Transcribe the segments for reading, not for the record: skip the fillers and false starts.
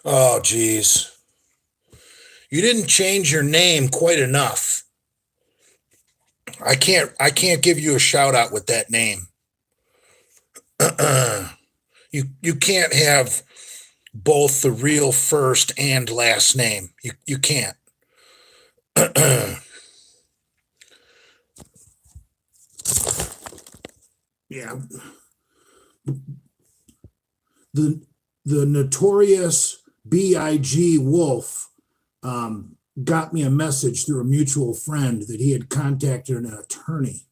Oh, geez. You didn't change your name quite enough. I can't give you a shout out with that name. You can't have both the real first and last name. You can't. Yeah. The the notorious Big Wolf got me a message through a mutual friend that he had contacted an attorney,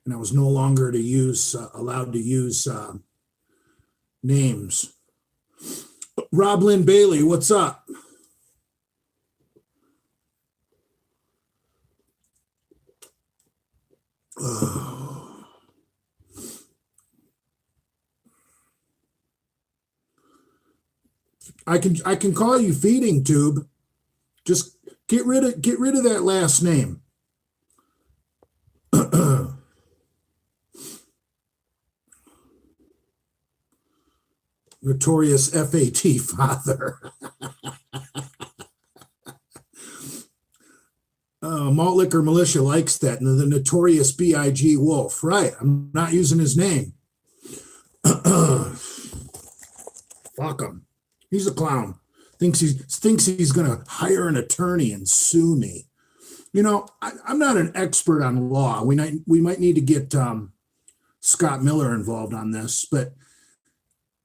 and I was no longer to use allowed to use names. Rob Lynn Bailey, what's up? I can call you Feeding Tube. Just get rid of that last name. Notorious FAT father. Malt Liquor Militia likes that. And the notorious Big Wolf. Right. I'm not using his name. Fuck him. He's a clown. Thinks he's gonna hire an attorney and sue me. You know, I'm not an expert on law. We might need to get Scott Miller involved on this, but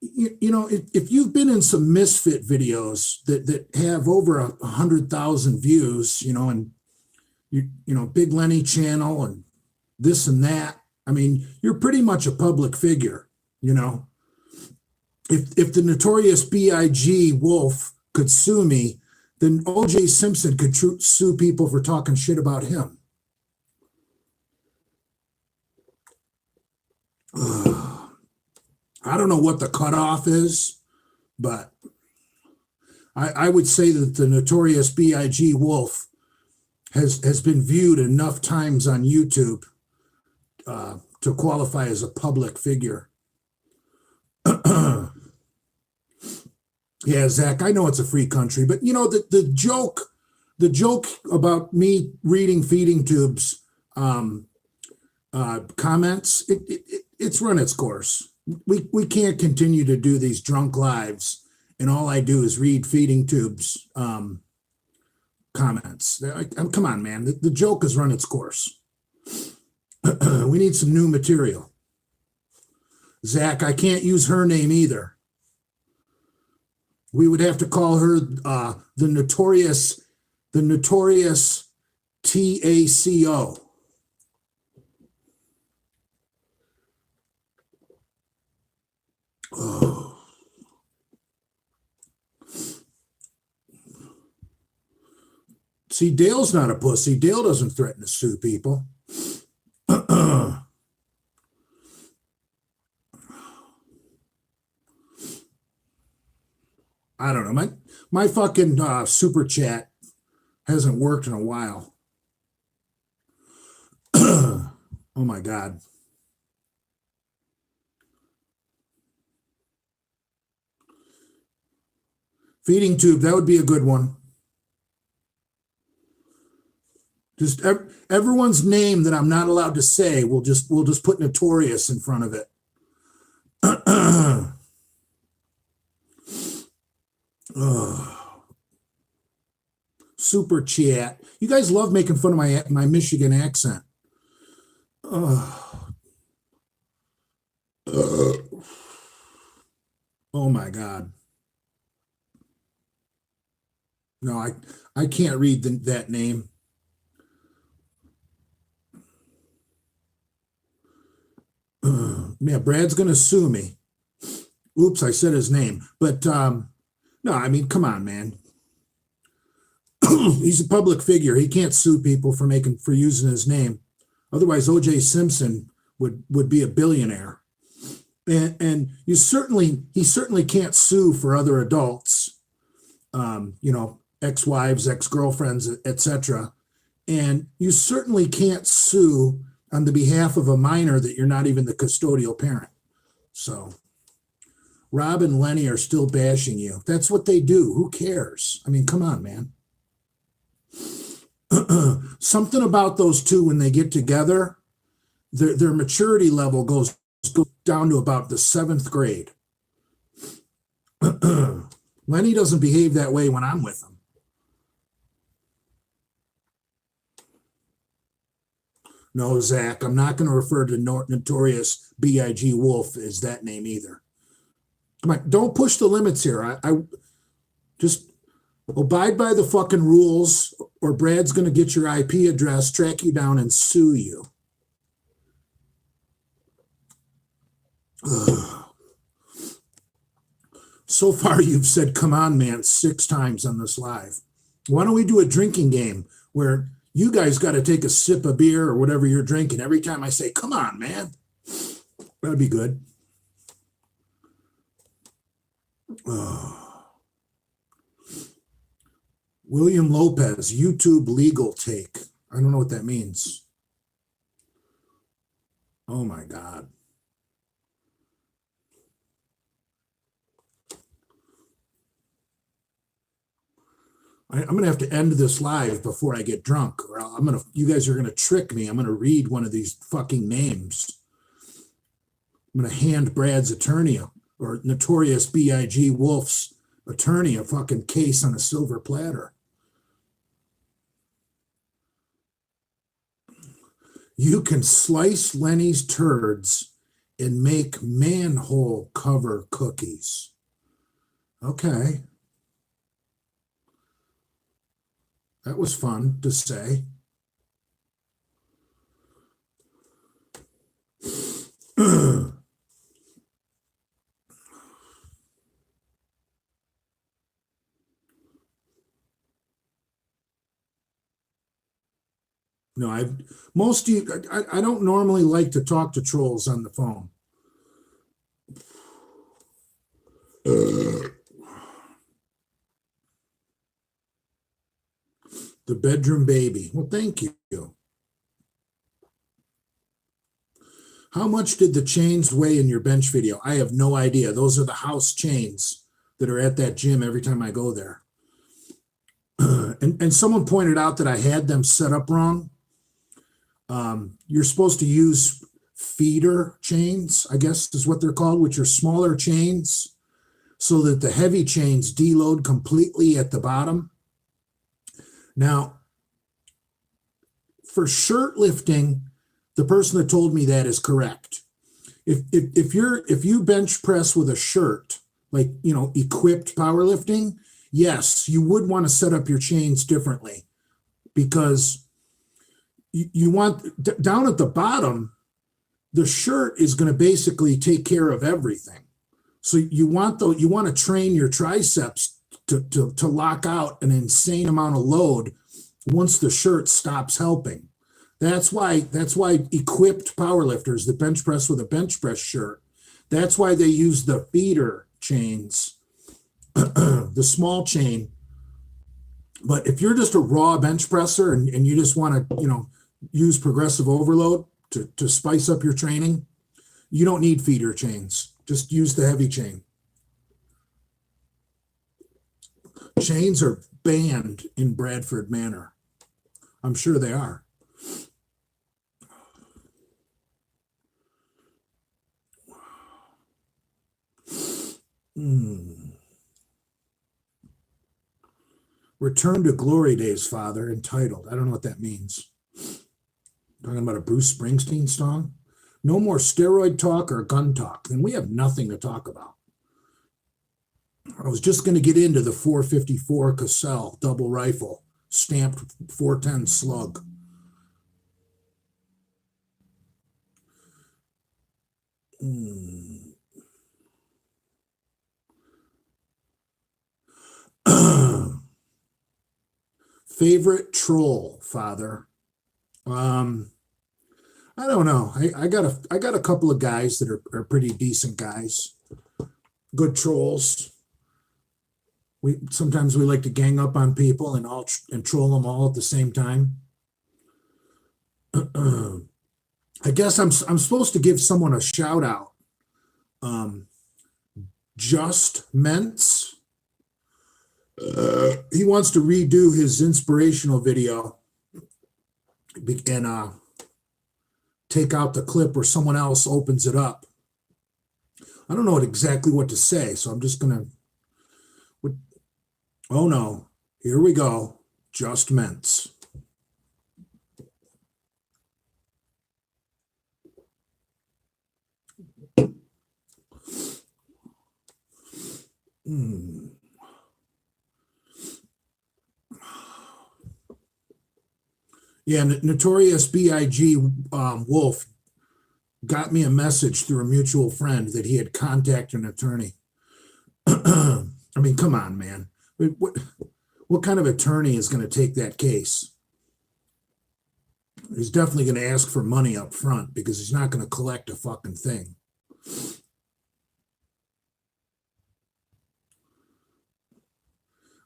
you know, if you've been in some Misfit videos that have over 100,000 views, you know, and you know, Big Lenny channel and this and that, I mean, you're pretty much a public figure, you know. If the notorious Big Wolf could sue me, then O.J. Simpson could sue people for talking shit about him. I don't know what the cutoff is, but I would say that the notorious Big Wolf has been viewed enough times on YouTube to qualify as a public figure. Yeah, Zach, I know it's a free country, but you know, the joke about me reading Feeding Tube's comments, it's run its course. We can't continue to do these drunk lives and all I do is read Feeding Tube's comments. Come on, man, the joke has run its course. We need some new material. Zach, I can't use her name either. We would have to call her the notorious TACO. Oh. See, Dale's not a pussy. Dale doesn't threaten to sue people. I don't know. My fucking super chat hasn't worked in a while. Oh my God. Feeding Tube, that would be a good one. Just everyone's name that I'm not allowed to say, we'll just put notorious in front of it. Super chat. You guys love making fun of my Michigan accent. Oh my God. No, I can't read that name. Yeah, Brad's gonna sue me. Oops, I said his name. But no, I mean, come on, man. He's a public figure. He can't sue people for using his name. Otherwise, O.J. Simpson would be a billionaire. And he certainly can't sue for other adults. You know, ex-wives, ex-girlfriends, etc. And you certainly can't sue on the behalf of a minor that you're not even the custodial parent. So Rob and Lenny are still bashing you. That's what they do. Who cares? I mean, come on, man. Something about those two when they get together, their maturity level goes down to about the seventh grade. Lenny doesn't behave that way when I'm with him. No, Zach, I'm not going to refer to Notorious B.I.G. Wolf as that name either. Come on, don't push the limits here. I just abide by the fucking rules, or Brad's going to get your IP address, track you down, and sue you. Ugh. So far, you've said, come on, man, 6 times on this live. Why don't we do a drinking game where you guys got to take a sip of beer or whatever you're drinking every time I say, come on, man? That'd be good. William Lopez, YouTube legal take. I don't know what that means. Oh, my God. I'm going to have to end this live before I get drunk, or you guys are going to trick me. I'm going to read one of these fucking names. I'm going to hand Brad's attorney or Notorious B.I.G. Wolf's attorney a fucking case on a silver platter. You can slice Lenny's turds and make manhole cover cookies. Okay. That was fun to say. No, most of you, I don't normally like to talk to trolls on the phone. The bedroom baby. Well, thank you. How much did the chains weigh in your bench video? I have no idea. Those are the house chains that are at that gym every time I go there. And someone pointed out that I had them set up wrong. You're supposed to use feeder chains, I guess is what they're called, which are smaller chains, so that the heavy chains deload completely at the bottom. Now, for shirt lifting, the person that told me that is correct. If you bench press with a shirt, like, equipped powerlifting, yes, you would want to set up your chains differently, because you want down at the bottom, the shirt is going to basically take care of everything. So you want to train your triceps to lock out an insane amount of load once the shirt stops helping. That's why equipped powerlifters that bench press with a bench press shirt, that's why they use the feeder chains, the small chain. But if you're just a raw bench presser and you just want to, use progressive overload to spice up your training, you don't need feeder chains. Just use the heavy chain. Chains are banned in Bradford Manor. I'm sure they are. Return to Glory Days, Father, entitled. I don't know what that means. Talking about a Bruce Springsteen song? No more steroid talk or gun talk. Then we have nothing to talk about. I was just going to get into the 454 Cassell double rifle, stamped 410 slug. Favorite troll, Father? I don't know. I got a couple of guys that are pretty decent guys, good trolls. Sometimes we like to gang up on people and troll them all at the same time. I guess I'm supposed to give someone a shout out. Just Ments. He wants to redo his inspirational video and take out the clip where someone else opens it up. I don't know exactly what to say, so I'm just gonna. Oh no! Here we go. Just Ments. Yeah, Notorious B.I.G. Wolf got me a message through a mutual friend that he had contacted an attorney. I mean, come on, man. What kind of attorney is going to take that case? He's definitely going to ask for money up front because he's not going to collect a fucking thing.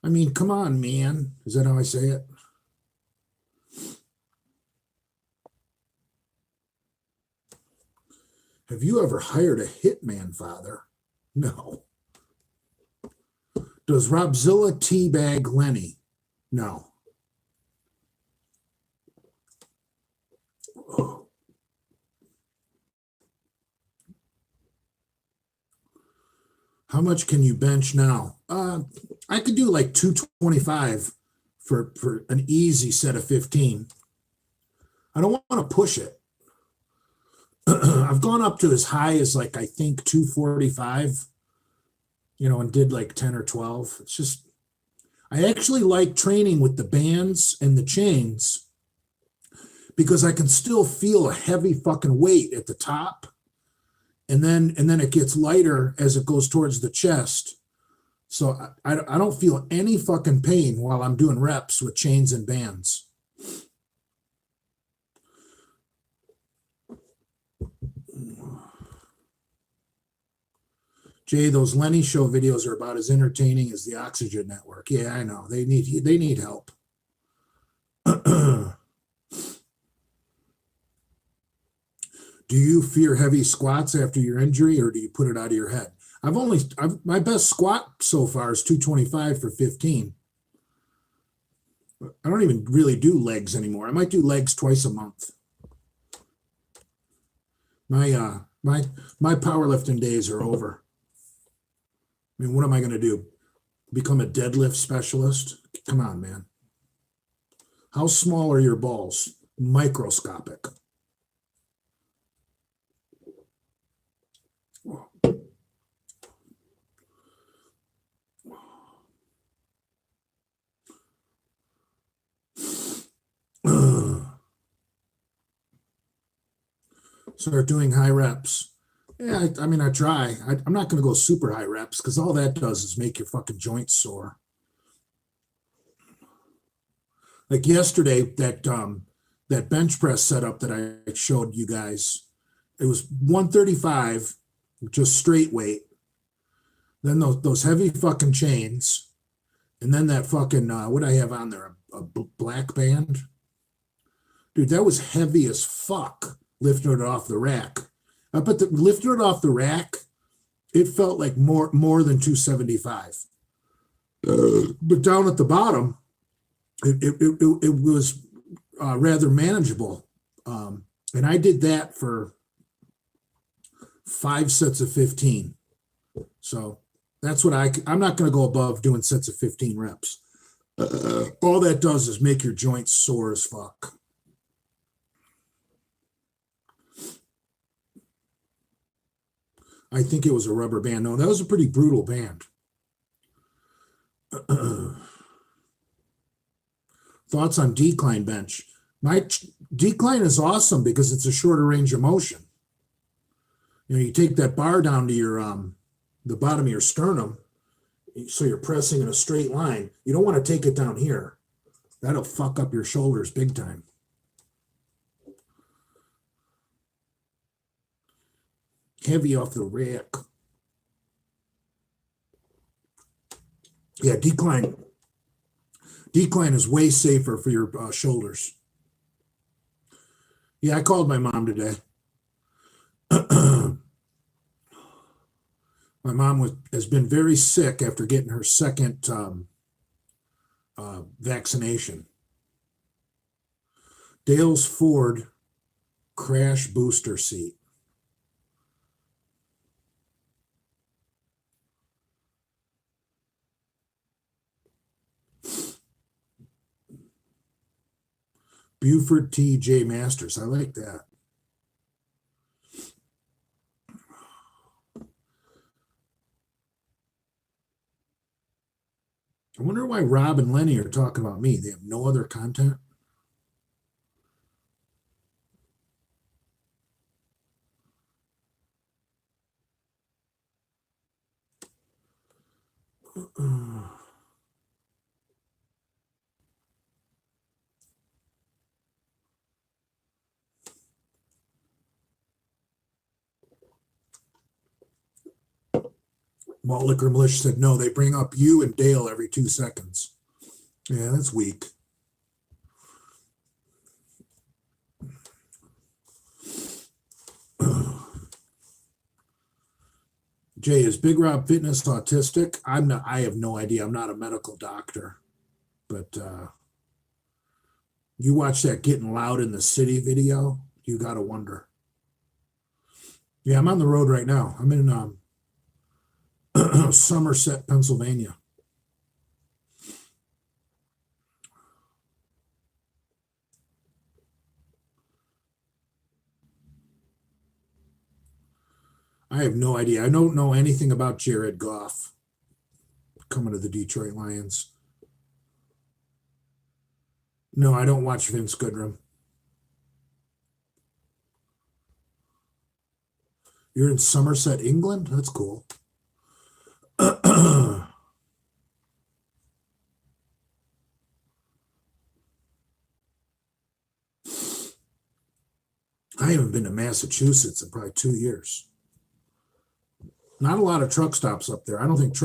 I mean, come on, man. Is that how I say it? Have you ever hired a hitman, Father? No. Does Robzilla teabag Lenny? No. Oh. How much can you bench now? I could do like 225 for an easy set of 15. I don't want to push it. I've gone up to as high as like, I think 245, and did like 10 or 12. It's just, I actually like training with the bands and the chains because I can still feel a heavy fucking weight at the top. And then it gets lighter as it goes towards the chest. So I don't feel any fucking pain while I'm doing reps with chains and bands. Jay, those Lenny Show videos are about as entertaining as the Oxygen Network. Yeah, I know. They need help. Do you fear heavy squats after your injury, or do you put it out of your head? My best squat so far is 225 for 15. I don't even really do legs anymore. I might do legs twice a month. My powerlifting days are over. I mean, what am I going to do? Become a deadlift specialist? Come on, man. How small are your balls? Microscopic. Start doing high reps. Yeah, I mean, I try. I'm not going to go super high reps because all that does is make your fucking joints sore. Like yesterday, that bench press setup that I showed you guys, it was 135, just straight weight. Then those heavy fucking chains, and then that fucking what I have on there, a black band. Dude, that was heavy as fuck. Lifting it off the rack. But lifting it off the rack, it felt like more than 275. But down at the bottom, it was rather manageable. And I did that for 5 sets of 15. So that's what I'm not going to go above doing sets of 15 reps. All that does is make your joints sore as fuck. I think it was a rubber band. No, that was a pretty brutal band. Thoughts on decline bench? My decline is awesome because it's a shorter range of motion. You take that bar down to your the bottom of your sternum, so you're pressing in a straight line. You don't want to take it down here. That'll fuck up your shoulders big time. Heavy off the rack. Yeah, decline is way safer for your shoulders. Yeah, I called my mom today. My mom has been very sick after getting her second vaccination. Dale's Ford crash booster seat. Buford T.J. Masters. I like that. I wonder why Rob and Lenny are talking about me. They have no other content. Malt Liquor Militia said, no, they bring up you and Dale every 2 seconds. Yeah, that's weak. Jay, is Big Rob Fitness autistic? I'm not. I have no idea. I'm not a medical doctor, but you watch that Getting Loud in the City video, you got to wonder. Yeah, I'm on the road right now. I'm in Somerset, Pennsylvania. I have no idea. I don't know anything about Jared Goff coming to the Detroit Lions. No, I don't watch Vince Goodrum. You're in Somerset, England? That's cool. I haven't been to Massachusetts in probably 2 years. Not a lot of truck stops up there. I don't think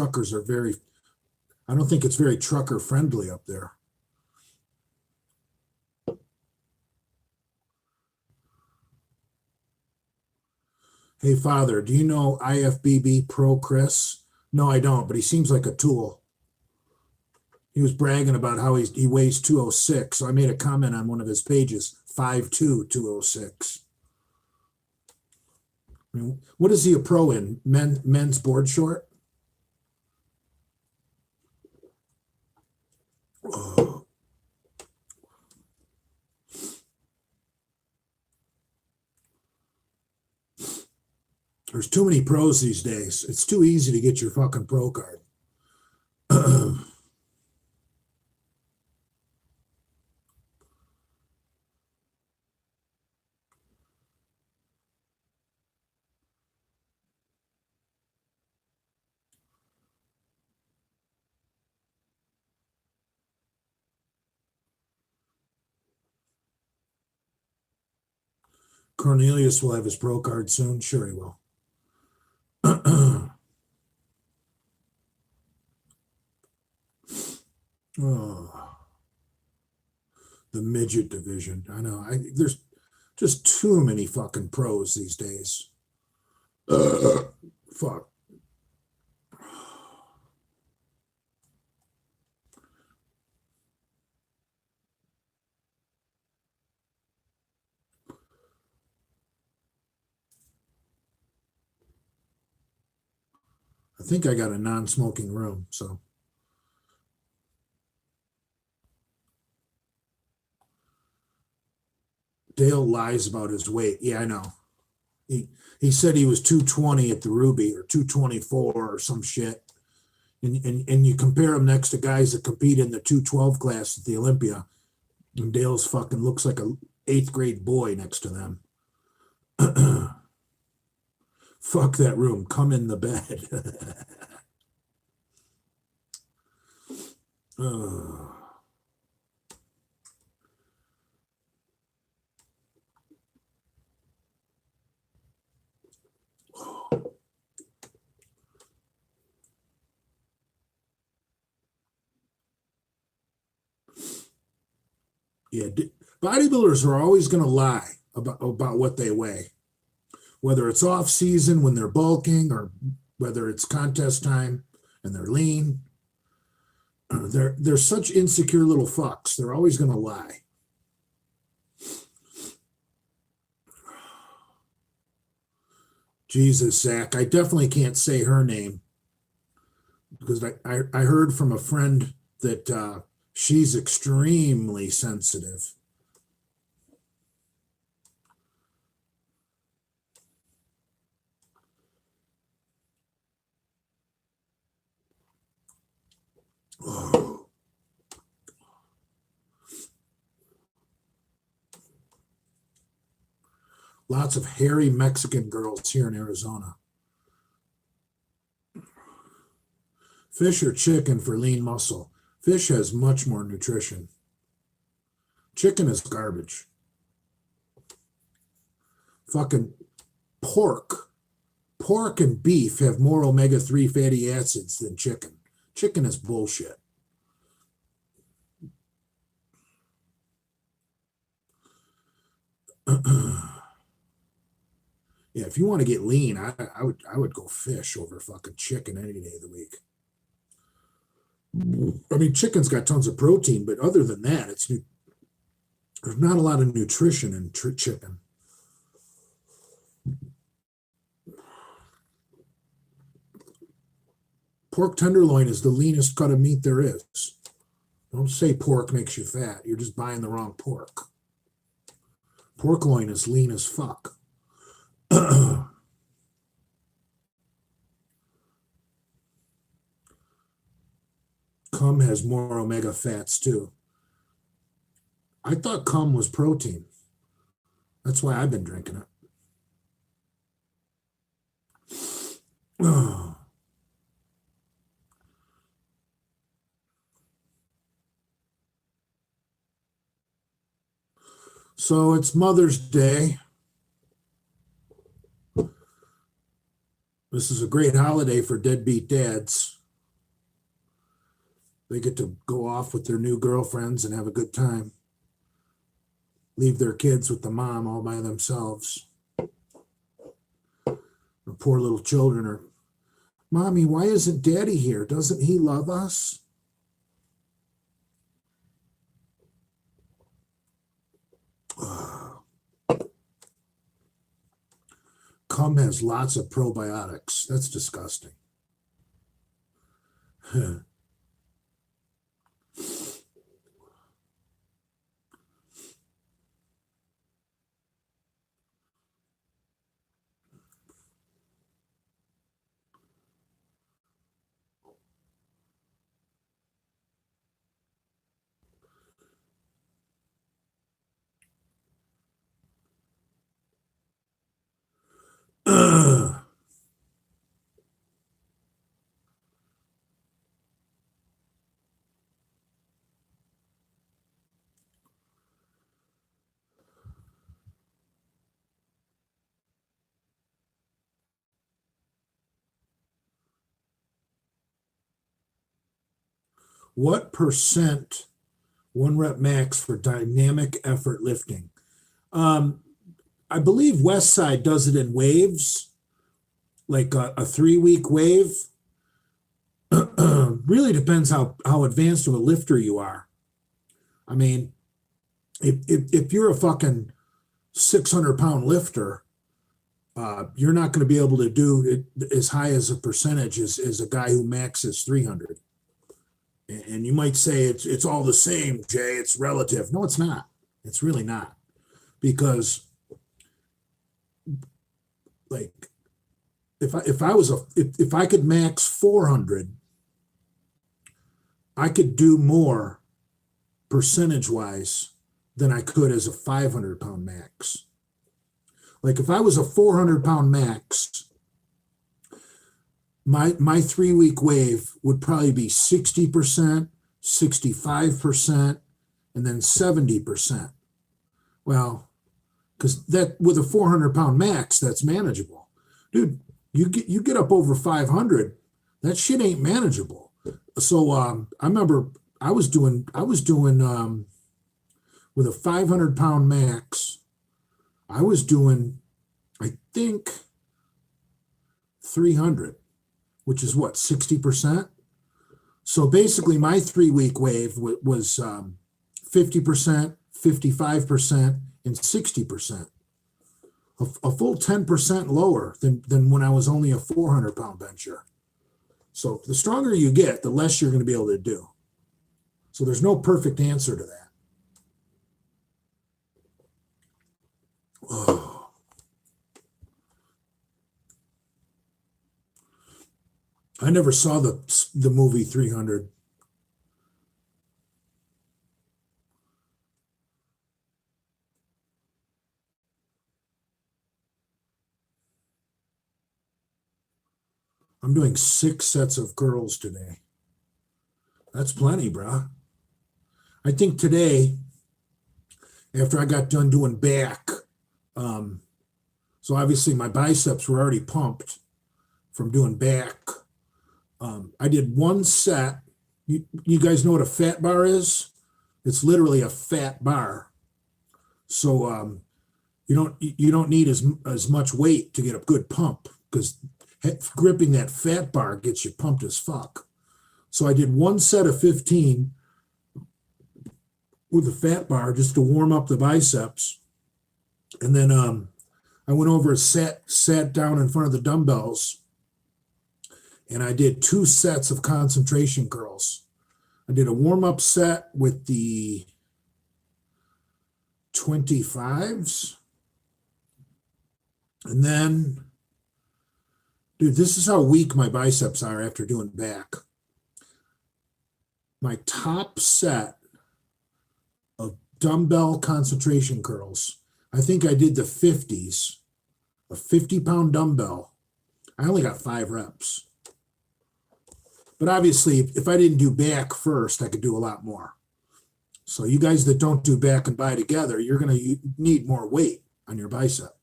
I don't think it's very trucker friendly up there. Hey, Father, do you know IFBB Pro Chris? No, I don't, but he seems like a tool. He was bragging about how he weighs 206. So I made a comment on one of his pages, 5'2", 206. I mean, what is he a pro in? Men's board short? Oh. There's too many pros these days. It's too easy to get your fucking pro card. Cornelius will have his pro card soon. Sure he will. Oh, the midget division. I know. There's just too many fucking pros these days. Fuck. I think I got a non-smoking room, so. Dale lies about his weight. Yeah, I know. He said he was 220 at the Ruby or 224 or some shit. And you compare him next to guys that compete in the 212 class at the Olympia, and Dale's fucking looks like a 8th grade boy next to them. Fuck that room. Come in the bed. Yeah, bodybuilders are always going to lie about what they weigh, whether it's off season when they're bulking or whether it's contest time and they're lean. They're such insecure little fucks. They're always going to lie. Jesus, Zach, I definitely can't say her name because I heard from a friend that she's extremely sensitive. Oh. Lots of hairy Mexican girls here in Arizona. Fish or chicken for lean muscle? Fish has much more nutrition. Chicken is garbage. Fucking pork. Pork and beef have more omega-3 fatty acids than chicken. Chicken is bullshit. Yeah, if you want to get lean, I would go fish over fucking chicken any day of the week. I mean, chicken's got tons of protein, but other than that, there's not a lot of nutrition in chicken. Pork tenderloin is the leanest cut of meat there is. Don't say pork makes you fat. You're just buying the wrong pork. Pork loin is lean as fuck. Cum has more omega fats too. I thought cum was protein. That's why I've been drinking it. So it's Mother's Day. This is a great holiday for deadbeat dads. They get to go off with their new girlfriends and have a good time. Leave their kids with the mom all by themselves. The poor little children are, Mommy, why isn't Daddy here? Doesn't he love us? Cum has lots of probiotics. That's disgusting. What percent 1 rep max for dynamic effort lifting? I believe Westside does it in waves, like a 3-week wave. Really depends how advanced of a lifter you are. I mean, if you're a fucking 600-pound lifter, you're not going to be able to do it as high as a percentage as a guy who maxes 300. And you might say it's all the same, Jay. It's relative. No, it's not. It's really not, because like if I could max 400, I could do more percentage wise than I could as a 500-pound max. Like if I was a 400-pound max, my 3-week wave would probably be 60%, 65%, and then 70%. Well, because that with a 400-pound max, that's manageable. Dude, you get up over 500, that shit ain't manageable. So I remember I was doing with a 500-pound max, I was doing, I think, 300. which is what, 60%? So basically my 3-week wave was 50%, 55%, and 60%. A full 10% lower than when I was only a 400-pound bencher. So the stronger you get, the less you're going to be able to do. So there's no perfect answer to that. Oh. I never saw the movie 300. I'm doing 6 sets of curls today. That's plenty, bruh. I think today, after I got done doing back, so obviously my biceps were already pumped from doing back. I did 1 set. You guys know what a fat bar is? It's literally a fat bar. So you don't need as much weight to get a good pump, because gripping that fat bar gets you pumped as fuck. So I did 1 set of 15 with the fat bar just to warm up the biceps. And then I went over and sat down in front of the dumbbells, and I did 2 sets of concentration curls. I did a warm-up set with the 25s. And then, dude, this is how weak my biceps are after doing back. My top set of dumbbell concentration curls, I think I did the 50s, a 50-pound dumbbell. I only got 5 reps. But obviously, if I didn't do back first, I could do a lot more. So you guys that don't do back and bi together, you're going to need more weight on your bicep.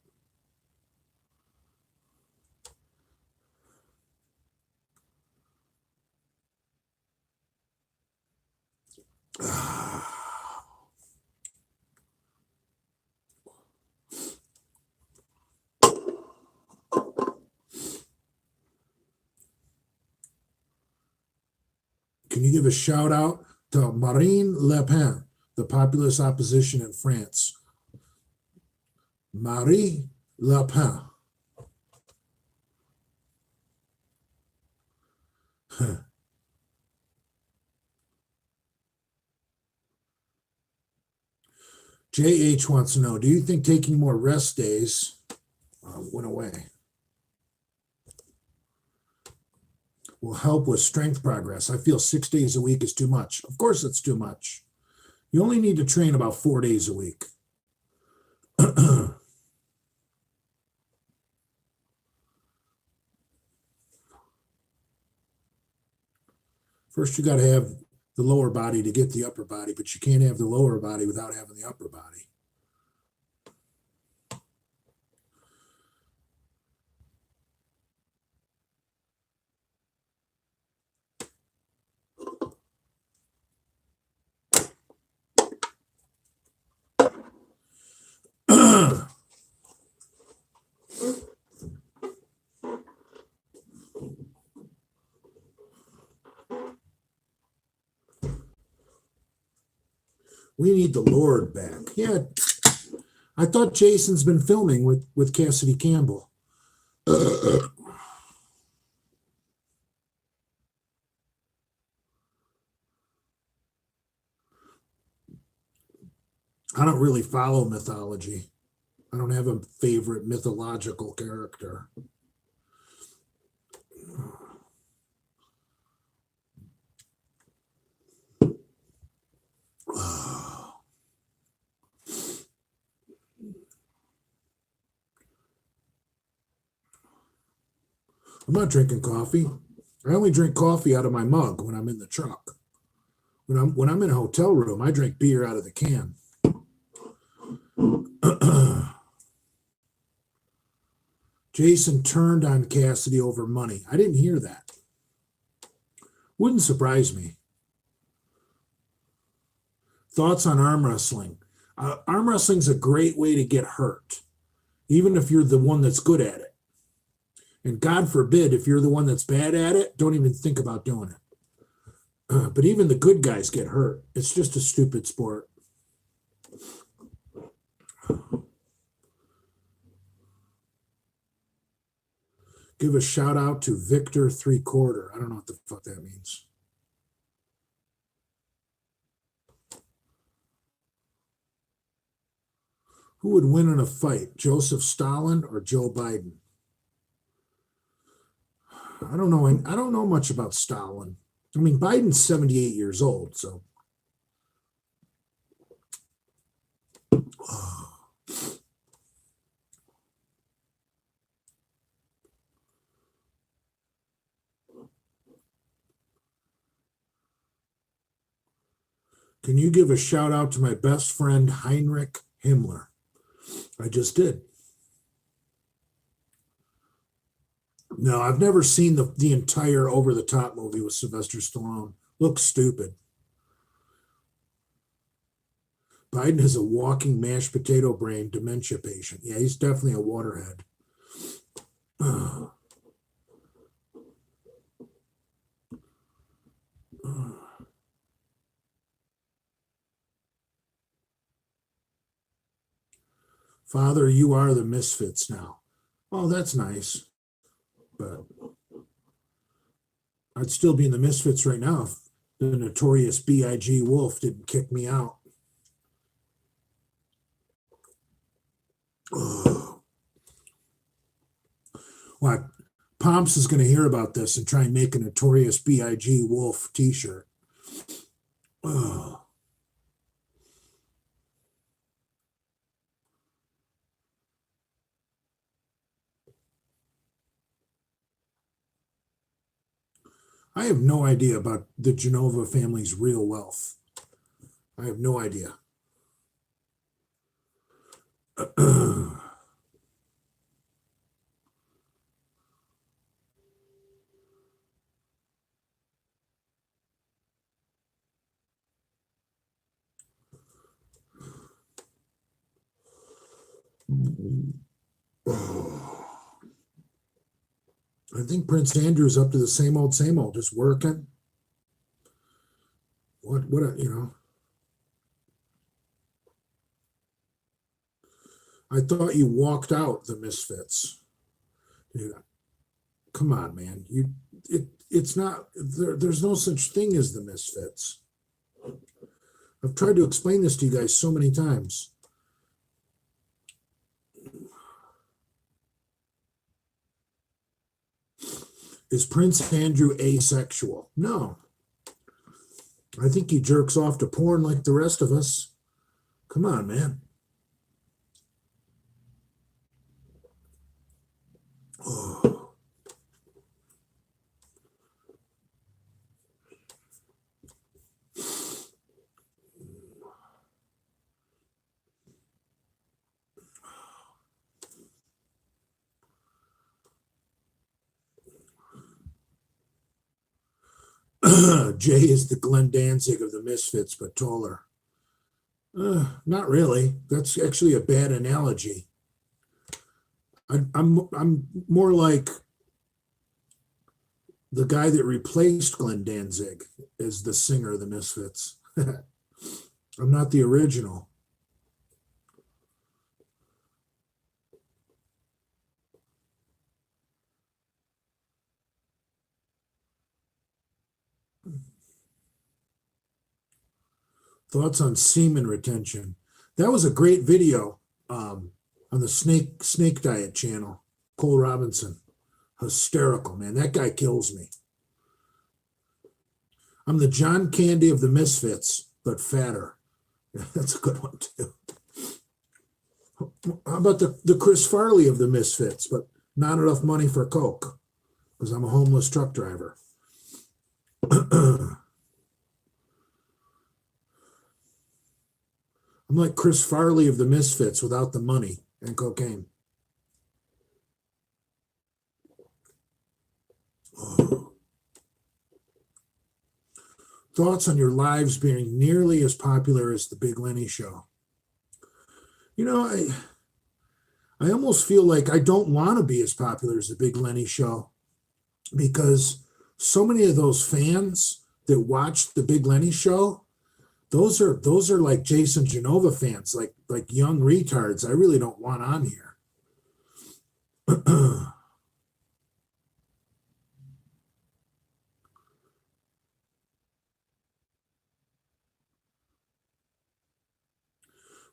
Can you give a shout out to Marine Le Pen, the populist opposition in France? Marie Le Pen. Huh. JH wants to know, do you think taking more rest days went away will help with strength progress? I feel 6 days a week is too much. Of course it's too much. You only need to train about 4 days a week. First, you got to have the lower body to get the upper body, but you can't have the lower body without having the upper body. We need the Lord back. Yeah, I thought Jason's been filming with Cassidy Campbell. I don't really follow mythology. I don't have a favorite mythological character. I'm not drinking coffee. I only drink coffee out of my mug when I'm in the truck. When I'm in a hotel room, I drink beer out of the can. Jason turned on Cassidy over money. I didn't hear that. Wouldn't surprise me. Thoughts on arm wrestling? Arm wrestling's a great way to get hurt, even if you're the one that's good at it. And God forbid, if you're the one that's bad at it, don't even think about doing it. But even the good guys get hurt. It's just a stupid sport. Give a shout out to Victor 3/4. I don't know what the fuck that means. Who would win in a fight, Joseph Stalin or Joe Biden? I don't know. I don't know much about Stalin. I mean, Biden's 78 years old, so. Can you give a shout out to my best friend, Heinrich Himmler? I just did. No, I've never seen the entire Over the Top movie with Sylvester Stallone. Looks stupid. Biden is a walking mashed potato brain dementia patient. Yeah, he's definitely a waterhead. Father, you are the Misfits now. Oh, that's nice. But I'd still be in the Misfits right now if the notorious B.I.G. Wolf didn't kick me out. Oh. Well, Pomps is going to hear about this and try and make a notorious B.I.G. Wolf t-shirt. Oh. I have no idea about the Genova family's real wealth. I have no idea. I think Prince Andrew's up to the same old, just working. I thought you walked out the Misfits. Dude, come on, man. It's not, there's no such thing as the Misfits. I've tried to explain this to you guys so many times. Is Prince Andrew asexual? No. I think he jerks off to porn like the rest of us. Come on, man. Oh. Jay is the Glenn Danzig of the Misfits, but taller. Not really. That's actually a bad analogy. I'm more like the guy that replaced Glenn Danzig as the singer of the Misfits. I'm not the original. Thoughts on semen retention. That was a great video on the snake diet channel. Cole Robinson. Hysterical, man. That guy kills me. I'm the John Candy of the Misfits, but fatter. Yeah, that's a good one, too. How about the Chris Farley of the Misfits, but not enough money for Coke, because I'm a homeless truck driver. I'm like Chris Farley of the Misfits without the money and cocaine. Oh. Thoughts on your lives being nearly as popular as the Big Lenny Show? You know, I almost feel like I don't want to be as popular as the Big Lenny Show because so many of those fans that watch the Big Lenny Show, those are like Jason Genova fans, like young retards. I really don't want on here.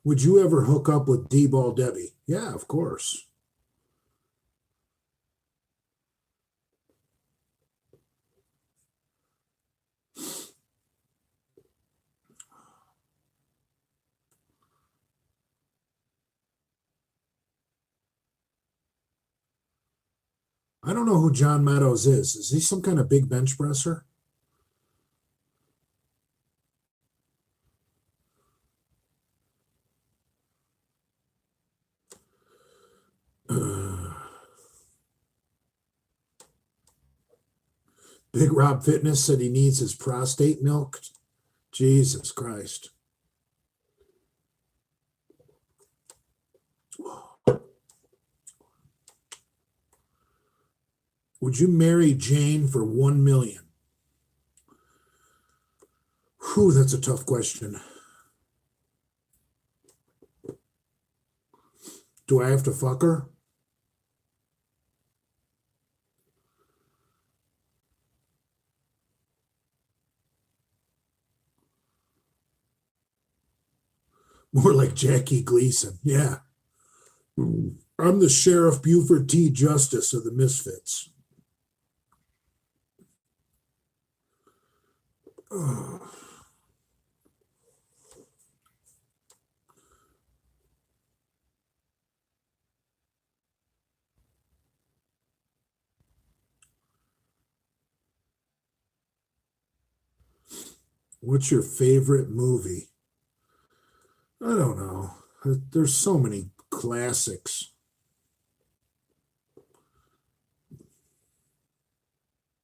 Would you ever hook up with D-Ball Debbie? Yeah, of course. I don't know who John Meadows is. Is he some kind of big bench presser? Big Rob Fitness said he needs his prostate milked. Jesus Christ. Would you marry Jane for 1 million? Whew, that's a tough question. Do I have to fuck her? More like Jackie Gleason. Yeah. I'm the Sheriff Buford T. Justice of the Misfits. Oh. What's your favorite movie? I don't know. There's so many classics.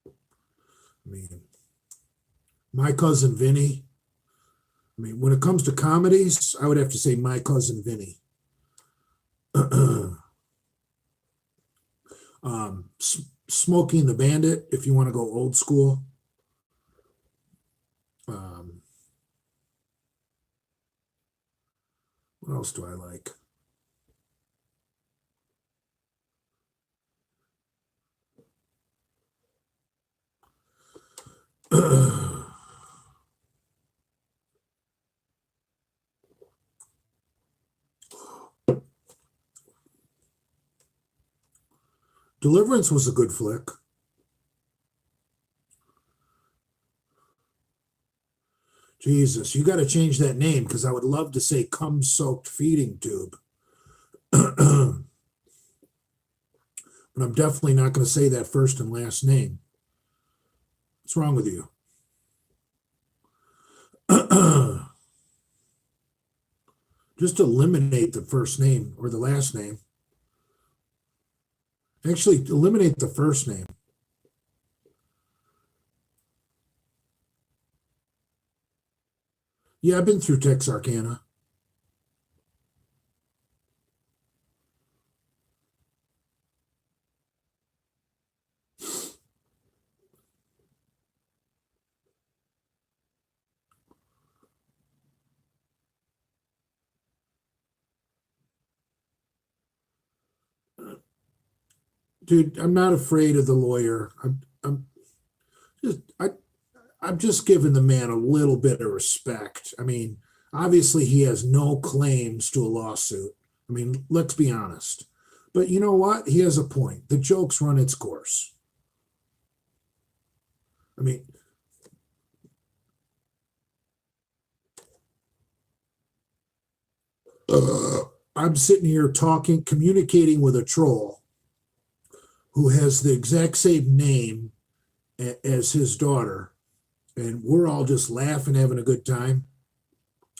I mean, My Cousin Vinny. I mean, when it comes to comedies, I would have to say My Cousin Vinny. Smoking the Bandit, if you want to go old school. What else do I like? Deliverance was a good flick. Jesus, you got to change that name because I would love to say cum soaked feeding tube. But I'm definitely not going to say that first and last name. What's wrong with you? Just eliminate the first name or the last name. Actually, eliminate the first name. Yeah, I've been through Texarkana. Dude, I'm not afraid of the lawyer. Just I I'm just giving the man a little bit of respect. I mean, obviously he has no claims to a lawsuit. I mean, let's be honest. But you know what? He has a point. The joke's run its course. I mean, I'm sitting here talking, communicating with a troll who has the exact same name as his daughter, and we're all just laughing, having a good time.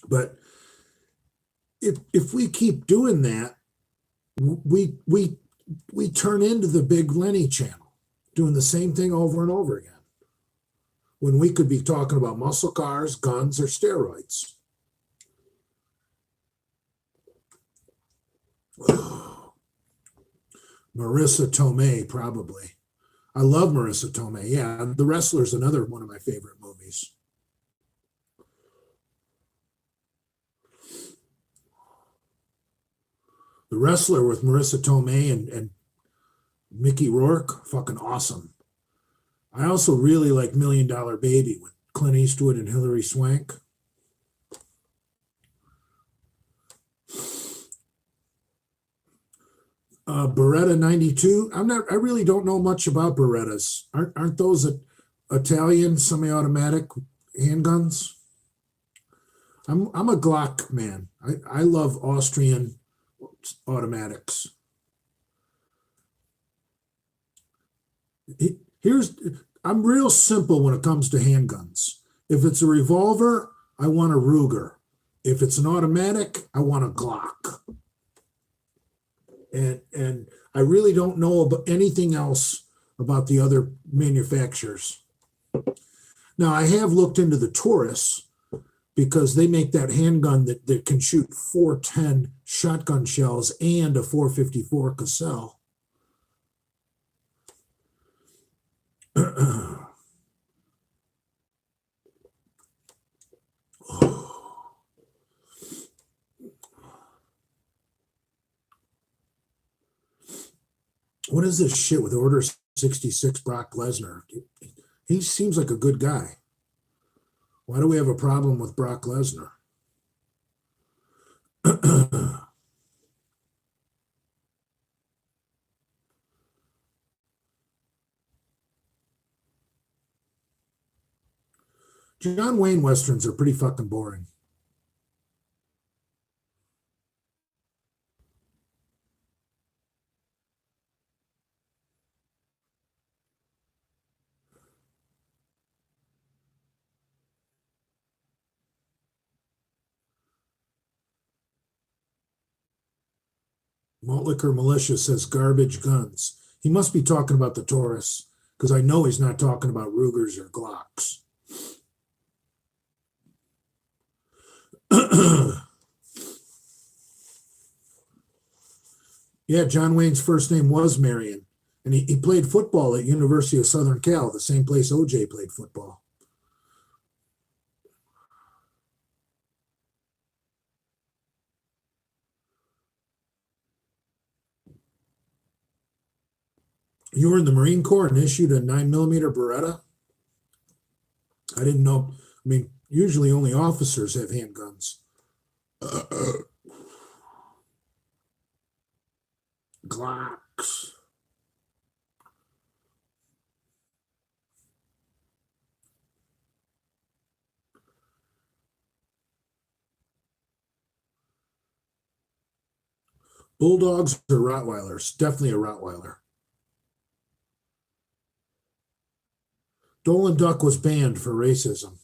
But if we keep doing that, we turn into the Big Lenny channel, doing the same thing over and over again, when we could be talking about muscle cars, guns, or steroids. Marissa Tomei, probably. I love Marissa Tomei. Yeah, The Wrestler's another one of my favorite movies. The Wrestler with Marissa Tomei and Mickey Rourke, fucking awesome. I also really like Million Dollar Baby with Clint Eastwood and Hilary Swank. Beretta 92. I really don't know much about Berettas. Aren't those Italian semi-automatic handguns? I'm a Glock man. I love Austrian automatics. I'm real simple when it comes to handguns. If it's a revolver, I want a Ruger. If it's an automatic, I want a Glock. And I really don't know about anything else about the other manufacturers. Now, I have looked into the Taurus because they make that handgun that can shoot 410 shotgun shells and a 454 Cassell. What is this shit with Order 66 Brock Lesnar? He seems like a good guy. Why do we have a problem with Brock Lesnar? John Wayne Westerns are pretty fucking boring. Malt Liquor Militia says garbage guns. He must be talking about the Taurus, because I know he's not talking about Rugers or Glocks. Yeah, John Wayne's first name was Marion, and he played football at University of Southern Cal, the same place OJ played football. You were in the Marine Corps and issued a 9mm Beretta? I didn't know. I mean, usually only officers have handguns. Glocks. Bulldogs or Rottweilers? Definitely a Rottweiler. Dolan Duck was banned for racism.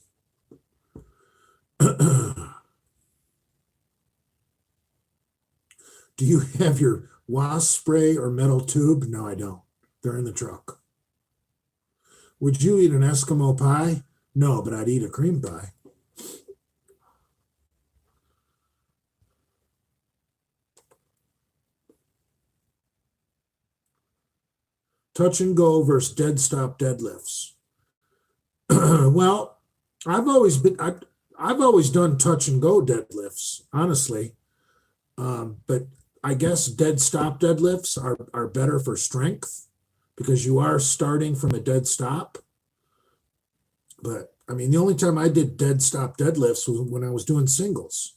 Do you have your wasp spray or metal tube? No, I don't. They're in the truck. Would you eat an Eskimo pie? No, but I'd eat a cream pie. Touch and go versus dead stop deadlifts. Well, I've always done touch and go deadlifts, honestly. But I guess dead stop deadlifts are better for strength because you are starting from a dead stop. But I mean, the only time I did dead stop deadlifts was when I was doing singles.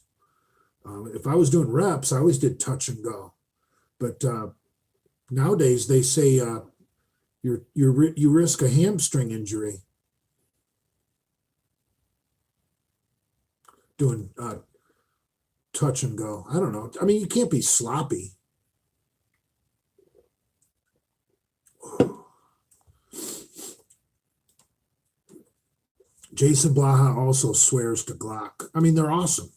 If I was doing reps, I always did touch and go. But nowadays they say you risk a hamstring injury doing touch and go. I don't know. I mean, you can't be sloppy. Jason Blaha also swears to Glock. I mean, they're awesome.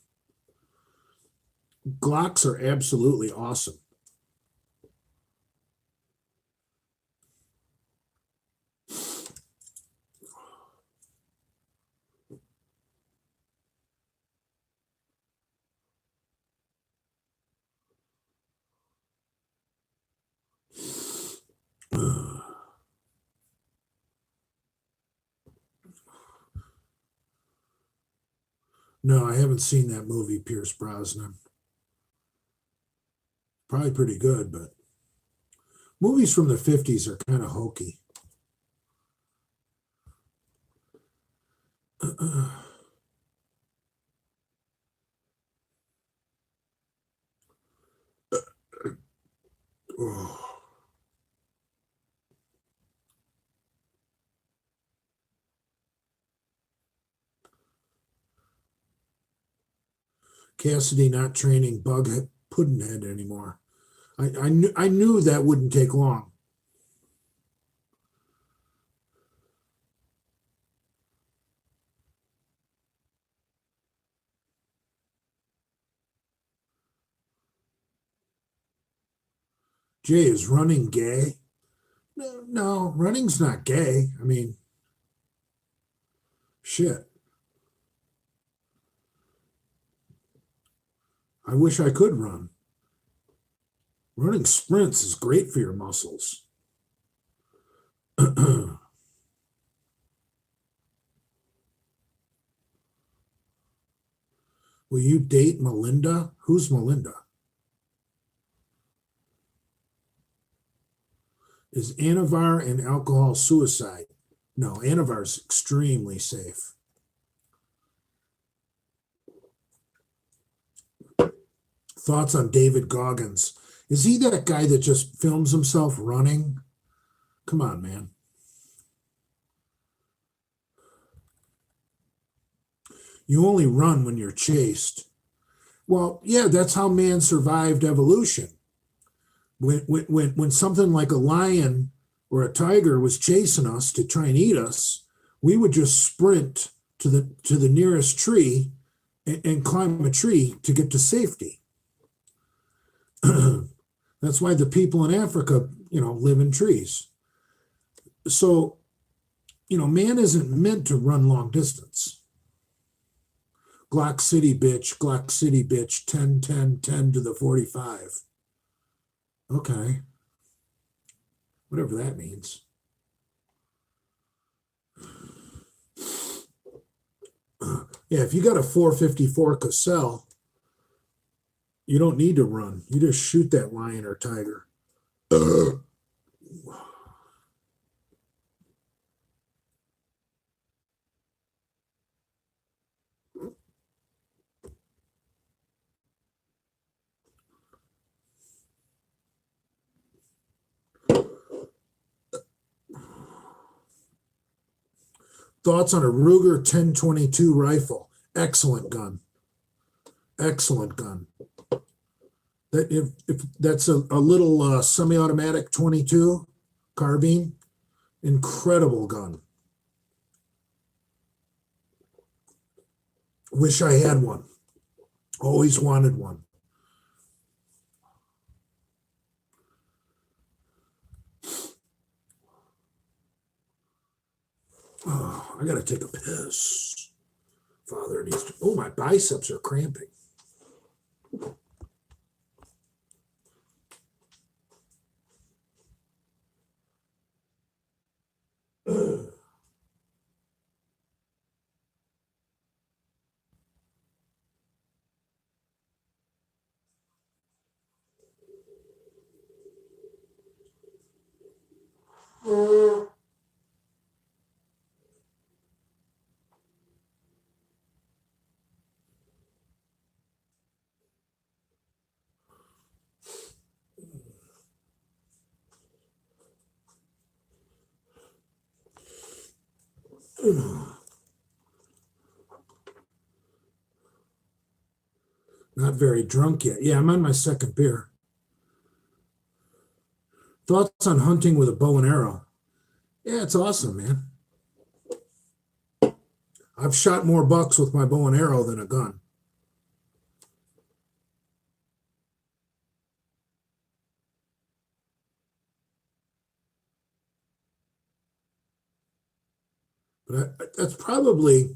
Glocks are absolutely awesome. No, I haven't seen that movie, Pierce Brosnan. Probably pretty good, but movies from the 50s are kind of hokey. Oh. Cassidy not training Puddinhead anymore. I knew that wouldn't take long. Jay, is running gay? No, no, running's not gay. I mean, shit. I wish I could run. Running sprints is great for your muscles. Will you date Melinda? Who's Melinda? Is Anavar and alcohol suicide? No, Anavar is extremely safe. Thoughts on David Goggins? Is he that guy that just films himself running? Come on, man. You only run when you're chased. Well, yeah, that's how man survived evolution. When something like a lion or a tiger was chasing us to try and eat us, we would just sprint to the nearest tree and climb a tree to get to safety. That's why the people in Africa, live in trees. So, man isn't meant to run long distance. Glock City, bitch, 10, 10, 10 to the 45. Okay. Whatever that means. Yeah, if you got a 454 Cassell, you don't need to run. You just shoot that lion or tiger. Thoughts on a Ruger 1022 rifle? Excellent gun. Excellent gun. That if that's a little semi-automatic 22 carbine, incredible gun. Wish I had one. Always wanted one. Oh, I gotta take a piss. Father needs to. Oh, my biceps are cramping. Not very drunk yet. Yeah, I'm on my second beer. Thoughts on hunting with a bow and arrow? Yeah, it's awesome, man. I've shot more bucks with my bow and arrow than a gun. But that's probably,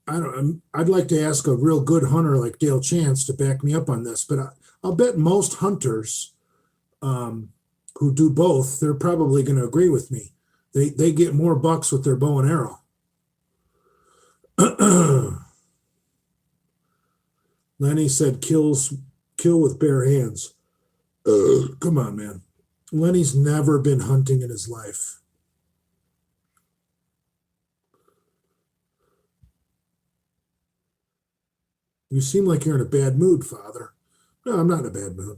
I don't. I'd like to ask a real good hunter like Dale Chance to back me up on this, but I'll bet most hunters who do both, they're probably going to agree with me. They get more bucks with their bow and arrow. Lenny said kill with bare hands. Come on, man. Lenny's never been hunting in his life. You seem like you're in a bad mood, Father. No, I'm not in a bad mood.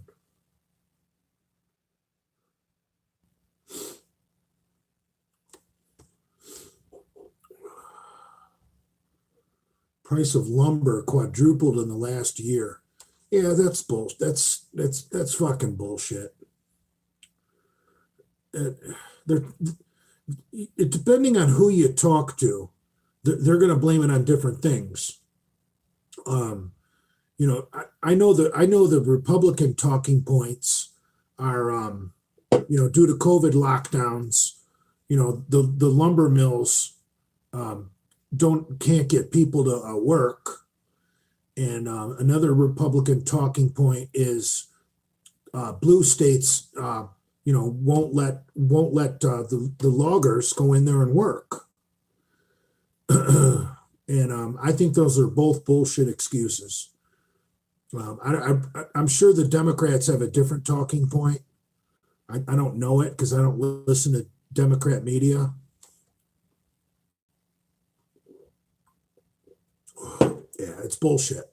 Price of lumber quadrupled in the last year. Yeah, that's bullshit. That's fucking bullshit. They're, depending on who you talk to, they're going to blame it on different things. I know the Republican talking points are, due to COVID lockdowns, the lumber mills can't get people to work. And another Republican talking point is blue states, won't let the loggers go in there and work. And I think those are both bullshit excuses. I'm sure the Democrats have a different talking point. I don't know it because I don't listen to Democrat media. Yeah, it's bullshit.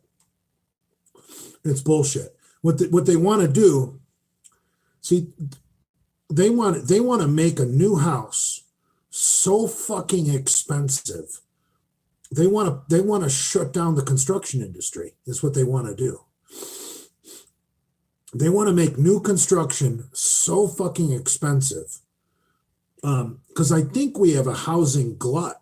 It's bullshit. What they want to do, see, they want to make a new house so fucking expensive. They want to shut down the construction industry. Is what they want to do. They want to make new construction so fucking expensive. Because I think we have a housing glut.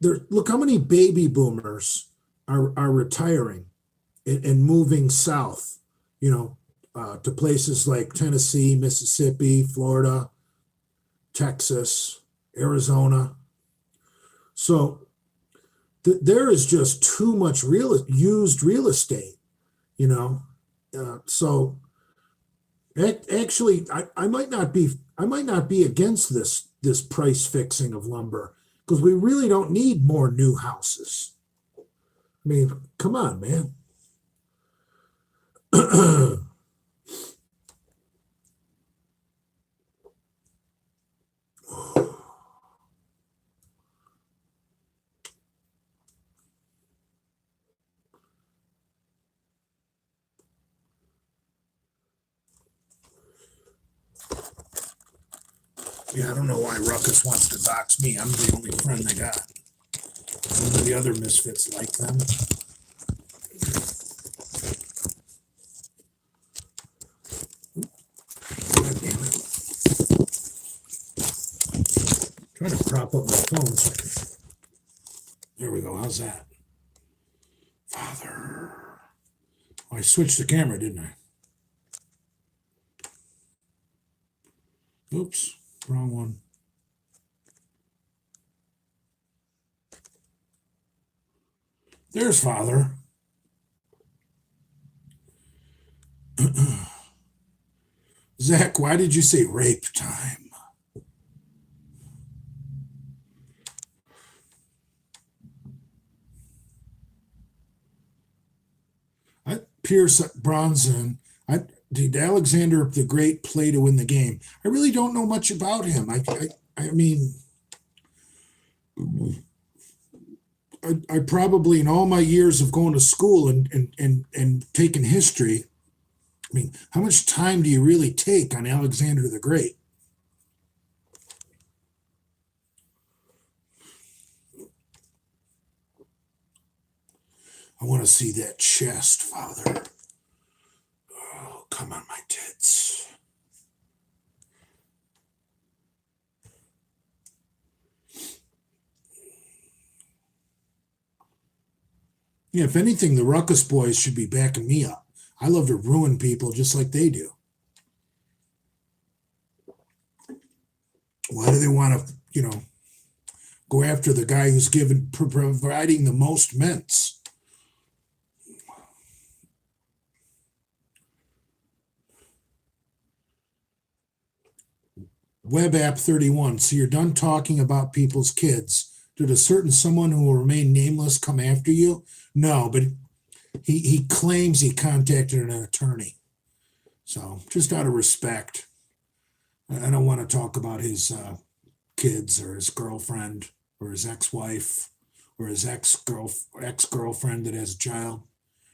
Look how many baby boomers are retiring and moving south, to places like Tennessee, Mississippi, Florida, Texas, Arizona. So there is just too much used real estate, so actually, I might not be against this price fixing of lumber because we really don't need more new houses. I mean, come on, man. Yeah, I don't know why Ruckus wants to dox me. I'm the only friend they got. Some of the other misfits like them. God damn it. I'm trying to prop up my phone. There we go. How's that? Father. Oh, I switched the camera, didn't I? Oops. Wrong one. There's Father. Zach, why did you say rape time? Pierce Bronson. Did Alexander the Great play to win the game? I really don't know much about him. I mean, I probably in all my years of going to school and taking history, I mean, how much time do you really take on Alexander the Great? I want to see that chest, Father. Oh, come on, my tits. Yeah, if anything, the Ruckus boys should be backing me up. I love to ruin people just like they do. Why do they want to, go after the guy who's providing the most mints? Web app 31. So you're done talking about people's kids. Did a certain someone who will remain nameless come after you? No, but he claims he contacted an attorney. So just out of respect, I don't want to talk about his kids or his girlfriend or his ex-wife or his ex-girlfriend that has a child.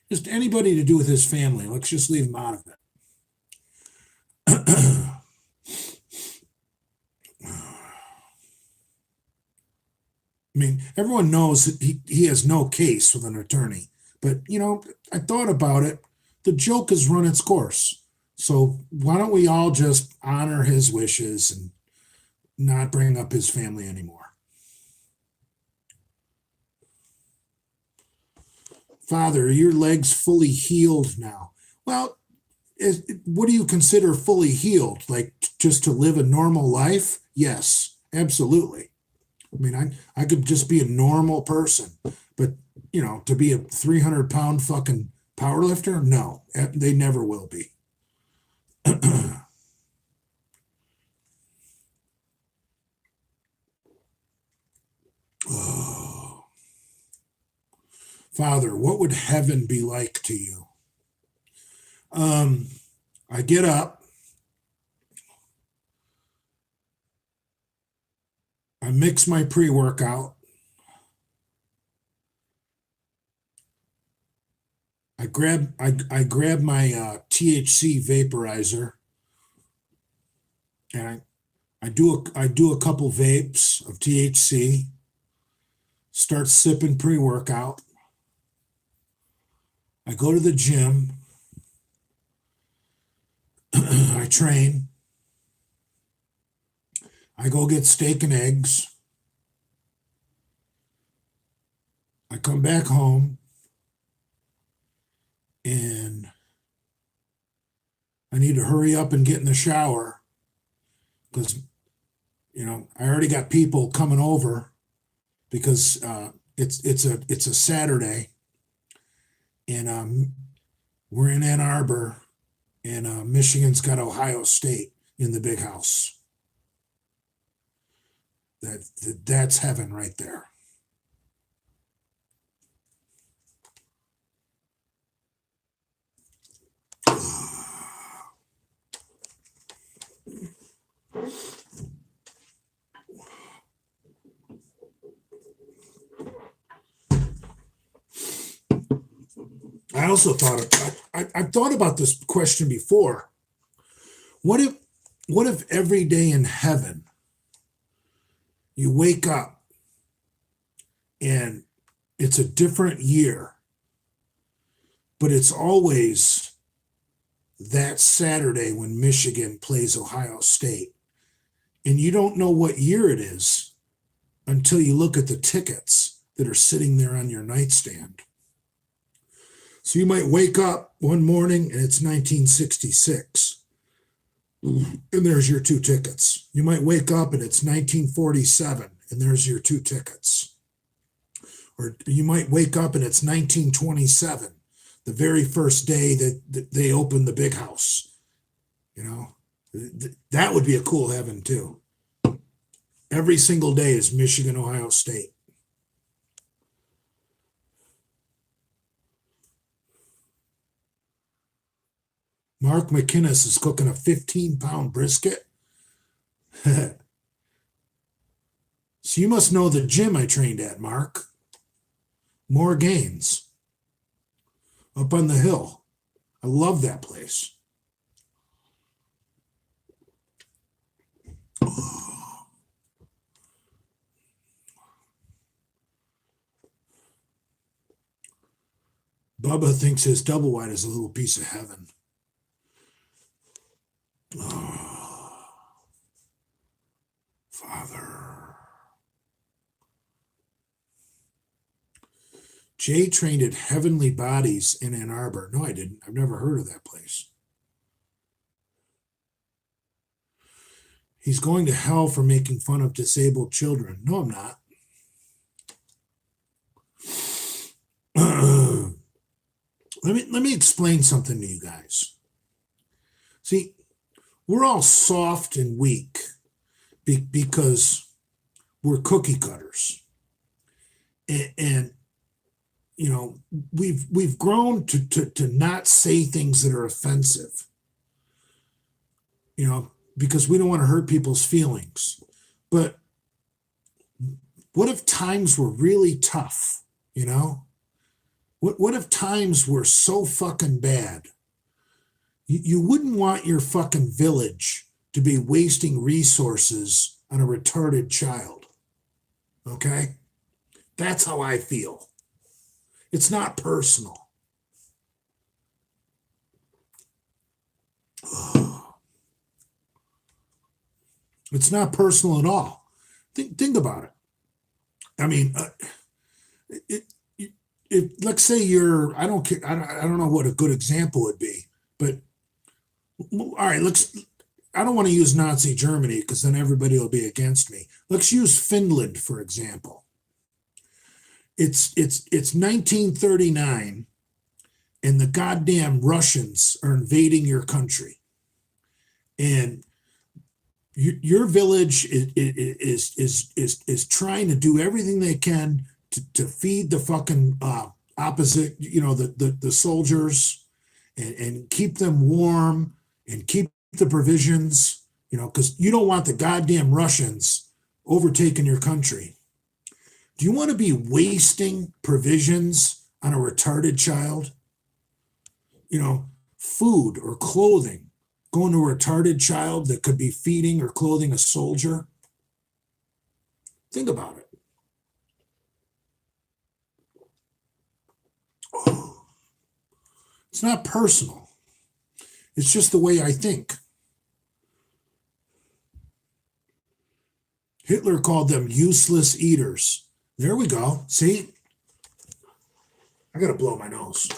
Just anybody to do with his family. Let's just leave him out of it. I mean, everyone knows that he has no case with an attorney. But, I thought about it. The joke has run its course. So why don't we all just honor his wishes and not bring up his family anymore? Father, are your legs fully healed now? Well, what do you consider fully healed? Like just to live a normal life? Yes, absolutely. I mean, I could just be a normal person, but to be a 300-pound fucking power lifter, no, they never will be. Oh. Father, what would heaven be like to you? I get up. I mix my pre-workout. I grab my THC vaporizer, and I do a couple vapes of THC. Start sipping pre-workout. I go to the gym. I train. I go get steak and eggs. I come back home and I need to hurry up and get in the shower because, I already got people coming over because it's a Saturday and we're in Ann Arbor and Michigan's got Ohio State in the big house. That's heaven right there. I also I've thought about this question before. What if every day in heaven you wake up and it's a different year, but it's always that Saturday when Michigan plays Ohio State, and you don't know what year it is until you look at the tickets that are sitting there on your nightstand. So you might wake up one morning and it's 1966, and there's your 2 tickets. You might wake up and it's 1947, and there's your 2 tickets. Or you might wake up and it's 1927, the very first day that they opened the big house. That would be a cool heaven too. Every single day is Michigan, Ohio State. Mark McInnes is cooking a 15-pound brisket. So you must know the gym I trained at, Mark. More Gains. Up on the hill. I love that place. Oh. Bubba thinks his double wide is a little piece of heaven. Oh, Father. Jay trained at Heavenly Bodies in Ann Arbor. No, I didn't. I've never heard of that place. He's going to hell for making fun of disabled children. No, I'm not. Let me explain something to you guys. See, we're all soft and weak because we're cookie cutters. And you know, we've grown to not say things that are offensive, you know, because we don't want to hurt people's feelings. But what if times were really tough, you know? What if times were so fucking bad? You wouldn't want your fucking village to be wasting resources on a retarded child. Okay? That's how I feel. It's not personal. It's not personal at all. Think about it. I mean, if let's say you're, I don't know what a good example would be, but all right, I don't want to use Nazi Germany because then everybody will be against me. Let's use Finland, for example. It's 1939 and the goddamn Russians are invading your country. And your village is trying to do everything they can to feed the fucking opposite, you know, the soldiers and keep them warm and keep the provisions, you know, because you don't want the goddamn Russians overtaking your country. Do you want to be wasting provisions on a retarded child? You know, food or clothing going to a retarded child that could be feeding or clothing a soldier? Think about it. Oh, it's not personal. It's just the way I think. Hitler called them useless eaters. There we go. See? I got to blow my nose.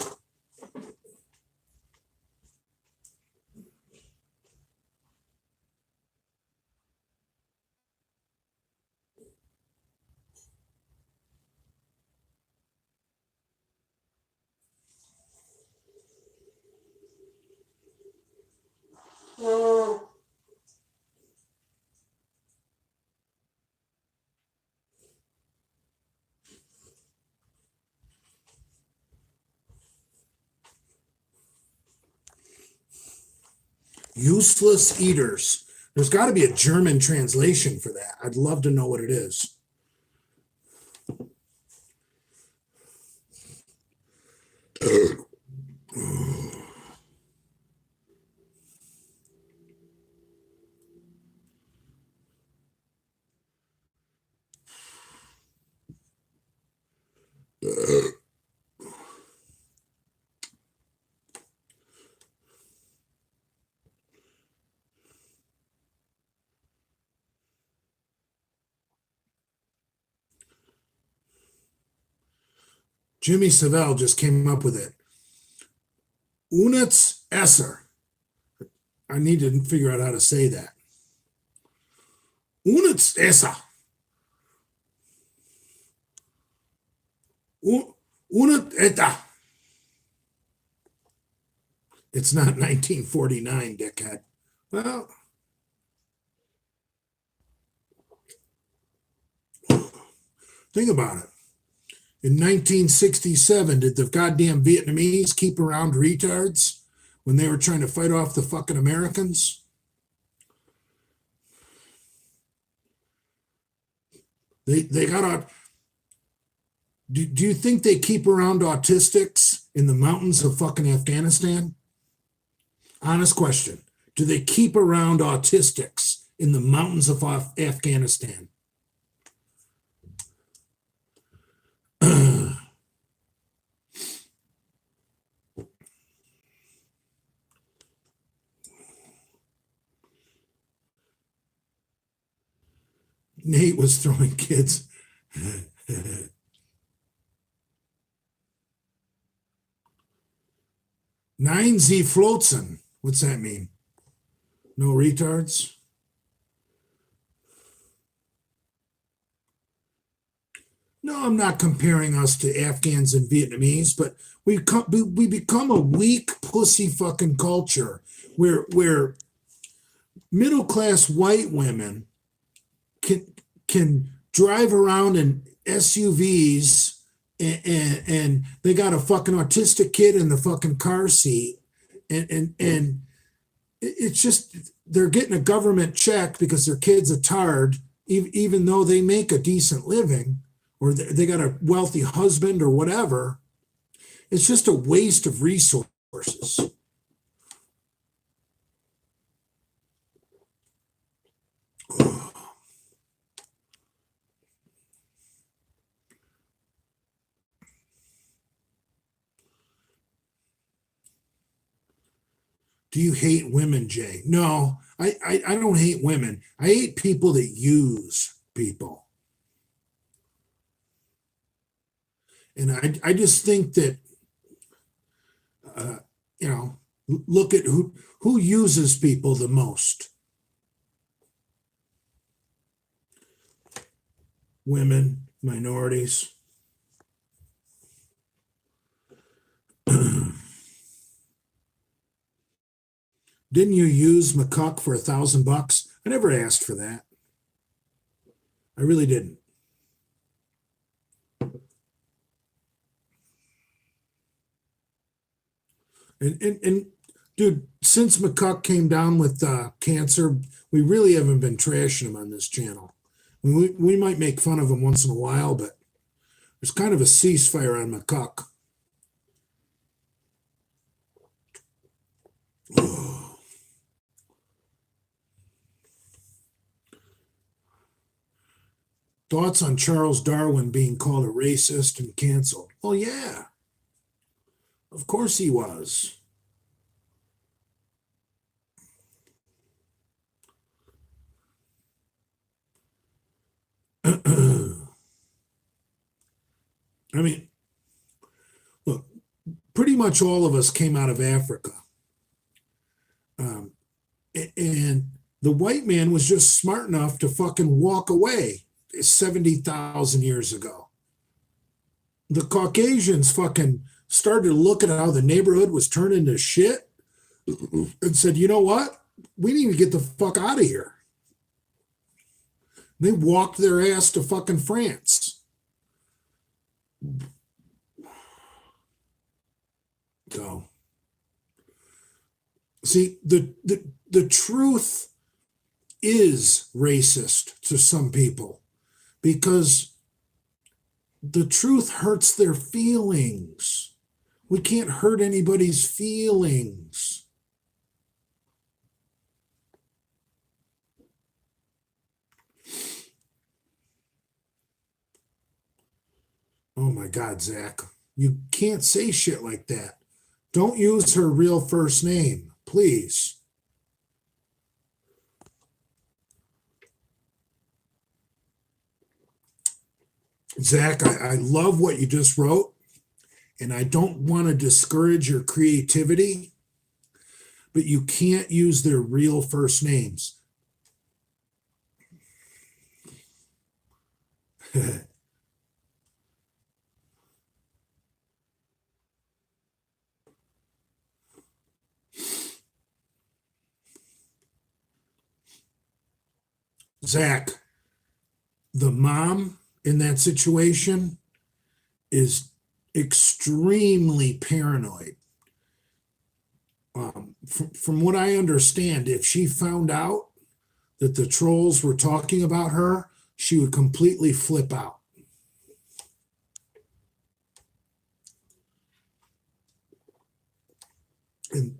Useless eaters. There's got to be a German translation for that. I'd love to know what it is. Jimmy Savelle just came up with it. Units Esser. I need to figure out how to say that. Units Esser. Unit Eta. It's not 1949, dickhead. Well, think about it. In 1967, did the goddamn Vietnamese keep around retards when they were trying to fight off the fucking Americans? They got out. Do you think they keep around autistics in the mountains of fucking Afghanistan? Honest question. Do they keep around autistics in the mountains of Afghanistan? Nate was throwing kids. Nine Z Floatson. What's that mean? No retards? No, I'm not comparing us to Afghans and Vietnamese, but we become a weak pussy fucking culture where middle class white women can drive around in SUVs and they got a fucking autistic kid in the fucking car seat and it's just they're getting a government check because their kid's a tard, even though they make a decent living or they got a wealthy husband or whatever. It's just a waste of resources. Do you hate women, Jay? No, I don't hate women. I hate people that use people. And I just think that, look at who uses people the most. Women, minorities. Didn't you use McCuck for $1,000? I never asked for that. I really didn't. And dude, since McCuck came down with cancer, we really haven't been trashing him on this channel. We might make fun of him once in a while, but there's kind of a ceasefire on McCuck. Thoughts on Charles Darwin being called a racist and canceled? Well, yeah. Of course he was. I mean, look, pretty much all of us came out of Africa. And the white man was just smart enough to fucking walk away 70,000 years ago. The Caucasians fucking started to look at how the neighborhood was turning to shit and said, you know what? We need to get the fuck out of here. They walked their ass to fucking France. So, see, the truth is racist to some people because the truth hurts their feelings. We can't hurt anybody's feelings. Oh my God, Zach, you can't say shit like that. Don't use her real first name, please. Zach, I love what you just wrote, and I don't want to discourage your creativity, but you can't use their real first names. Zach, the mom in that situation is extremely paranoid. From what I understand, if she found out that the trolls were talking about her, she would completely flip out. And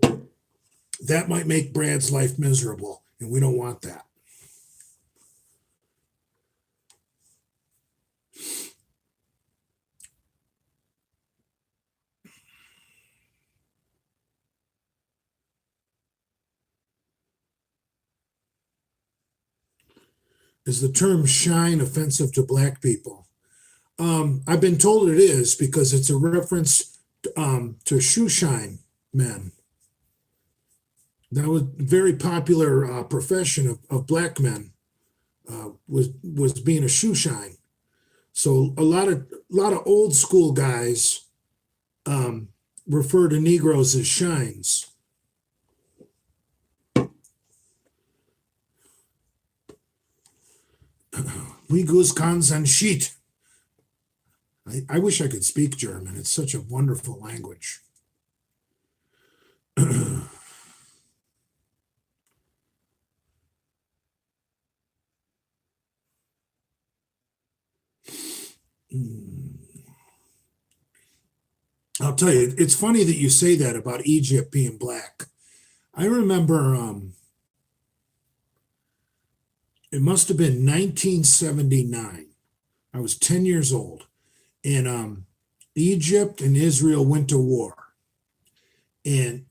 that might make Brad's life miserable, and we don't want that. Is the term shine offensive to black people? I've been told it is because it's a reference to shoe shine men. That was a very popular profession of black men, was being a shoe shine. So a lot of old school guys refer to Negroes as shines. Wie gut kann sein Schied? I wish I could speak German. It's such a wonderful language. I'll tell you, it's funny that you say that about Egypt being black. I remember it must have been 1979. I was 10 years old, and Egypt and Israel went to war. And,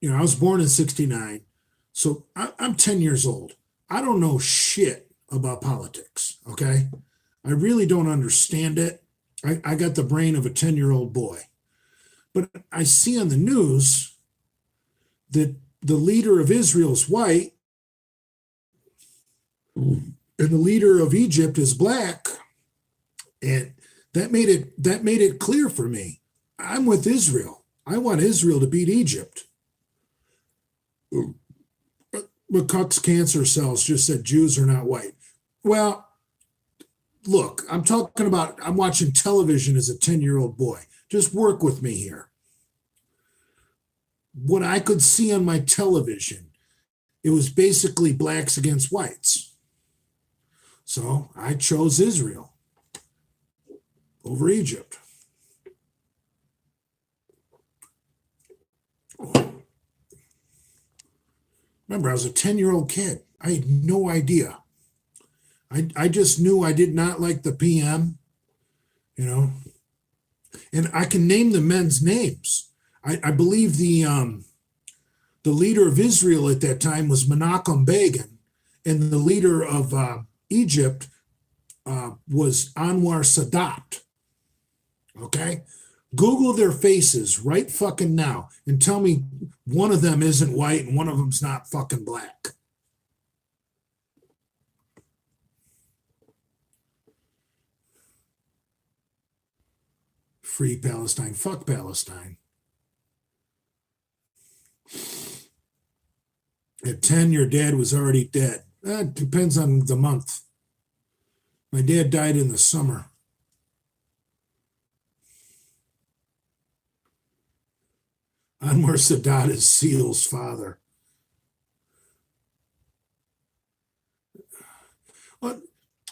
I was born in 69, so I'm 10 years old. I don't know shit about politics, okay? I really don't understand it. I got the brain of a 10-year-old boy. But I see on the news that the leader of Israel is white and the leader of Egypt is black. And that made it clear for me. I'm with Israel. I want Israel to beat Egypt. McCuck's cancer cells just said Jews are not white. Well, look, I'm watching television as a 10-year-old boy. Just work with me here. What I could see on my television, it was basically blacks against whites. So I chose Israel over Egypt. Remember, I was a 10-year-old kid. I had no idea. I just knew I did not like the PM, and I can name the men's names. I believe the leader of Israel at that time was Menachem Begin, and the leader of Egypt was Anwar Sadat. Okay? Google their faces right fucking now and tell me one of them isn't white and one of them's not fucking black. Free Palestine. Fuck Palestine. At 10, your dad was already dead. That depends on the month. My dad died in the summer. Anwar Sadat is Seal's father.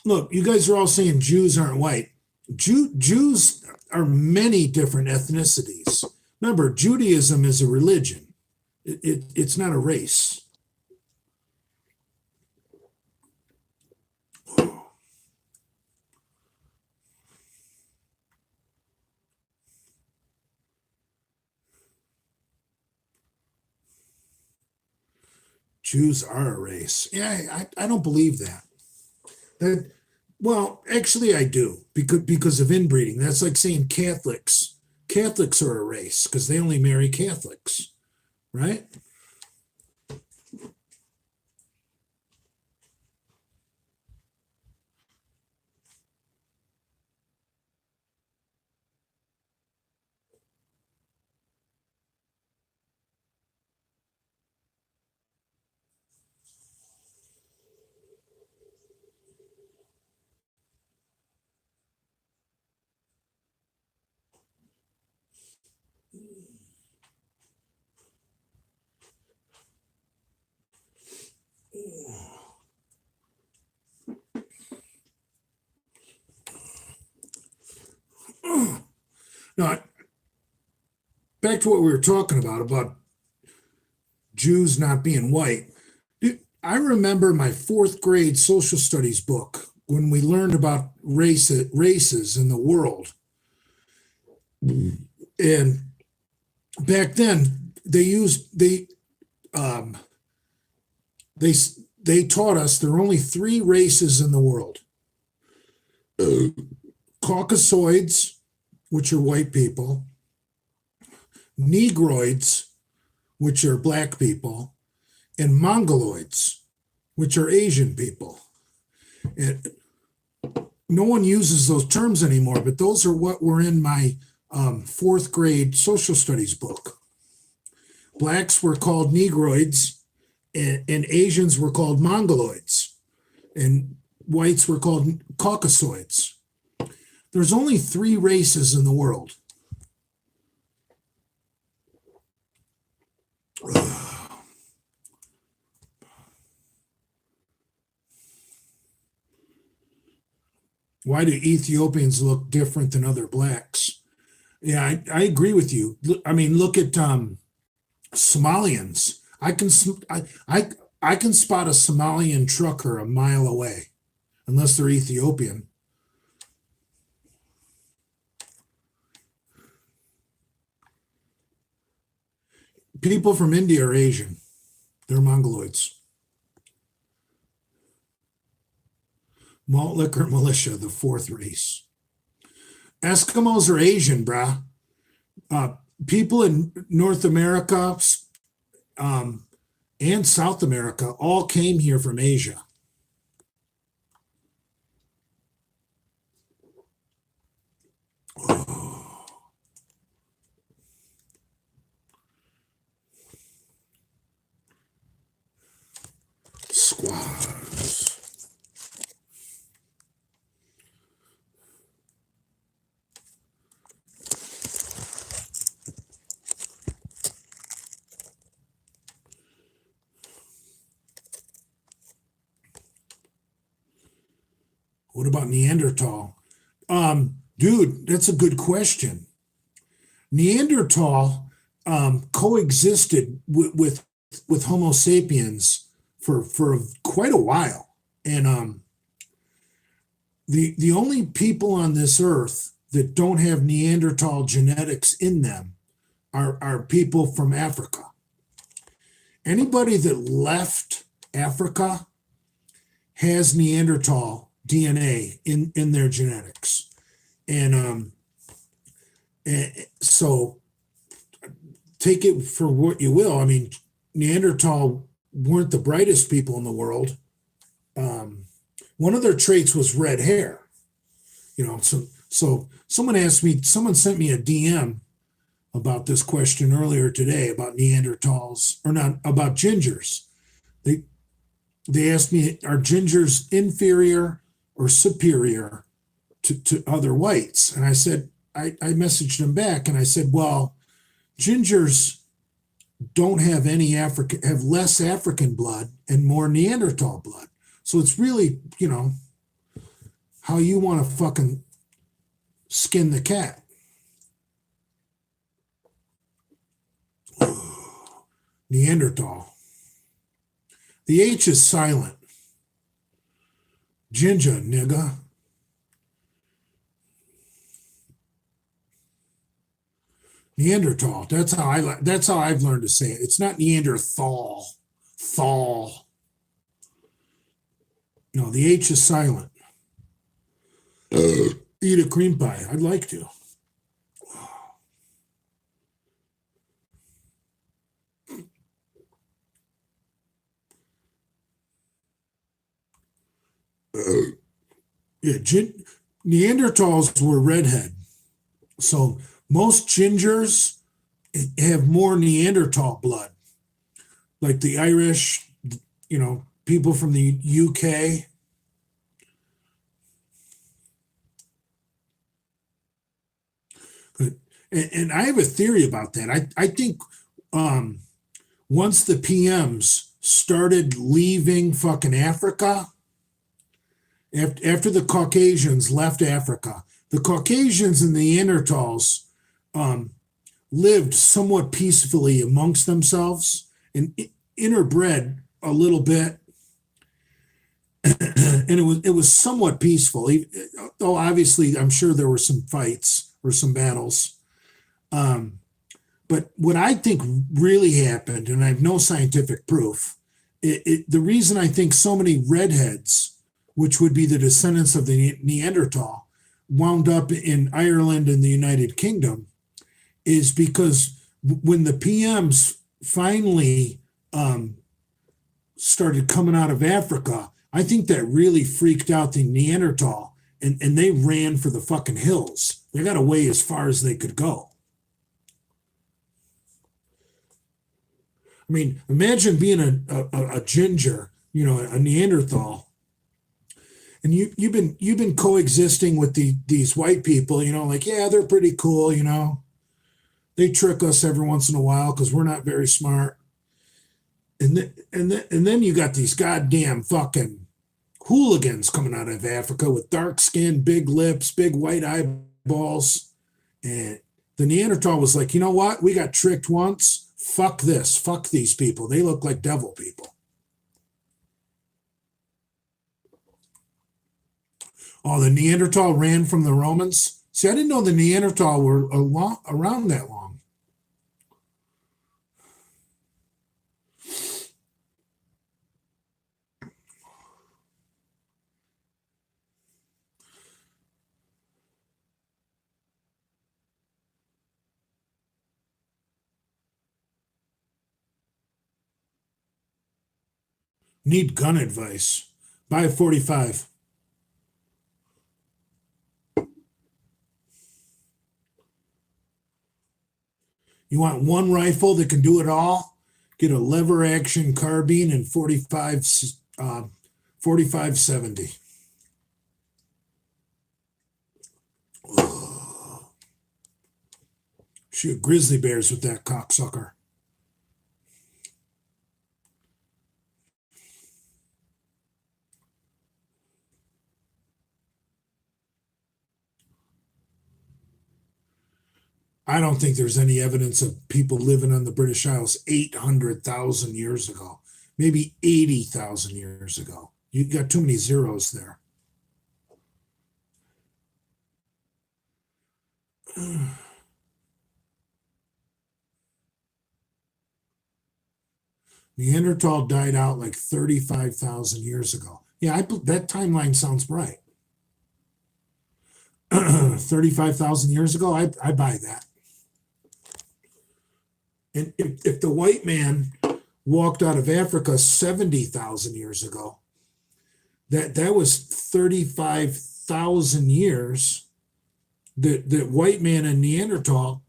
Look, you guys are all saying Jews aren't white. Jews are many different ethnicities. Remember, Judaism is a religion. It's not a race. Jews are a race. Yeah, I don't believe that. Well, actually, I do because of inbreeding. That's like saying Catholics are a race because they only marry Catholics, right? Now, back to what we were talking about Jews not being white. I remember my fourth grade social studies book when we learned about races in the world. And back then, they taught us there are only three races in the world: Caucasoids, which are white people; Negroids, which are black people; and Mongoloids, which are Asian people. And no one uses those terms anymore, but those are what were in my fourth grade social studies book. Blacks were called Negroids, and Asians were called Mongoloids. And whites were called Caucasoids. There's only 3 races in the world. Why do Ethiopians look different than other blacks? Yeah, I agree with you. I mean, look at Somalians. I can spot a Somalian trucker a mile away, unless they're Ethiopian. People from India are Asian. They're Mongoloids. Malt liquor militia, the 4th race. Eskimos are Asian, brah. People in North America and South America all came here from Asia. Oh. Squaws. What about Neanderthal? Dude, that's a good question. Neanderthal coexisted with Homo sapiens for quite a while, and the only people on this earth that don't have Neanderthal genetics in them are people from Africa. Anybody that left Africa has Neanderthal DNA in their genetics, and so take it for what you will. I mean, Neanderthal weren't the brightest people in the world. One of their traits was red hair. So someone sent me a DM about this question earlier today about Neanderthals, or not, about gingers. They asked me, are gingers inferior or superior to other whites? And I said, I messaged them back and I said, well, gingers don't have have less African blood and more Neanderthal blood. So it's really, how you want to fucking skin the cat. Neanderthal. The H is silent. Ginger, nigga. Neanderthal. That's how I've learned to say it. It's not Neanderthal. Thal. No, the H is silent. Eat a cream pie. I'd like to. Yeah, Neanderthals were redhead. So most gingers have more Neanderthal blood. Like the Irish, people from the UK. And I have a theory about that. I think once the PMs started leaving fucking Africa, after the Caucasians left Africa, the Caucasians and the Neanderthals lived somewhat peacefully amongst themselves and interbred a little bit. And it was somewhat peaceful, though obviously I'm sure there were some fights or some battles. But what I think really happened, and I have no scientific proof, the reason I think so many redheads, which would be the descendants of the Neanderthal, wound up in Ireland and the United Kingdom, is because when the PMs finally started coming out of Africa, I think that really freaked out the Neanderthal, and they ran for the fucking hills. They got away as far as they could go. I mean, imagine being a ginger, a Neanderthal, And you've been coexisting with these white people, like, yeah, they're pretty cool, they trick us every once in a while because we're not very smart. And then you got these goddamn fucking hooligans coming out of Africa with dark skin, big lips, big white eyeballs. And the Neanderthal was like, you know what? We got tricked once. Fuck this. Fuck these people. They look like devil people. Oh, the Neanderthal ran from the Romans. See, I didn't know the Neanderthal were around that long. Need gun advice. Buy a 45. You want one rifle that can do it all? Get a lever action carbine and 4570. Shoot grizzly bears with that cocksucker. I don't think there's any evidence of people living on the British Isles 800,000 years ago, maybe 80,000 years ago. You got too many zeros there. Neanderthal died out like 35,000 years ago. Yeah, that timeline sounds right. 35,000 years ago, I buy that. And if the white man walked out of Africa 70,000 years ago, that was 35,000 years that white man and Neanderthal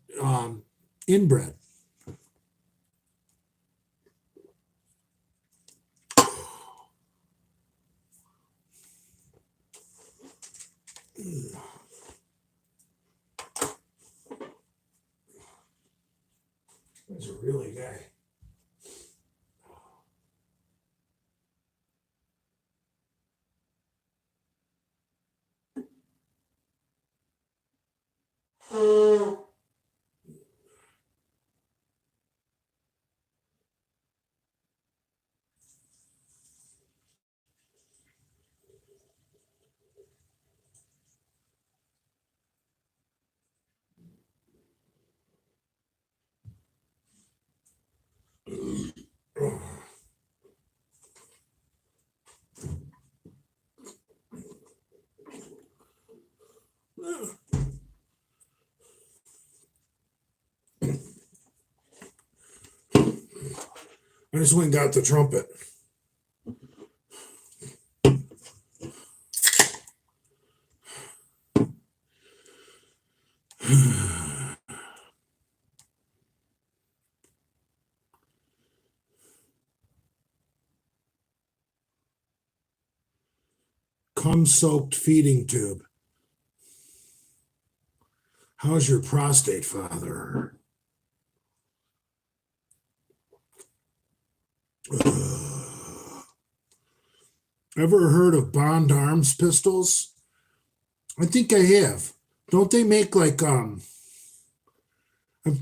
inbred. That's a really guy. I just went and got the trumpet. Cum-soaked feeding tube. How's your prostate, father? Ever heard of Bond Arms pistols? I think I have. Don't they make like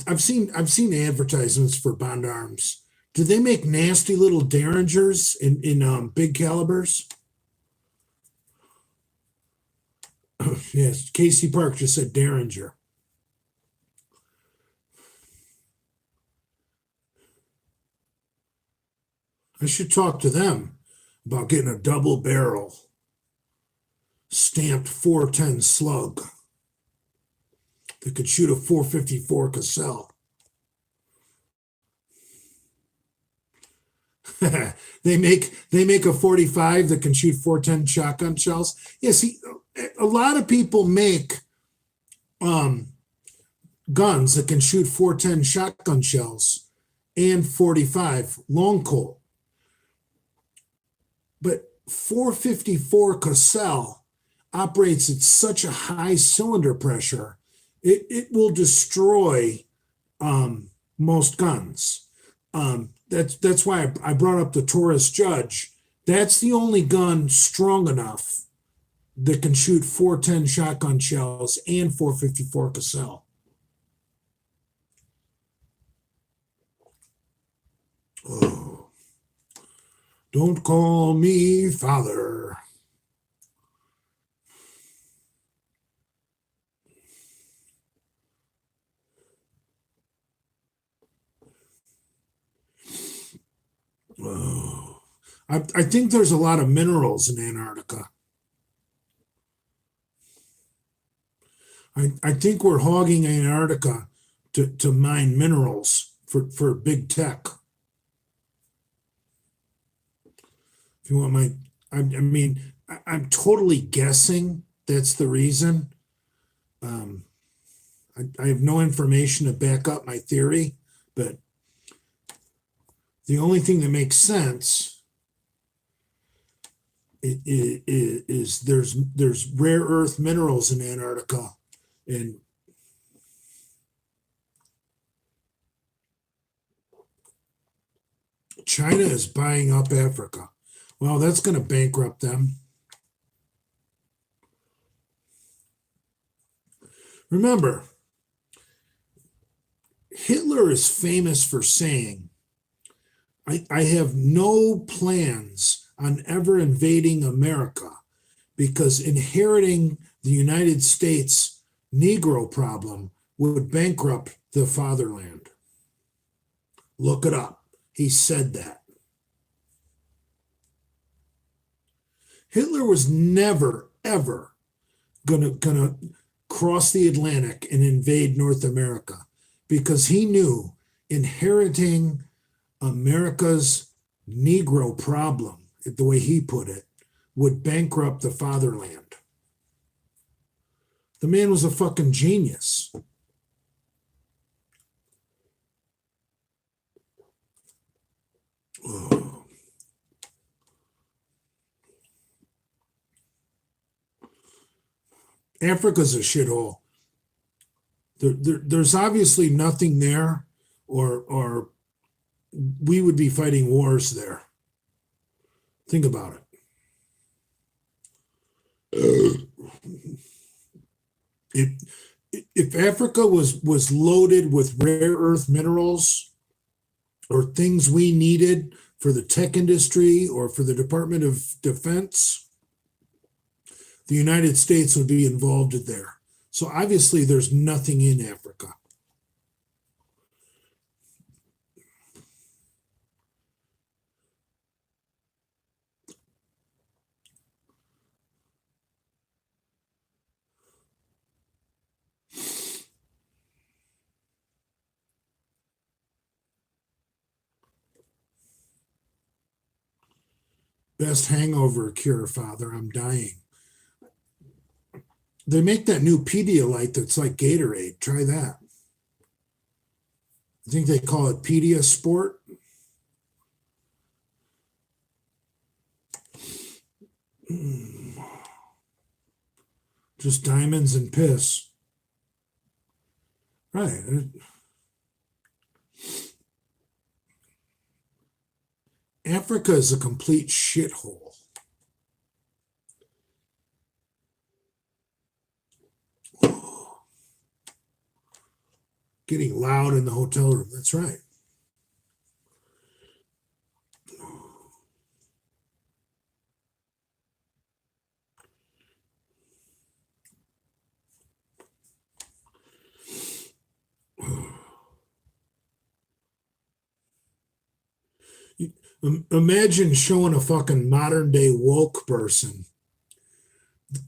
I've seen advertisements for Bond Arms. Do they make nasty little derringers in big calibers? Yes, Casey Park just said derringer. I should talk to them about getting a double barrel stamped 410 slug that could shoot a 454 Cassell. they make a 45 that can shoot 410 shotgun shells. Yeah, see, a lot of people make guns that can shoot 410 shotgun shells and 45 long Colt. But 454 Cassell operates at such a high cylinder pressure, it will destroy most guns. That's why I brought up the Taurus Judge. That's the only gun strong enough that can shoot 410 shotgun shells and 454 Cassell. Oh, don't call me father. Oh, I think there's a lot of minerals in Antarctica. I think we're hogging Antarctica to mine minerals for big tech. If you want I'm totally guessing that's the reason. I have no information to back up my theory, but the only thing that makes sense is there's rare earth minerals in Antarctica, and China is buying up Africa. Well, that's going to bankrupt them. Remember, Hitler is famous for saying, I have no plans on ever invading America because inheriting the United States Negro problem would bankrupt the fatherland. Look it up. He said that. Hitler was never, ever gonna cross the Atlantic and invade North America because he knew inheriting America's Negro problem, the way he put it, would bankrupt the fatherland. The man was a fucking genius. Oh. Africa's a shithole. There's obviously nothing there, or we would be fighting wars there. Think about it. If Africa was loaded with rare earth minerals or things we needed for the tech industry or for the Department of Defense, the United States would be involved there. So obviously there's nothing in Africa. Best hangover cure, Father. I'm dying. They make that new Pedialyte that's like Gatorade. Try that. I think they call it Pedia Sport. Just diamonds and piss. Right. Africa is a complete shithole. Oh. Getting loud in the hotel room. That's right. Imagine showing a fucking modern day woke person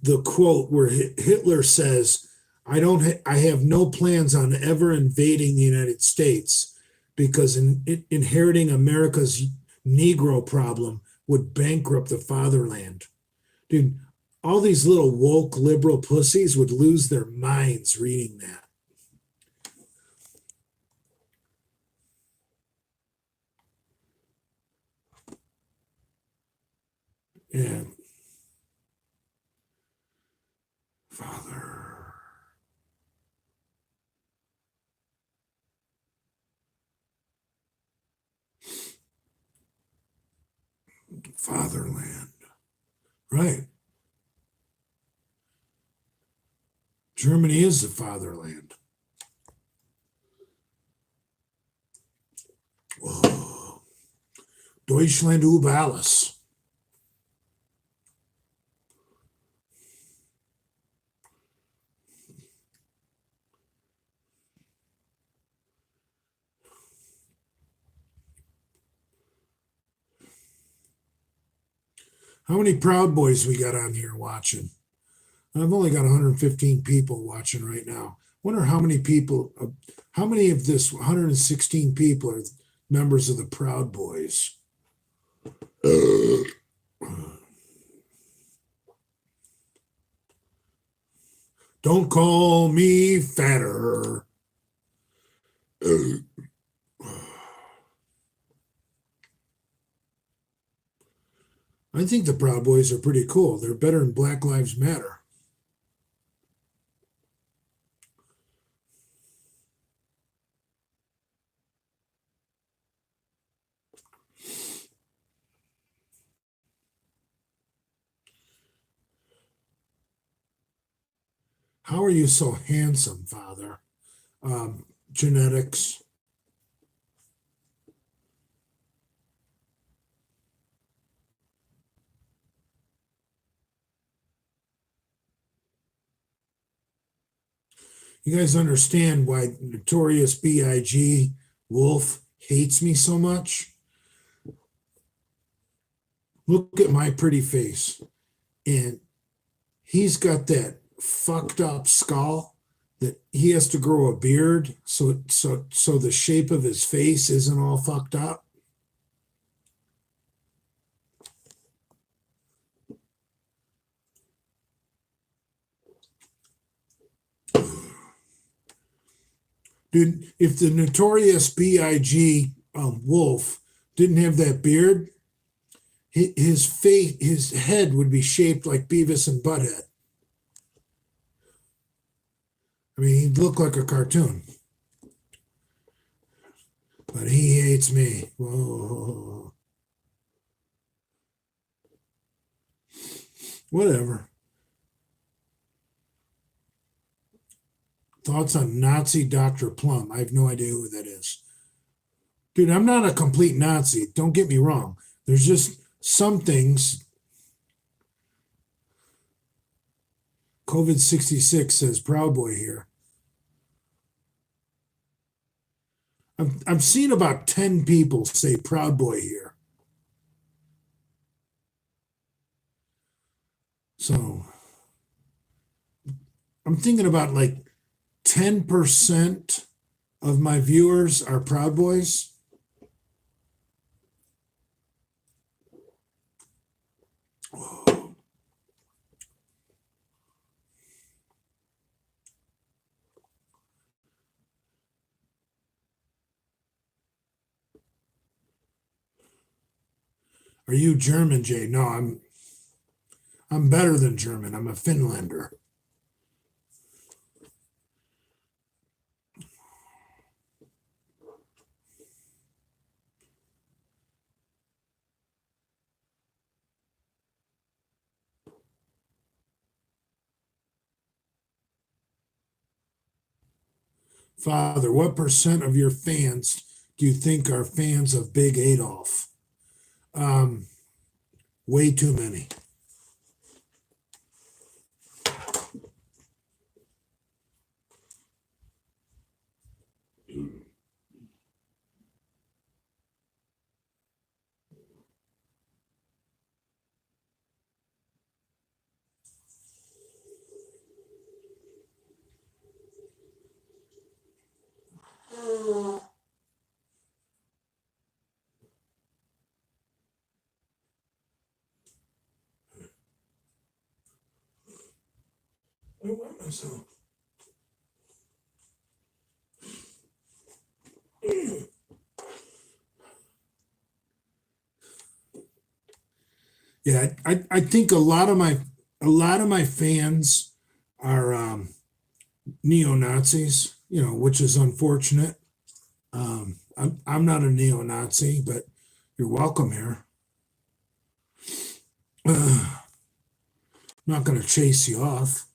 the quote where Hitler says, I have no plans on ever invading the United States because inheriting America's Negro problem would bankrupt the fatherland. Dude, all these little woke liberal pussies would lose their minds reading that. And Father, fatherland. Right. Germany is the fatherland. Whoa. Deutschland über alles. How many Proud Boys we got on here watching? I've only got 115 people watching right now. Wonder how many people, how many of this 116 people are members of the Proud Boys? Don't call me fatter. I think the Proud Boys are pretty cool. They're better than Black Lives Matter. How are you so handsome, Father? Genetics. You guys understand why Notorious B.I.G. Wolf hates me so much? Look at my pretty face. And he's got that fucked up skull that he has to grow a beard so the shape of his face isn't all fucked up. Dude, if the Notorious B.I.G. Wolf didn't have that beard, his face, his head would be shaped like Beavis and Butthead. I mean, he'd look like a cartoon. But he hates me. Whoa. Whatever. Thoughts on Nazi Dr. Plum? I have no idea who that is. Dude, I'm not a complete Nazi. Don't get me wrong. There's just some things. COVID-66 says Proud Boy here. I've seen about 10 people say Proud Boy here. So I'm thinking about like 10% of my viewers are Proud Boys. Oh. Are you German, Jay? No, I'm better than German. I'm a Finlander. Father, what percent of your fans do you think are fans of Big Adolf? Way too many. I want myself. Yeah, I think a lot of my fans are neo Nazis, which is unfortunate. I'm not a neo Nazi, but you're welcome here. I'm not going to chase you off.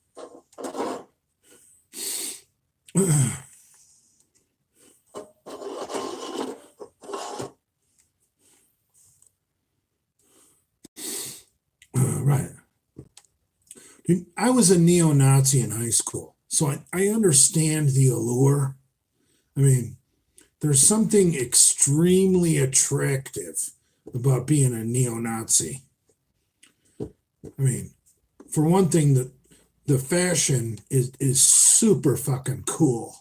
Right. I was a neo Nazi in high school, so I understand the allure. I mean, there's something extremely attractive about being a neo Nazi. I mean, for one thing, the fashion is super fucking cool.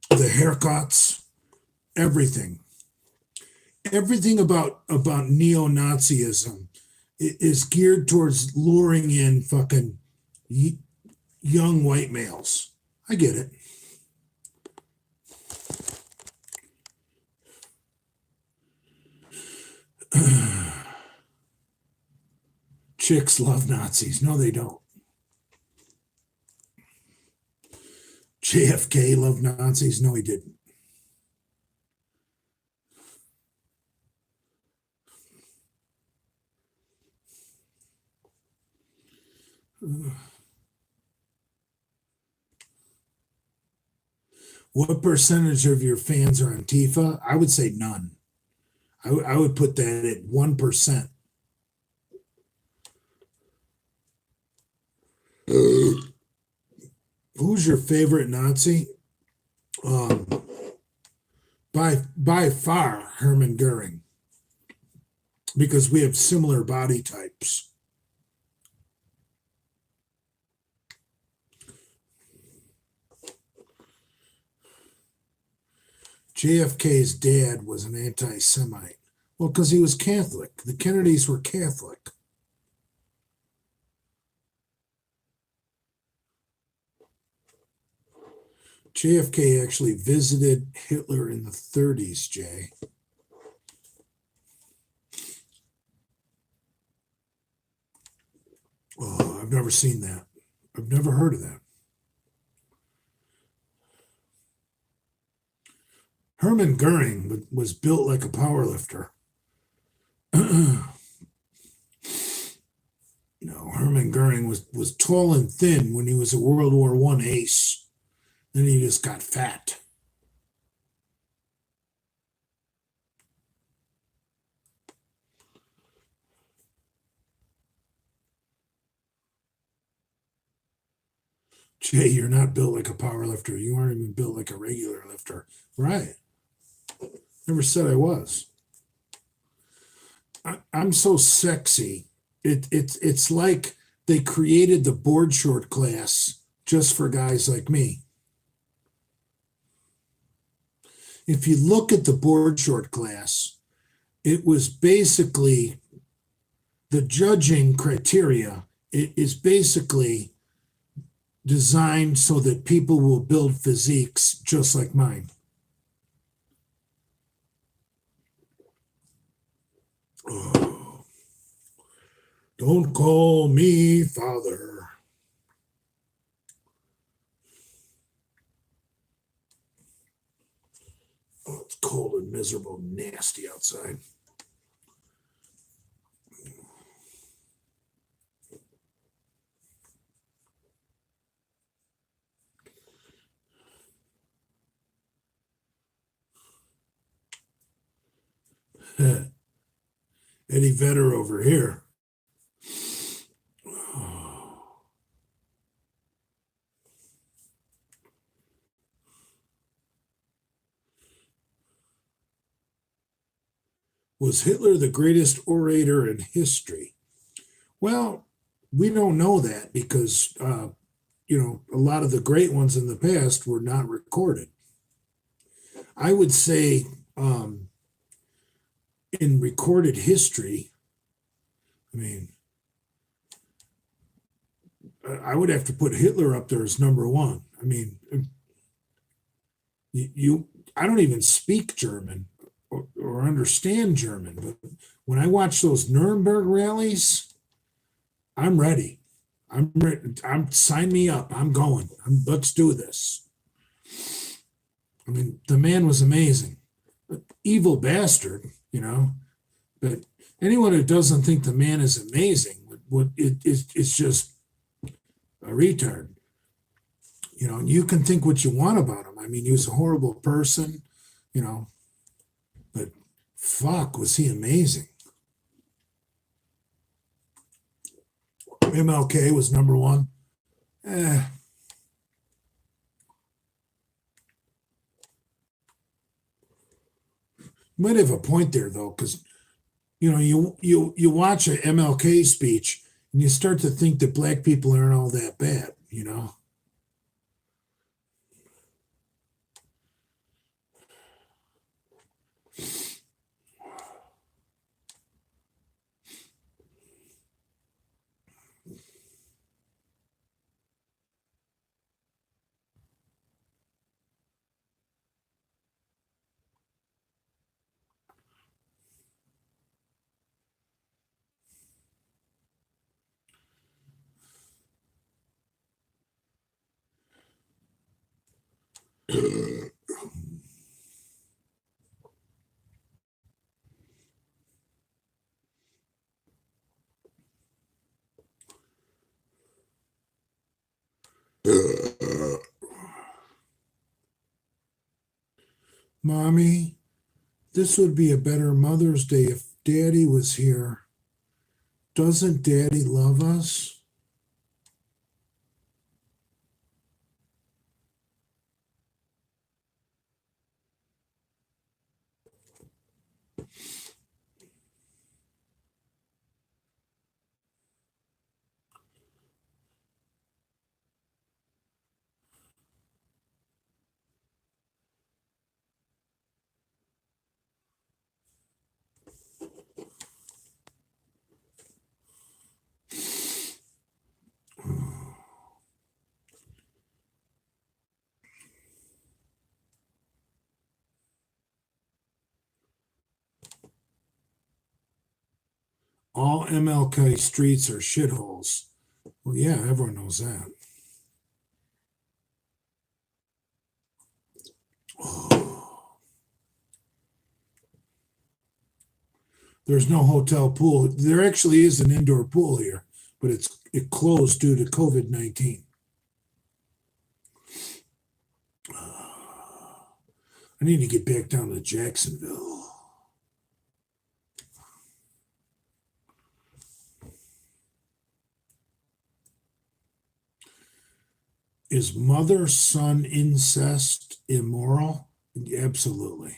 The haircuts, everything. Everything about neo-Nazism is geared towards luring in fucking young white males. I get it. Chicks love Nazis. No, they don't. JFK loved Nazis. No, he didn't. What percentage of your fans are Antifa? I would say none. I would put that at 1%. Who's your favorite Nazi? By far, Hermann Goering, because we have similar body types. JFK's dad was an anti-Semite. Well, because he was Catholic. The Kennedys were Catholic. JFK actually visited Hitler in the 30s, Jay. Oh, I've never seen that. I've never heard of that. Hermann Goering was built like a powerlifter. Hermann Goering was tall and thin when he was a World War I ace. Then he just got fat. Jay, you're not built like a power lifter. You aren't even built like a regular lifter. Right. Never said I was. I'm so sexy. It's like they created the board short class just for guys like me. If you look at the board short class, it was basically the judging criteria. It is basically designed so that people will build physiques just like mine. Oh, don't call me father. Oh, it's cold and miserable, nasty outside. Eddie Vedder over here. Was Hitler the greatest orator in history? Well, we don't know that because, a lot of the great ones in the past were not recorded. I would say in recorded history, I would have to put Hitler up there as number one. I don't even speak German, or understand German, but when I watch those Nuremberg rallies, I'm ready. I'm ready. Sign me up. I'm going. Let's do this. I mean, the man was amazing. Evil bastard, but anyone who doesn't think the man is amazing, it's just a retard. And you can think what you want about him. I mean, he was a horrible person, but fuck, was he amazing. MLK was number one. You might have a point there though, because you watch a MLK speech and you start to think that black people aren't all that bad, Mommy, this would be a better Mother's Day if Daddy was here. Doesn't Daddy love us? All MLK streets are shitholes. Well, yeah, everyone knows that. Oh. There's no hotel pool. There actually is an indoor pool here, but it closed due to COVID-19. I need to get back down to Jacksonville. Is mother-son incest immoral? Absolutely.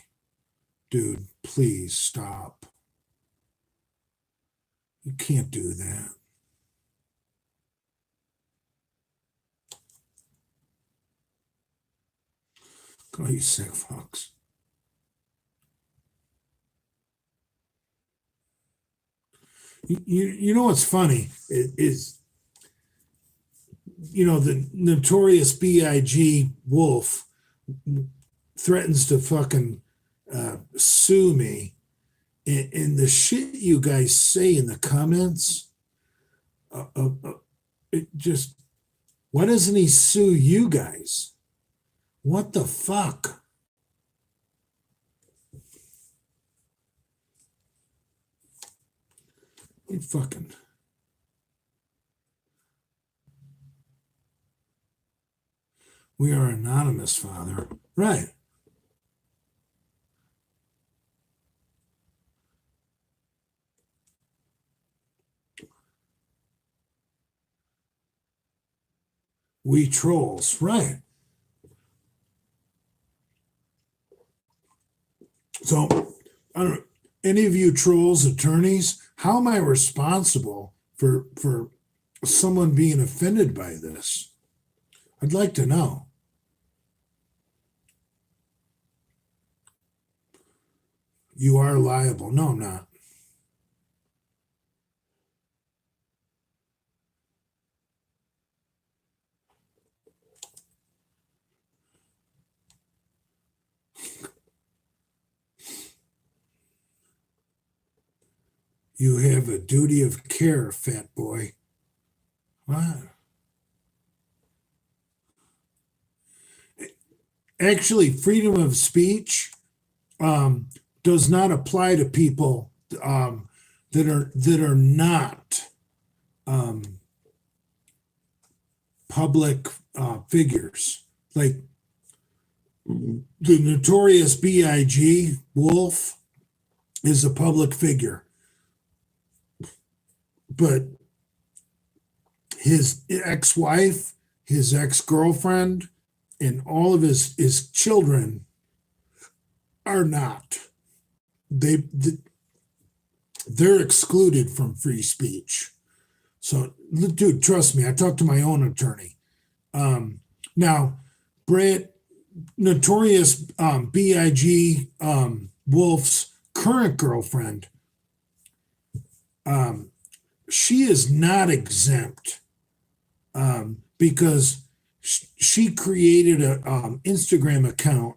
Dude, please stop. You can't do that. Oh, you sick fucks. You know what's funny is the notorious B.I.G. Wolf threatens to fucking sue me, and the shit you guys say in the comments, it just, why doesn't he sue you guys? What the fuck? You fucking. We are anonymous, Father. Right. We trolls. Right. So, I don't know, any of you trolls, attorneys, how am I responsible for someone being offended by this? I'd like to know. You are liable. No, I'm not. You have a duty of care, fat boy. What? Actually, freedom of speech does not apply to people that are not public figures. Like the notorious B.I.G. Wolf is a public figure, but his ex-wife, his ex-girlfriend, and all of his children are not. They're excluded from free speech. So, dude, trust me, I talked to my own attorney. Now, Brett, notorious B.I.G. Wolf's current girlfriend, she is not exempt because she created a Instagram account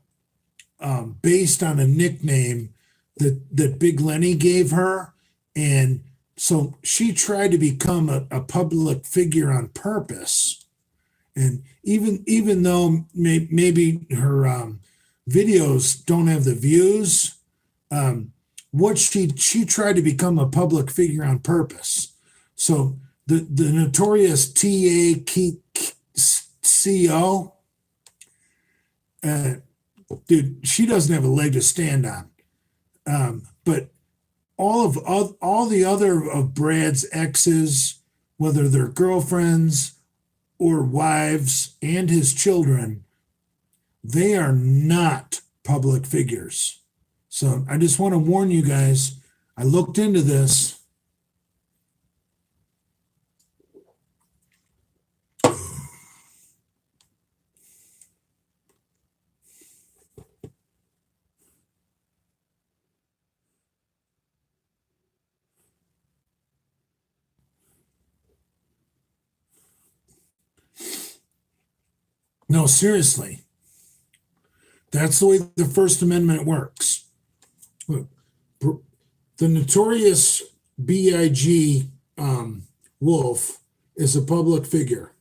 based on a nickname that Big Lenny gave her. And so she tried to become a public figure on purpose. And even though maybe her videos don't have the views, what she tried to become a public figure on purpose. So the notorious TACO, dude, she doesn't have a leg to stand on. But all the other of Brad's exes, whether they're girlfriends or wives, and his children, they are not public figures. So I just want to warn you guys. I looked into this. No, seriously. That's the way the First Amendment works. Look, the notorious B.I.G. Wolf is a public figure.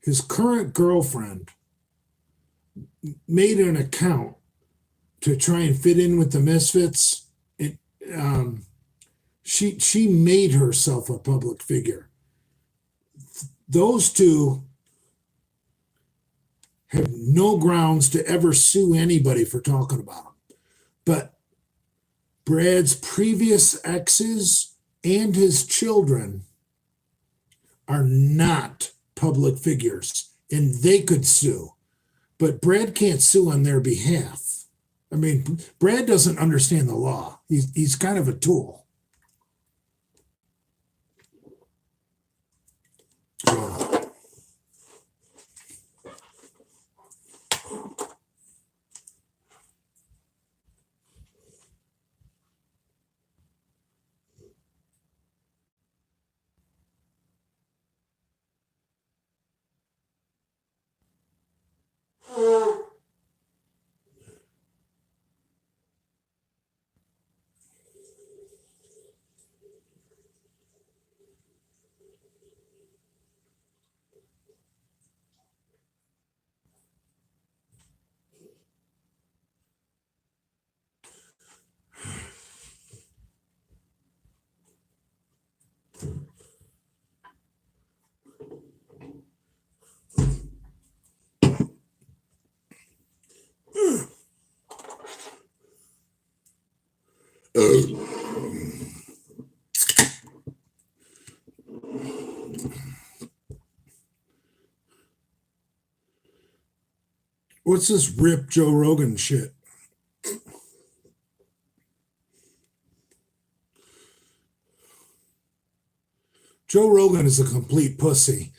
His current girlfriend made an account to try and fit in with the Misfits. She made herself a public figure. Those two have no grounds to ever sue anybody for talking about them. But Brad's previous exes and his children are not public figures, and they could sue. But Brad can't sue on their behalf. I mean, Brad doesn't understand the law. He's kind of a tool. What's this rip Joe Rogan shit? Joe Rogan is a complete pussy.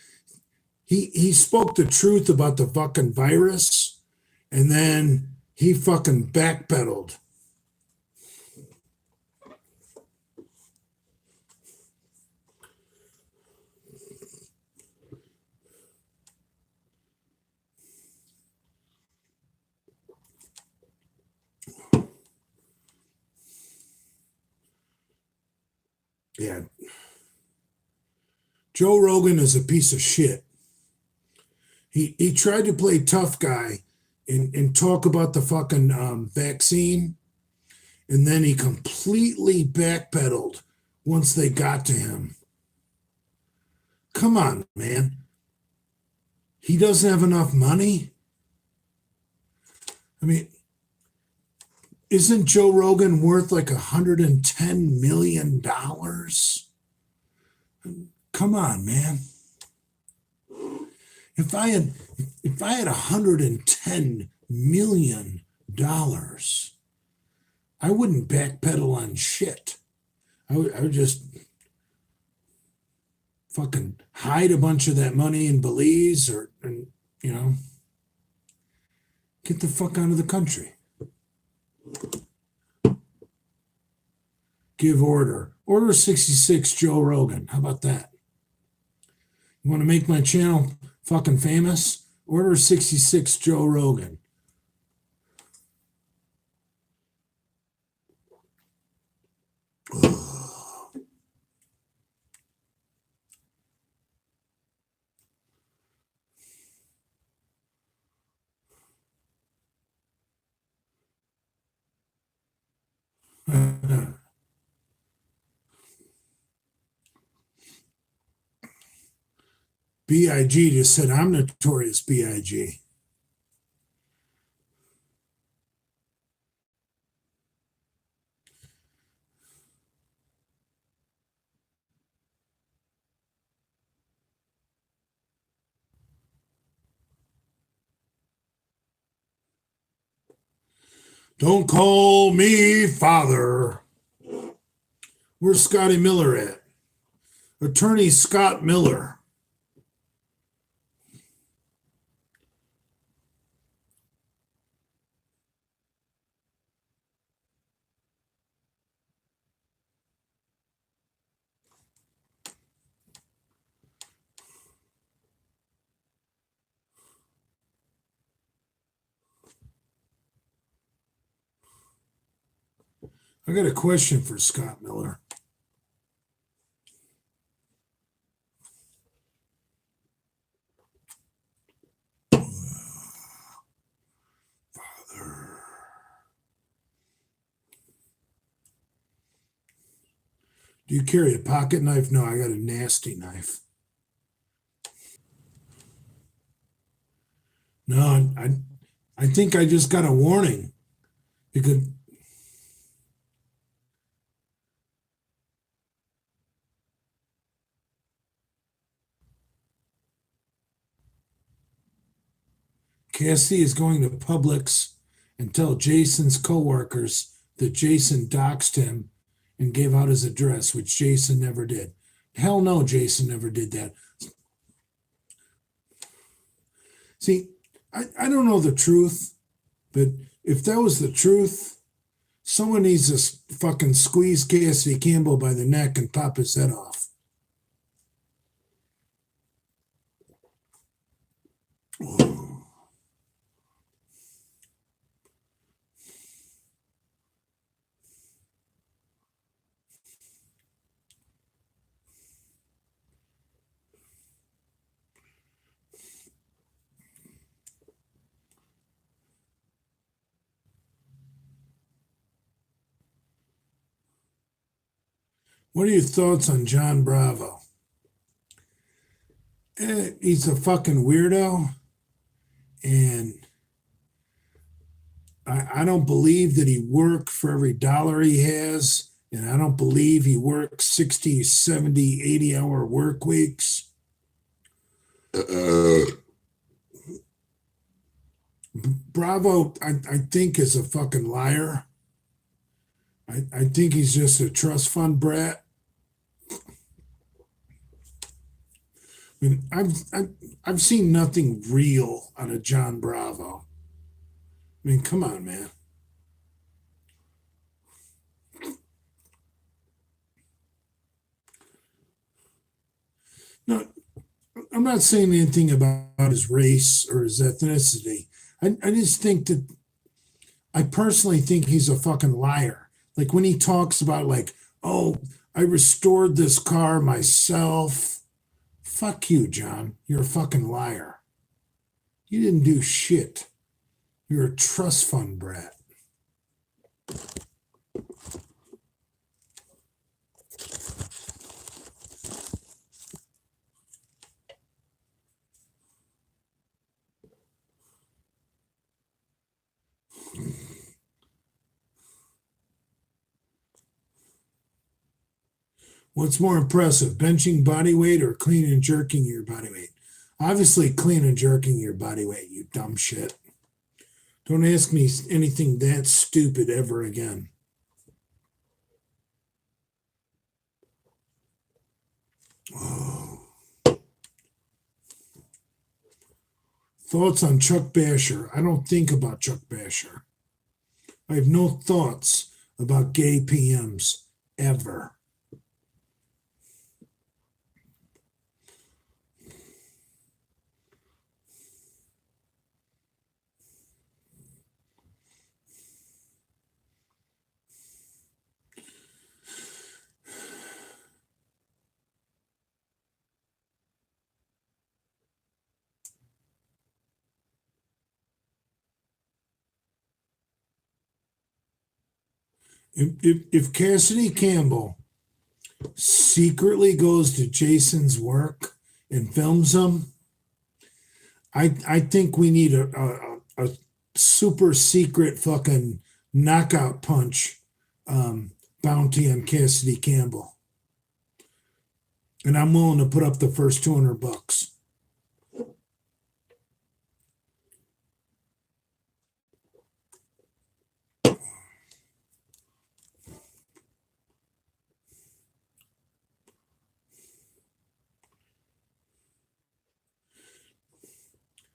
He spoke the truth about the fucking virus, and then he fucking backpedaled. Yeah, Joe Rogan is a piece of shit. He tried to play tough guy and talk about the fucking vaccine, and then he completely backpedaled once they got to him. Come on, man. He doesn't have enough money. I mean, isn't Joe Rogan worth like $110 million? Come on, man. If I had $110 million, I wouldn't backpedal on shit. I would just fucking hide a bunch of that money in Belize or get the fuck out of the country. Give order. Order 66 Joe Rogan. How about that? You want to make my channel fucking famous? Order 66 Joe Rogan. B.I.G. just said, I'm notorious B.I.G. Don't call me father. Where's Scotty Miller at? Attorney Scott Miller. I got a question for Scott Miller. Father. Do you carry a pocket knife? No, I got a nasty knife. No, I think I just got a warning because Cassie is going to Publix and tell Jason's coworkers that Jason doxed him and gave out his address, which Jason never did. Hell no, Jason never did that. See, I don't know the truth, but if that was the truth, someone needs to fucking squeeze Cassidy Campbell by the neck and pop his head off. What are your thoughts on John Bravo? He's a fucking weirdo, and I don't believe that he worked for every dollar he has, and I don't believe he works 60, 70, 80-hour work weeks. Bravo, I think, is a fucking liar. I think he's just a trust fund brat. I mean, I've seen nothing real out of John Bravo. I mean, come on, man. No, I'm not saying anything about his race or his ethnicity. I just think that I personally think he's a fucking liar. Like when he talks about like, oh, I restored this car myself. Fuck you, John. You're a fucking liar. You didn't do shit. You're a trust fund brat. What's more impressive, benching body weight or clean and jerking your body weight? Obviously, clean and jerking your body weight, you dumb shit. Don't ask me anything that stupid ever again. Oh. Thoughts on Chuck Basher? I don't think about Chuck Basher. I have no thoughts about gay PMs ever. If Cassidy Campbell secretly goes to Jason's work and films him, I think we need a super secret fucking knockout punch bounty on Cassidy Campbell. And I'm willing to put up the first $200.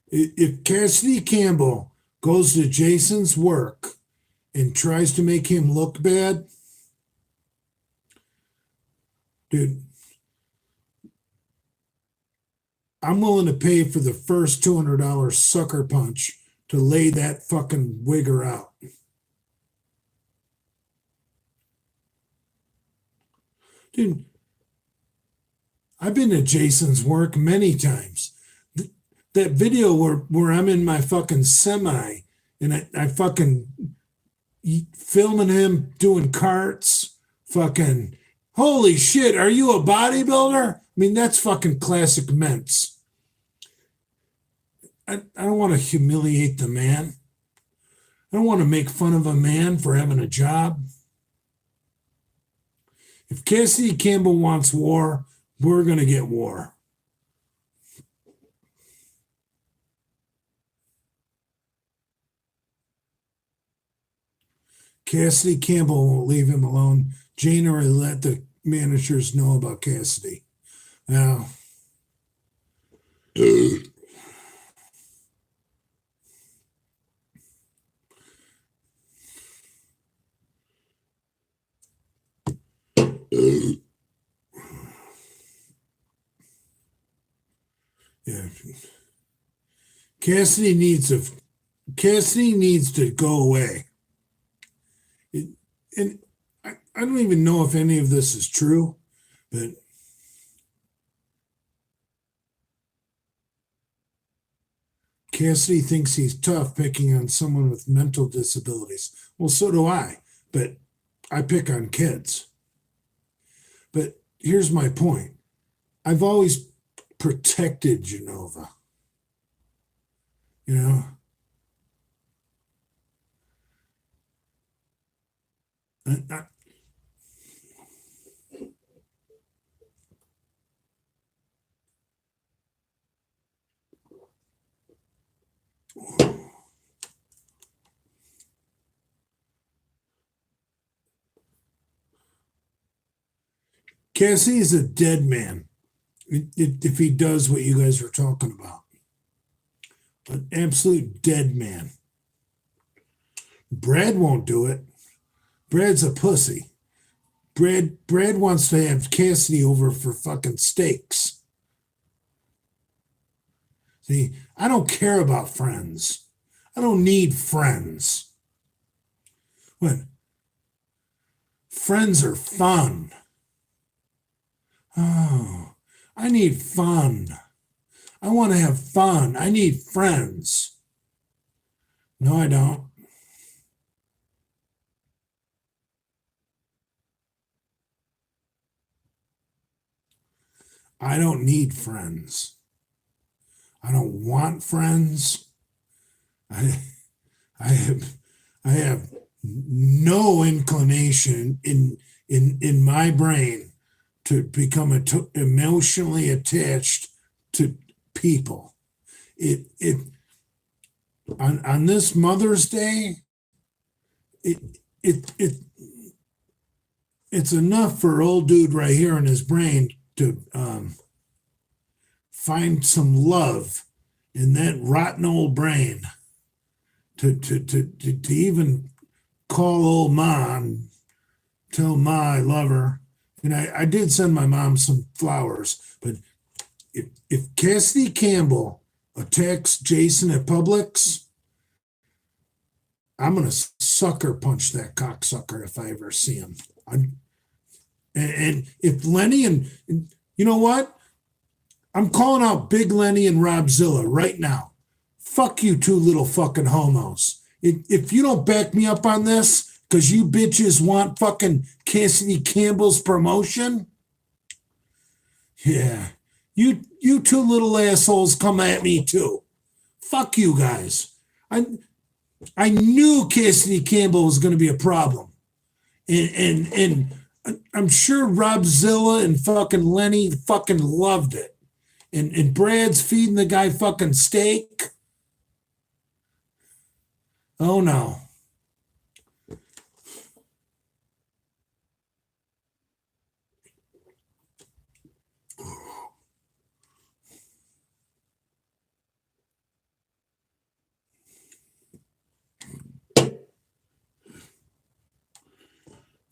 If Cassidy Campbell goes to Jason's work and tries to make him look bad, dude, I'm willing to pay for the first $200 sucker punch to lay that fucking wigger out. Dude, I've been to Jason's work many times. That video where I'm in my fucking semi and I fucking filming him doing carts, fucking, holy shit, are you a bodybuilder? I mean, that's fucking classic Ments. I don't want to humiliate the man. I don't want to make fun of a man for having a job. If Cassidy Campbell wants war, we're going to get war. Cassidy Campbell won't leave him alone. Jane already let the managers know about Cassidy. Now, yeah, Cassidy needs to go away. And I don't even know if any of this is true, but Cassidy thinks he's tough picking on someone with mental disabilities. Well, so do I, but I pick on kids. But here's my point. I've always protected Genova. You know? Cassie is a dead man if he does what you guys are talking about. An absolute dead man. Brad won't do it. Brad's a pussy. Brad wants to have Cassidy over for fucking steaks. See, I don't care about friends. I don't need friends. When friends are fun. Oh, I need fun. I want to have fun. I need friends. No, I don't. I don't need friends. I don't want friends. I, I have, I have no inclination in my brain to become emotionally attached to people. It on this Mother's Day, it it it it's enough for old dude right here in his brain to find some love in that rotten old brain to even call old ma and tell ma I love her. And I did send my mom some flowers, but if Cassidy Campbell attacks Jason at Publix, I'm gonna sucker punch that cocksucker if I ever see him. And if Lenny and you know what? I'm calling out Big Lenny and Rob Zilla right now. Fuck you two little fucking homos. If you don't back me up on this, because you bitches want fucking Cassidy Campbell's promotion, yeah, you two little assholes come at me too. Fuck you guys. I knew Cassidy Campbell was going to be a problem, and I'm sure Rob Zilla and fucking Lenny fucking loved it. And Brad's feeding the guy fucking steak. Oh no.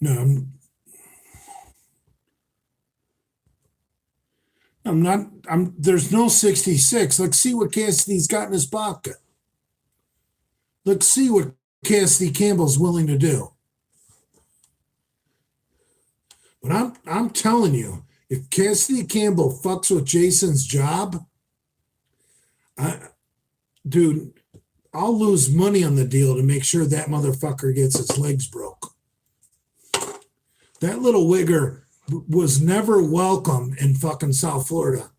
No, I'm not. There's no 66. Let's see what Cassidy's got in his pocket. Let's see what Cassidy Campbell's willing to do. But I'm telling you, if Cassidy Campbell fucks with Jason's job, dude, I'll lose money on the deal to make sure that motherfucker gets his legs broke. That little wigger was never welcome in fucking South Florida.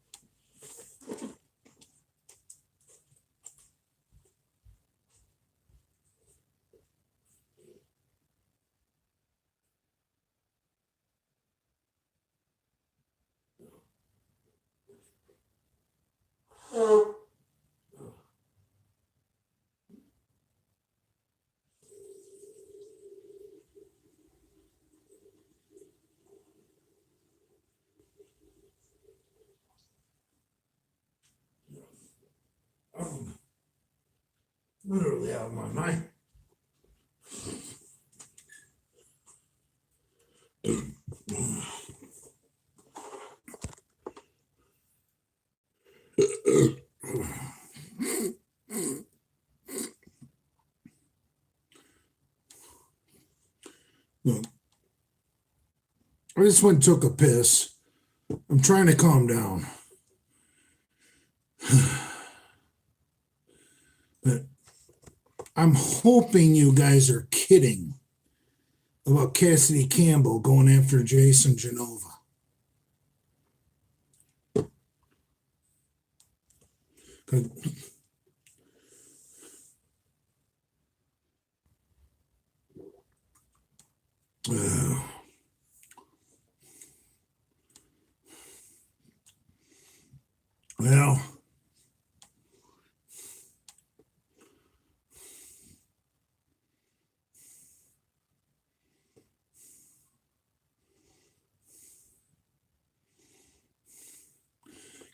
I'm literally out of my mind. Look, I just went and took a piss. I'm trying to calm down. But I'm hoping you guys are kidding about Cassidy Campbell going after Jason Genova. Well,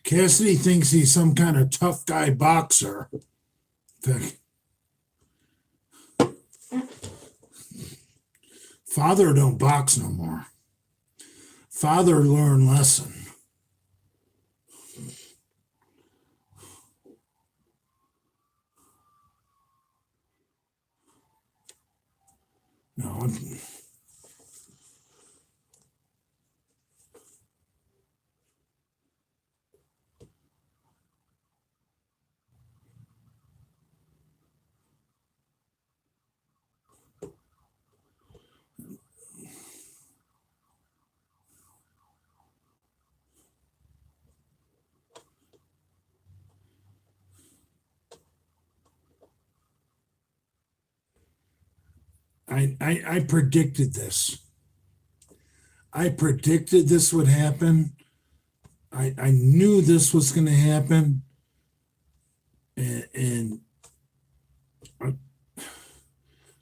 Cassidy thinks he's some kind of tough guy boxer. Father don't box no more. Father learned lesson. No, I predicted this. I predicted this would happen. I knew this was going to happen. And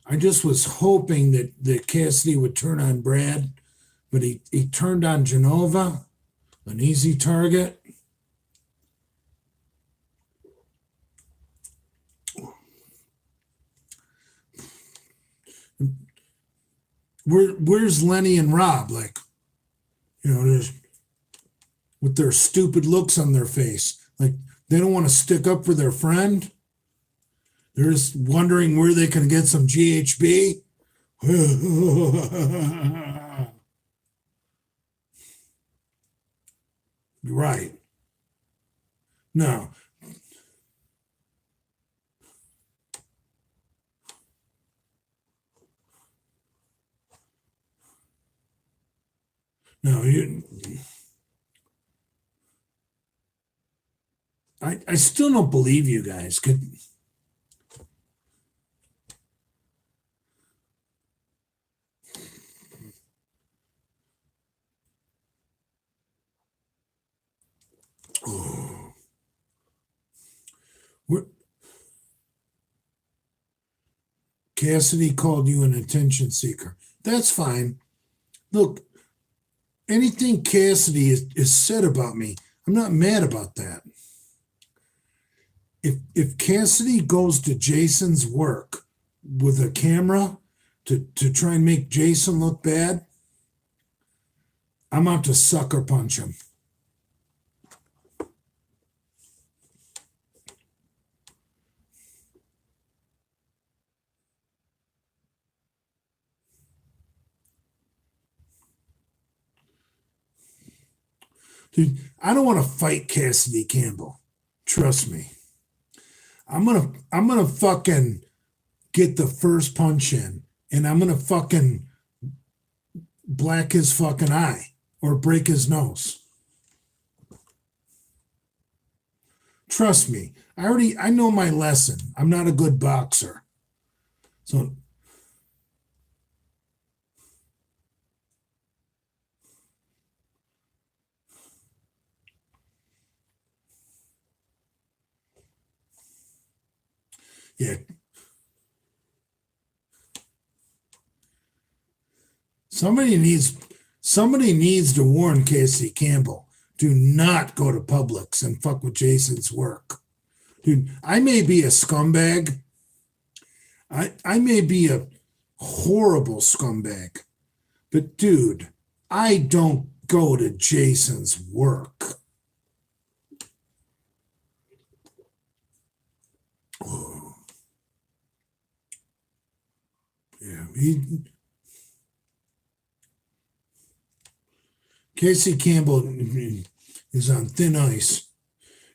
I just was hoping that Cassidy would turn on Brad, but he turned on Genova, an easy target. Where's Lenny and Rob? Like, there's with their stupid looks on their face. Like, they don't want to stick up for their friend. They're just wondering where they can get some GHB. Right. No. No, I still don't believe you guys. Cassidy called you an attention seeker. That's fine. Look, anything Cassidy is said about me, I'm not mad about that. If Cassidy goes to Jason's work with a camera to try and make Jason look bad, I'm out to sucker punch him. Dude, I don't want to fight Cassidy Campbell. Trust me. I'm gonna fucking get the first punch in, and I'm gonna fucking black his fucking eye or break his nose. Trust me. I know my lesson. I'm not a good boxer. So yeah. Somebody needs to warn Casey Campbell. Do not go to Publix and fuck with Jason's work. Dude, I may be a scumbag. I may be a horrible scumbag. But dude, I don't go to Jason's work. Oh. Yeah, Casey Campbell is on thin ice,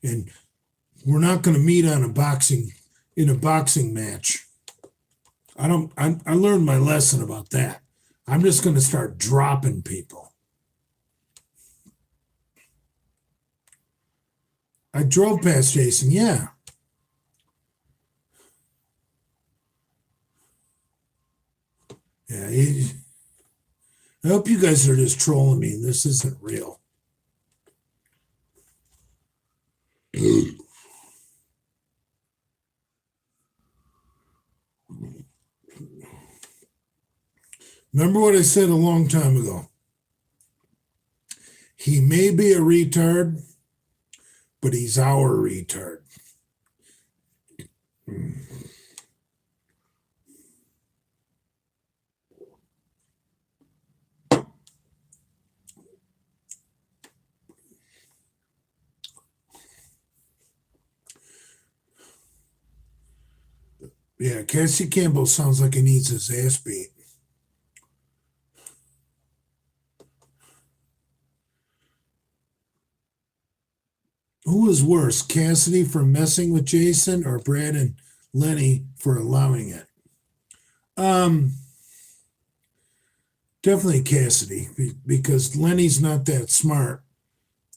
and we're not going to meet in a boxing match. I learned my lesson about that. I'm just going to start dropping people. I drove past Jason, yeah. Yeah, I hope you guys are just trolling me. This isn't real. Remember what I said a long time ago? He may be a retard, but he's our retard. Yeah, Cassie Campbell sounds like he needs his ass beat. Who is worse, Cassidy for messing with Jason or Brad and Lenny for allowing it? Definitely Cassidy, because Lenny's not that smart,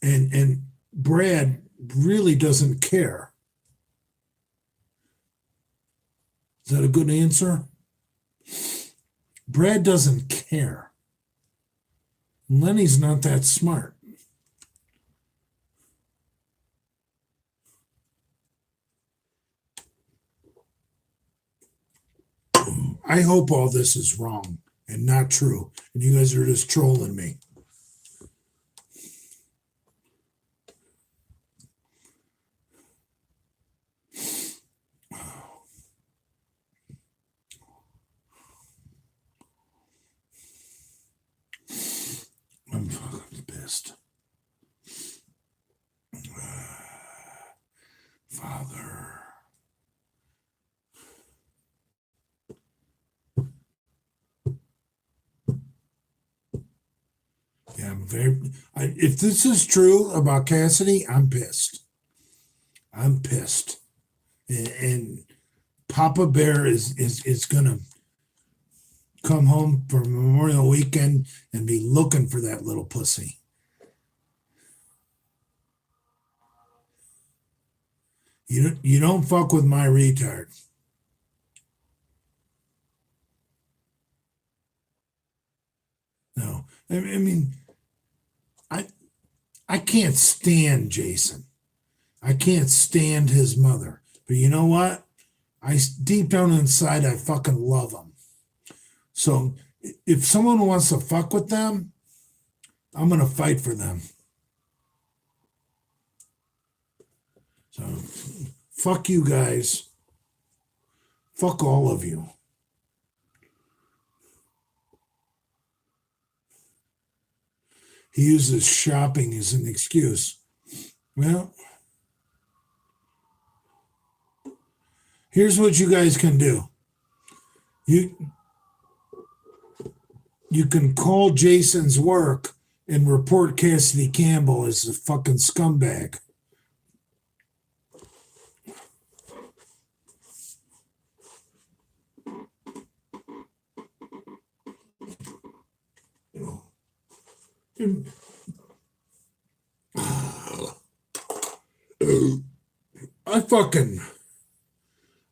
and Brad really doesn't care. Is that a good answer? Brad doesn't care. Lenny's not that smart. I hope all this is wrong and not true, and you guys are just trolling me. I'm fucking pissed. Father. Yeah, if this is true about Cassidy, I'm pissed. I'm pissed. And Papa Bear is gonna come home for Memorial Weekend and be looking for that little pussy. You don't fuck with my retard. No, I mean, I can't stand Jason. I can't stand his mother. But you know what? Deep down inside, I fucking love him. So if someone wants to fuck with them, I'm gonna fight for them. So fuck you guys. Fuck all of you. He uses shopping as an excuse. Well, here's what you guys can do. You can call Jason's work and report Cassidy Campbell as a fucking scumbag.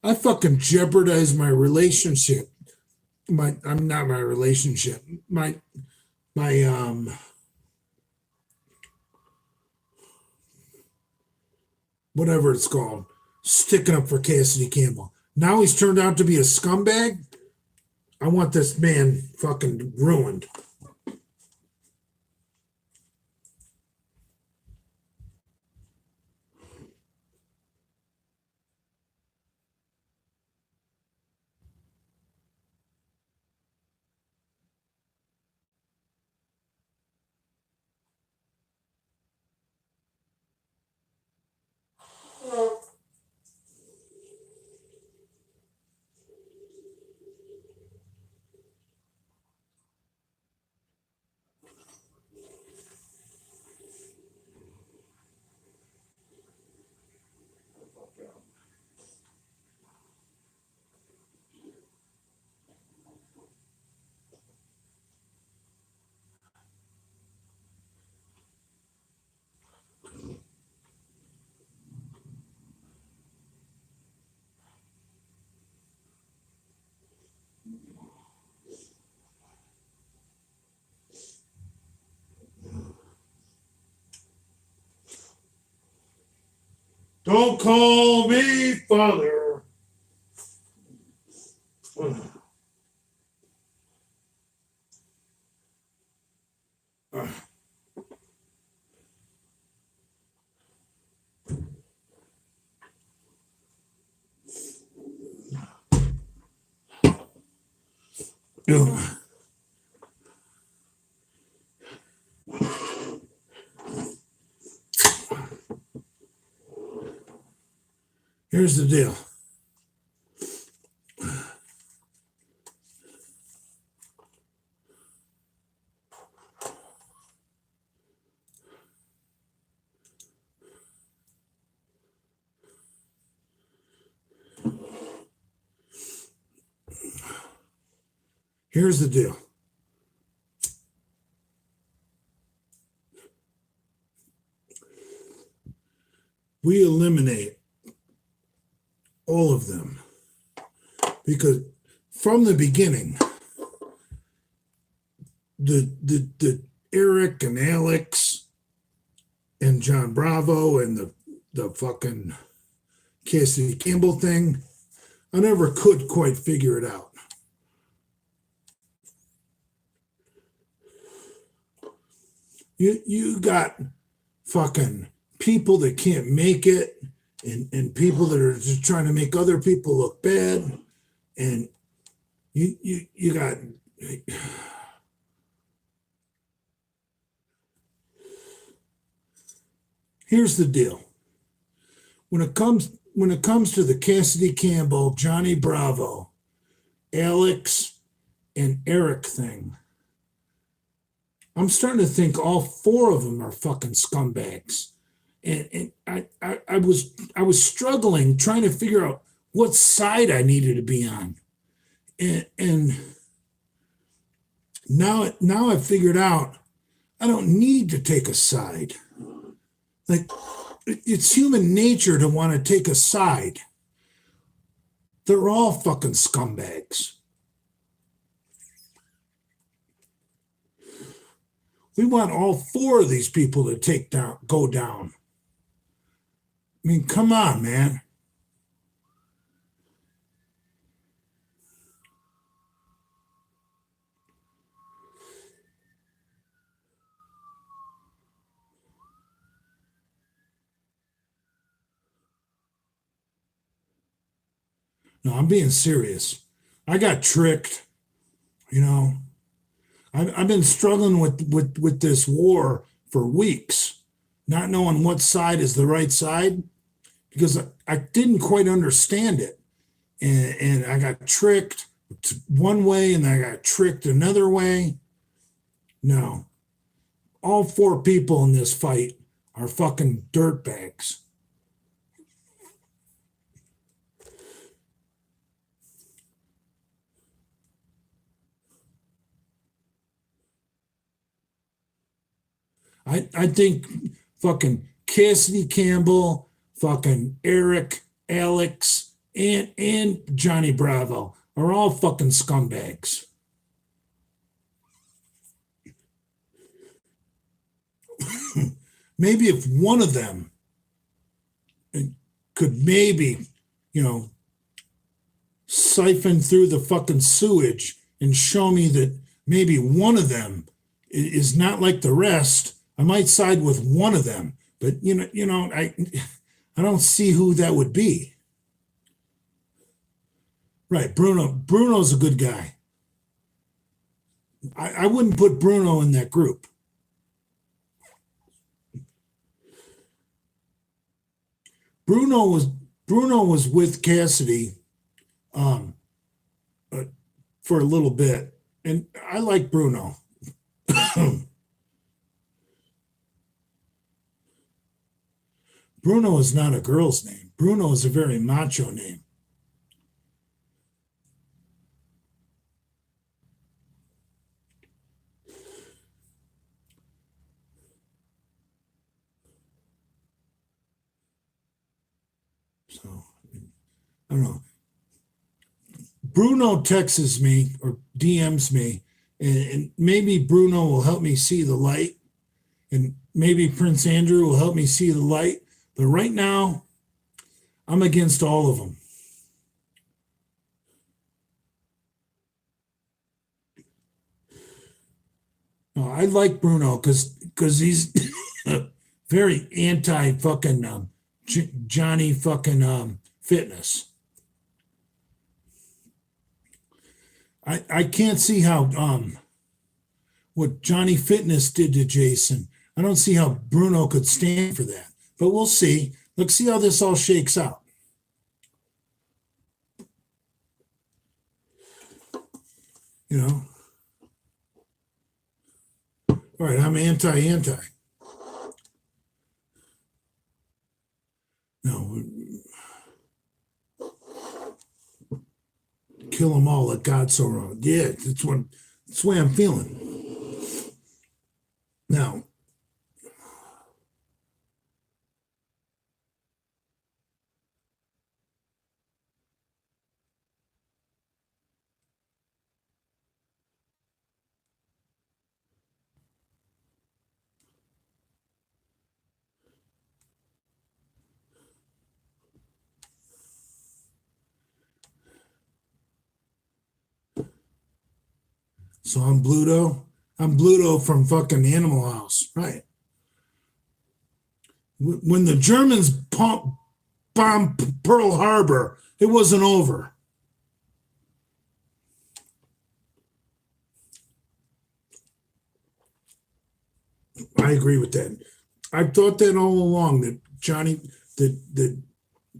I fucking jeopardize my relationship. I'm not my relationship. My whatever it's called, sticking up for Cassidy Campbell. Now he's turned out to be a scumbag. I want this man fucking ruined. Don't call me father. Here's the deal. Here's the deal. We eliminate all of them because from the beginning, the Eric and Alex and John Bravo and the fucking Cassidy Campbell thing, I never could quite figure it out. You got fucking people that can't make it, and people that are just trying to make other people look bad, and you got. Here's the deal. When it comes to the Cassidy Campbell, Johnny Bravo, Alex, and Eric thing, I'm starting to think all four of them are fucking scumbags. And I was struggling trying to figure out what side I needed to be on. And now I figured out I don't need to take a side. Like, it's human nature to want to take a side. They're all fucking scumbags. We want all four of these people to go down. I mean, come on, man. No, I'm being serious. I got tricked, you know. I've been struggling with this war for weeks, not knowing what side is the right side because I didn't quite understand it. And I got tricked one way and I got tricked another way. No, all four people in this fight are fucking dirtbags. I think fucking Cassidy Campbell, fucking Eric, Alex, and Johnny Bravo are all fucking scumbags. Maybe if one of them could maybe, you know, siphon through the fucking sewage and show me that maybe one of them is not like the rest, I might side with one of them. But I don't see who that would be. Right, Bruno's a good guy. I wouldn't put Bruno in that group. Bruno was Bruno was with Cassidy um, uh, for a little bit, and I like Bruno. Bruno is not a girl's name. Bruno is a very macho name. So I don't know. Bruno texts me or DMs me, and maybe Bruno will help me see the light, and maybe Prince Andrew will help me see the light. But right now, I'm against all of them. No, I like Bruno because he's very anti fucking Johnny fucking fitness. I can't see how what Johnny Fitness did to Jason. I don't see how Bruno could stand for that. But we'll see. Let's see how this all shakes out. You know. All right, I'm anti. No, kill them all. Let God so wrong. Yeah, that's the way I'm feeling. Now, So I'm Bluto. I'm Bluto from fucking Animal House, right? When the Germans bombed Pearl Harbor, it wasn't over. I agree with that. I've thought that all along, that that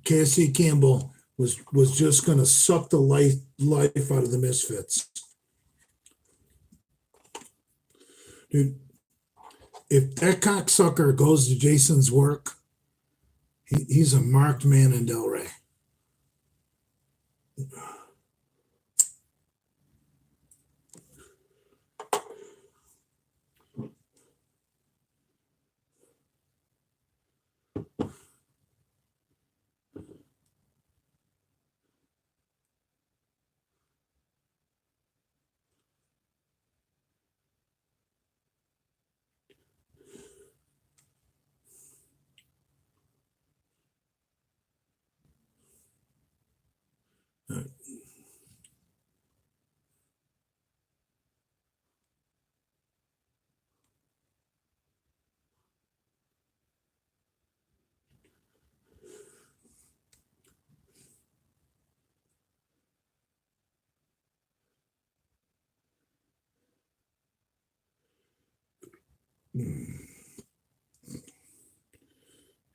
Cassie Campbell was just going to suck the life out of the Misfits. Dude, if that cocksucker goes to Jason's work, he's a marked man in Delray.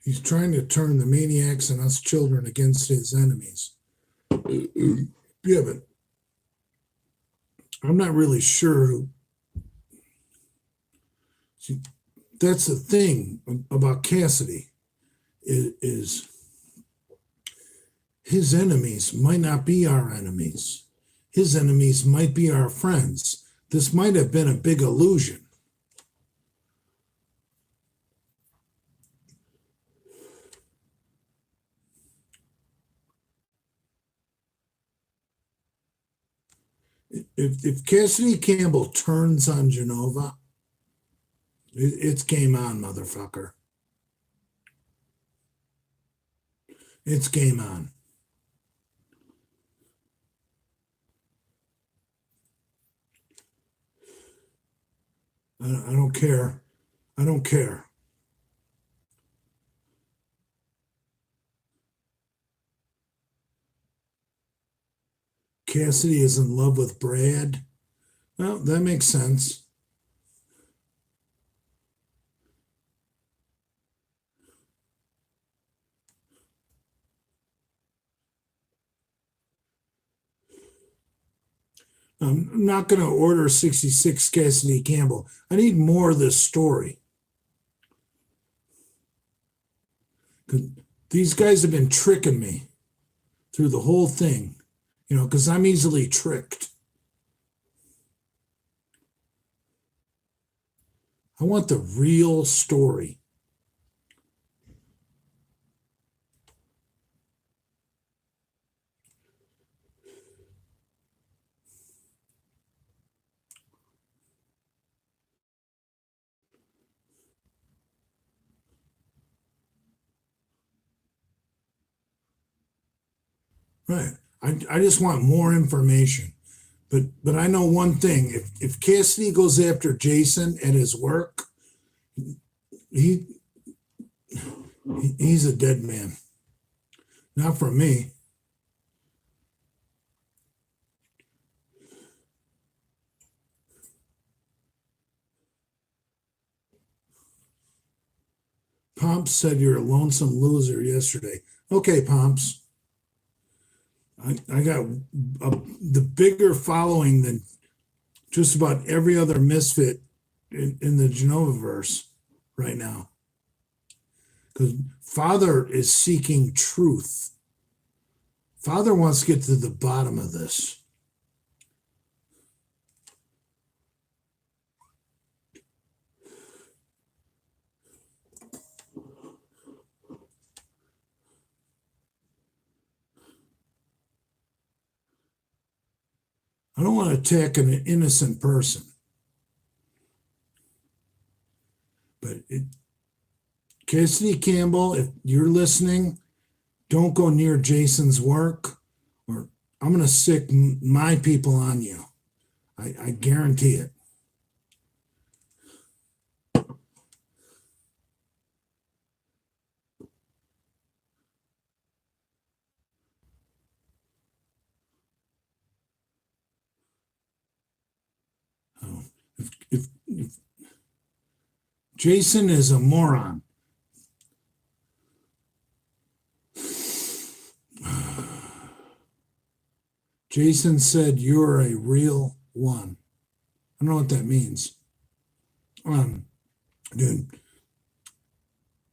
He's trying to turn the maniacs and us children against his enemies. Yeah, but I'm not really sure who. See, that's the thing about Cassidy is his enemies might not be our enemies. His enemies might be our friends. This might have been a big illusion. If Cassidy Campbell turns on Genova, it's game on, motherfucker. It's game on. I don't care. I don't care. Cassidy is in love with Brad. Well, that makes sense. I'm not going to order 66 Cassidy Campbell. I need more of this story. These guys have been tricking me through the whole thing, because I'm easily tricked. I want the real story. Right. I just want more information. But I know one thing. If Cassidy goes after Jason at his work, he's a dead man. Not for me. Pomps said you're a lonesome loser yesterday. Okay, Pomps. I got the bigger following than just about every other misfit in the Genovaverse right now. Because Father is seeking truth. Father wants to get to the bottom of this. I don't want to attack an innocent person. But Cassidy Campbell, if you're listening, don't go near Jason's work, or I'm going to sick my people on you. I guarantee it. Oh, if Jason is a moron. Jason said you're a real one. I don't know what that means.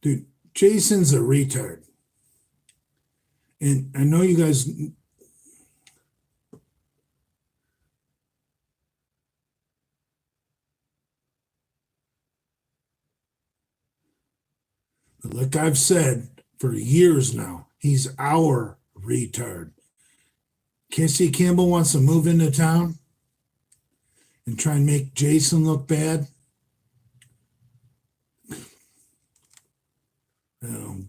Dude, Jason's a retard. And I know you guys, like I've said for years now, he's our retard. Cassie Campbell wants to move into town and try and make Jason look bad.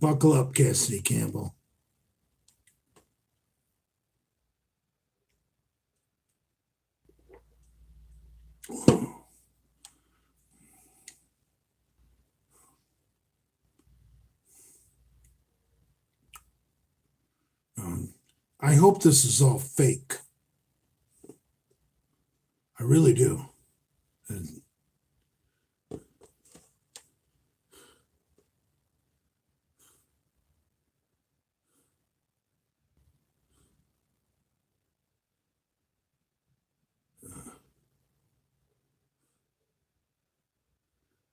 Buckle up, Cassidy Campbell. I hope this is all fake. I really do.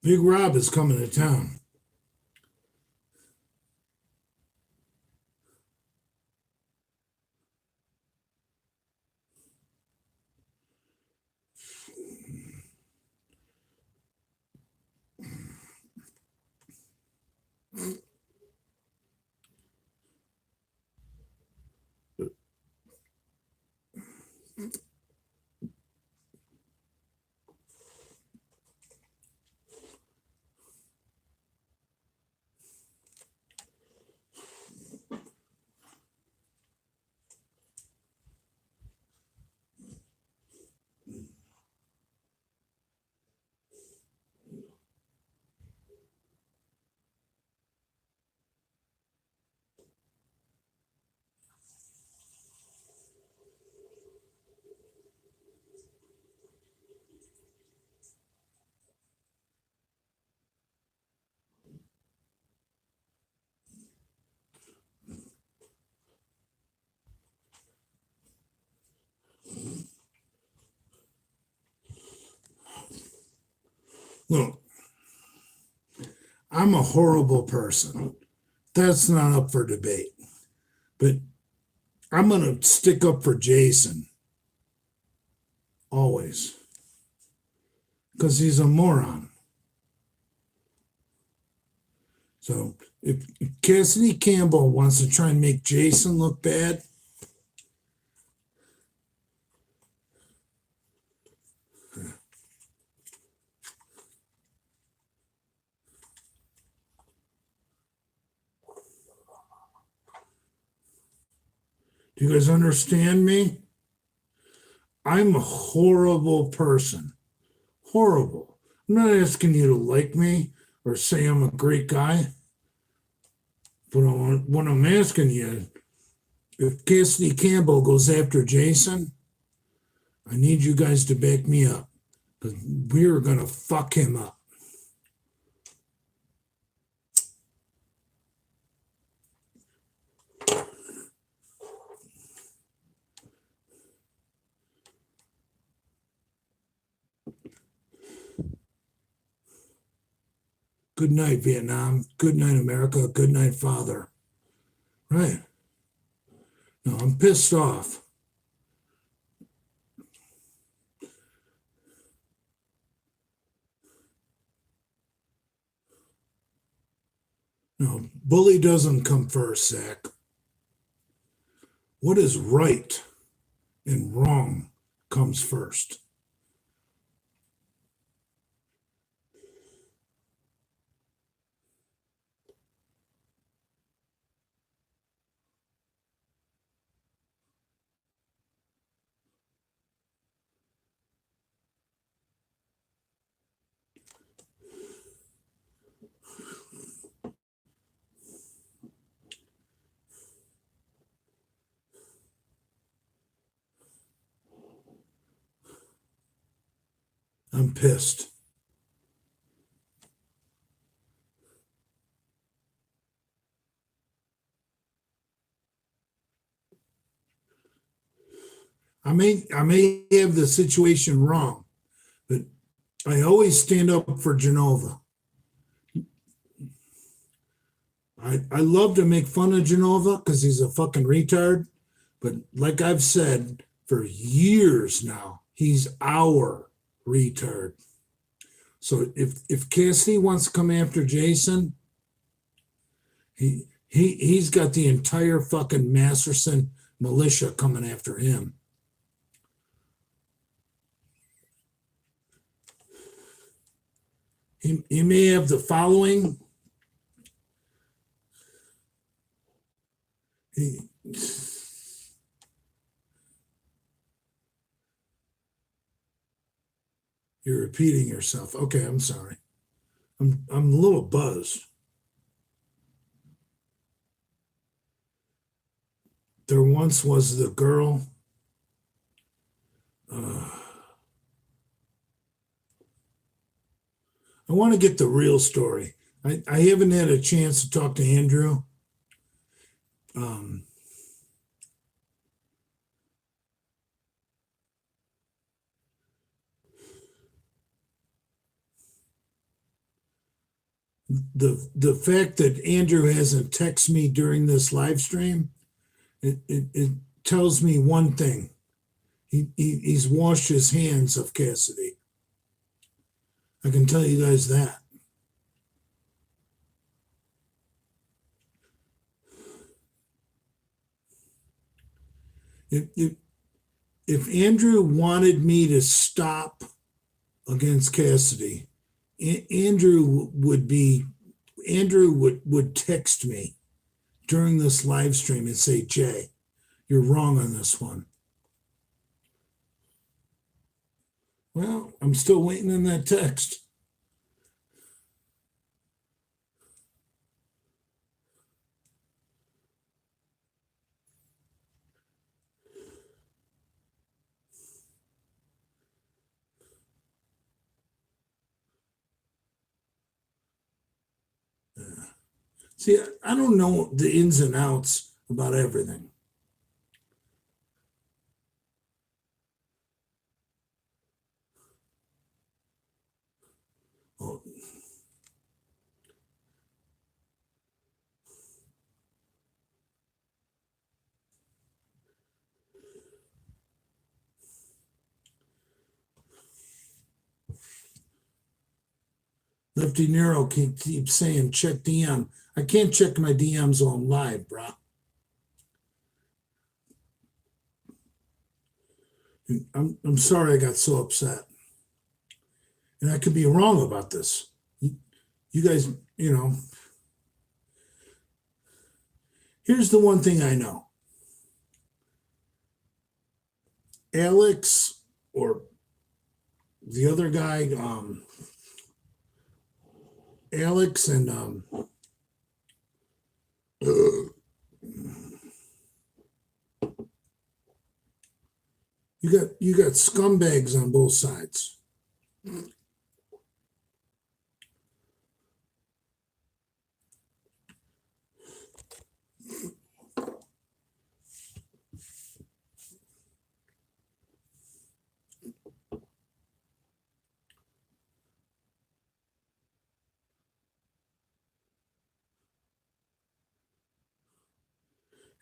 Big Rob is coming to town. Look, I'm a horrible person. That's not up for debate. But I'm going to stick up for Jason. Always. Because he's a moron. So if Cassidy Campbell wants to try and make Jason look bad, do you guys understand me? I'm a horrible person. Horrible. I'm not asking you to like me or say I'm a great guy. But what I'm asking you, if Cassidy Campbell goes after Jason, I need you guys to back me up. Because we're going to fuck him up. Good night, Vietnam. Good night, America. Good night, Father. Right. No, I'm pissed off. No, bully doesn't come first, Zach. What is right and wrong comes first. I'm pissed. I may have the situation wrong, but I always stand up for Genova. I love to make fun of Genova because he's a fucking retard. But like I've said for years now, he's our retard. So if Cassidy wants to come after Jason, he's got the entire fucking Masterson militia coming after him. He may have the following. You're repeating yourself. Okay, I'm sorry. I'm a little buzzed. There once was the girl. I want to get the real story. I haven't had a chance to talk to Andrew. The fact that Andrew hasn't texted me during this live stream, it tells me one thing. He's washed his hands of Cassidy. I can tell you guys that. If Andrew wanted me to stop against Cassidy, Andrew would text me during this live stream and say, Jay, you're wrong on this one. Well, I'm still waiting on that text. See, I don't know the ins and outs about everything. Oh. Lefty Nero keeps saying, check DM. I can't check my DMs on live, bro. I'm sorry I got so upset. And I could be wrong about this. You guys, here's the one thing I know. Alex or the other guy, Alex and you got scumbags on both sides.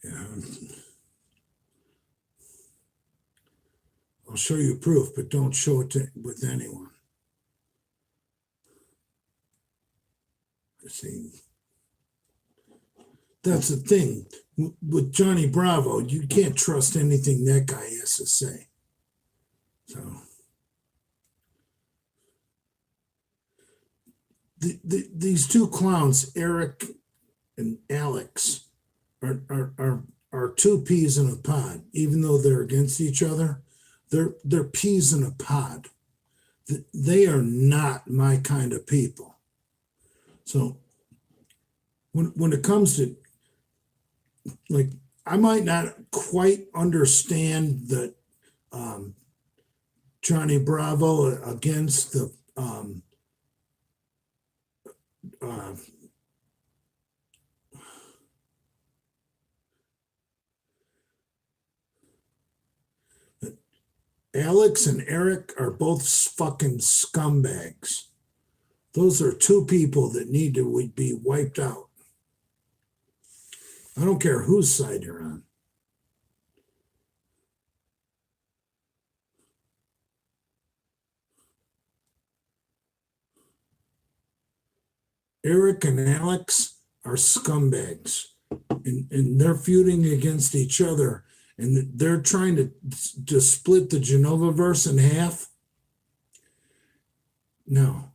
Yeah. I'll show you proof, but don't show it with anyone. See, that's the thing with Johnny Bravo. You can't trust anything that guy has to say. So these two clowns, Eric and Alex, are two peas in a pod. Even though they're against each other, they're peas in a pod. They are not my kind of people. So when it comes to, like, I might not quite understand that Johnny Bravo against the uh, Alex and Eric are both fucking scumbags. Those are two people that need to be wiped out. I don't care whose side you're on. Eric and Alex are scumbags, and they're feuding against each other, and they're trying to split the Genovaverse in half. No,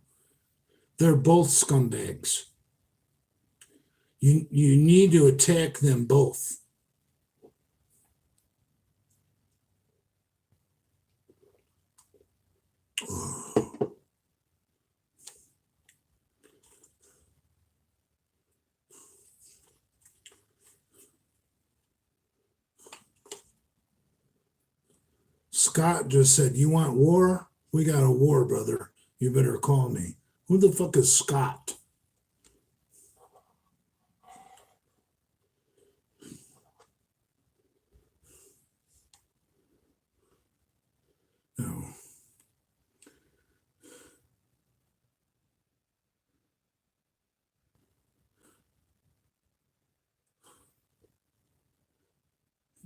they're both scumbags. You need to attack them both. Scott just said, "You want war? We got a war, brother. You better call me." Who the fuck is Scott? No.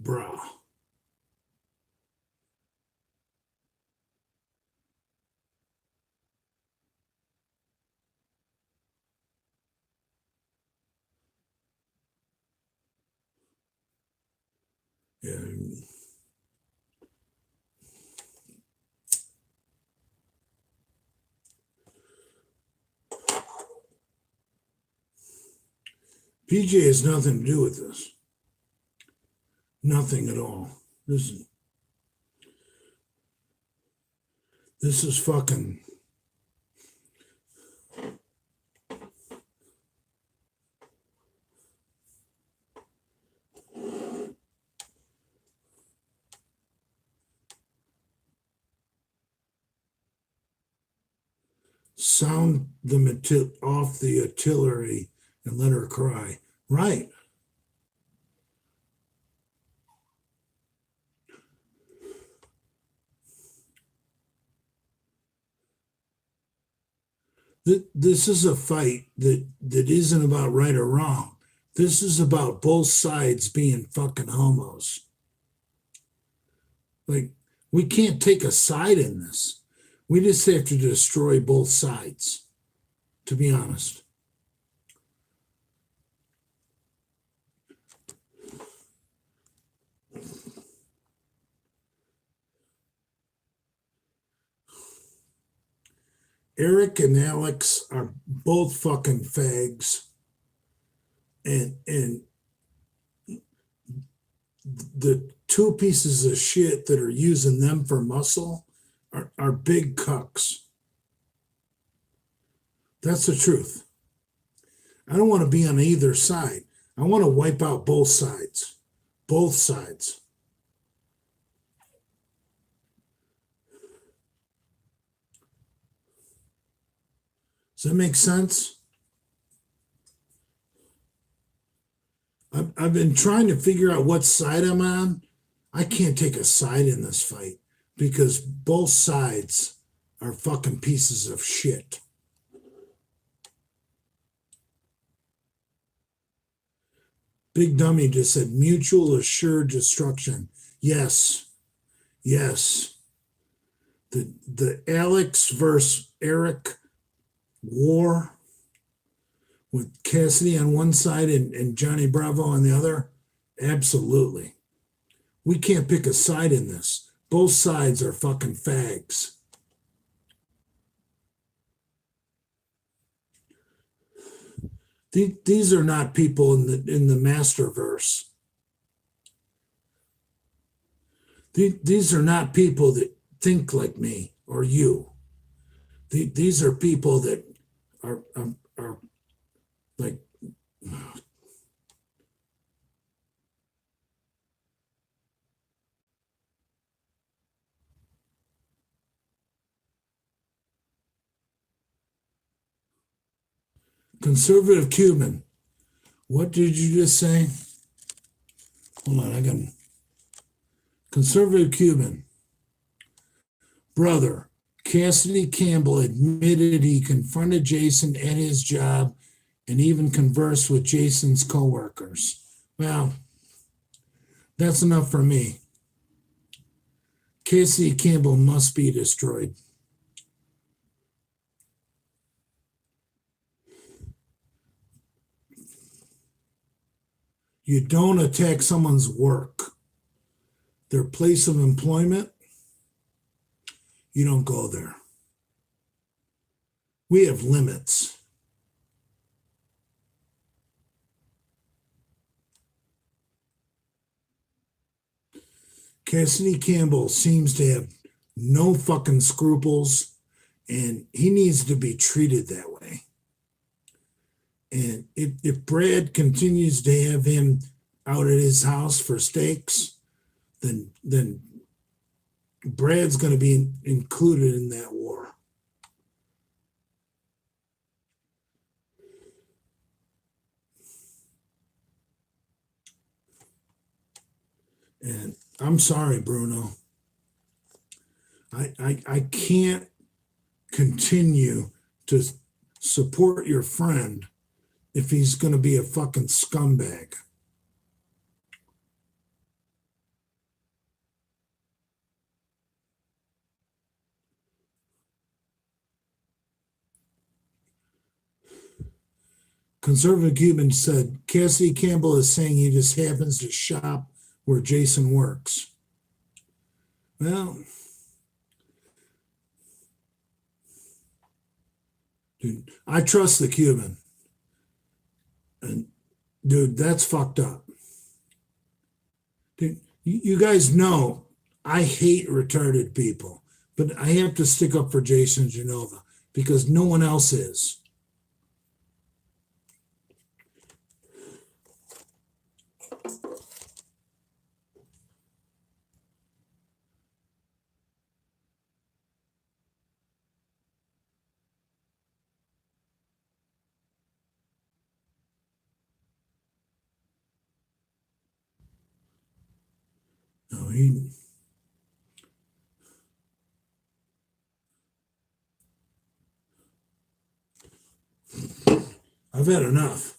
Bruh. Yeah. PJ has nothing to do with this. Nothing at all. This is fucking. Sound them off the artillery and let her cry. Right. This is a fight that isn't about right or wrong. This is about both sides being fucking homos. Like, we can't take a side in this. We just have to destroy both sides, to be honest. Eric and Alex are both fucking fags. And the two pieces of shit that are using them for muscle are big cucks. That's the truth. I don't want to be on either side. I want to wipe out both sides. Both sides. Does that make sense? I've been trying to figure out what side I'm on. I can't take a side in this fight because both sides are fucking pieces of shit. Big Dummy just said mutual assured destruction. Yes. Yes. The Alex versus Eric war with Cassidy on one side and Johnny Bravo on the other? Absolutely. We can't pick a side in this. Both sides are fucking fags. These are not people in the Masterverse. These are not people that think like me or you. These are people that are like. Conservative Cuban. What did you just say? Hold on, I got Conservative Cuban. Brother, Cassidy Campbell admitted he confronted Jason at his job and even conversed with Jason's coworkers. Well, that's enough for me. Cassidy Campbell must be destroyed. You don't attack someone's work, their place of employment. You don't go there. We have limits. Cassidy Campbell seems to have no fucking scruples, and he needs to be treated that way. And if Brad continues to have him out at his house for steaks, then Brad's going to be included in that war. And I'm sorry, Bruno. I can't continue to support your friend if he's going to be a fucking scumbag. Conservative Cuban said, Cassidy Campbell is saying he just happens to shop where Jason works. Well, dude, I trust the Cuban. And dude, that's fucked up. Dude, you guys know I hate retarded people, but I have to stick up for Jason Genova because no one else is. No, I've had enough.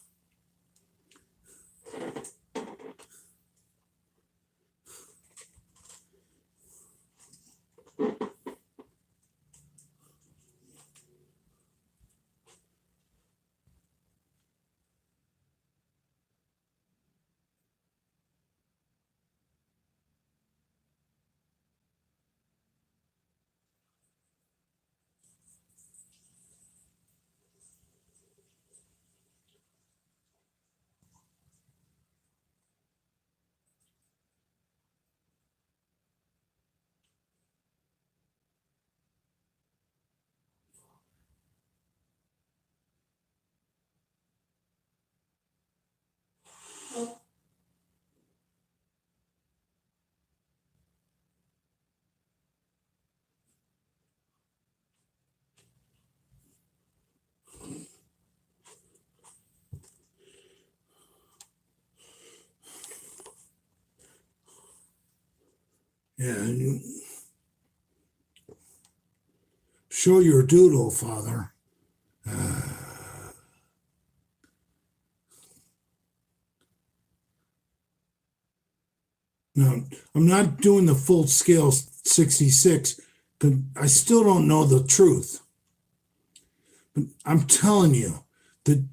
Yeah, show your doodle, Father. No, I'm not doing the full scale 66 because I still don't know the truth. But I'm telling you that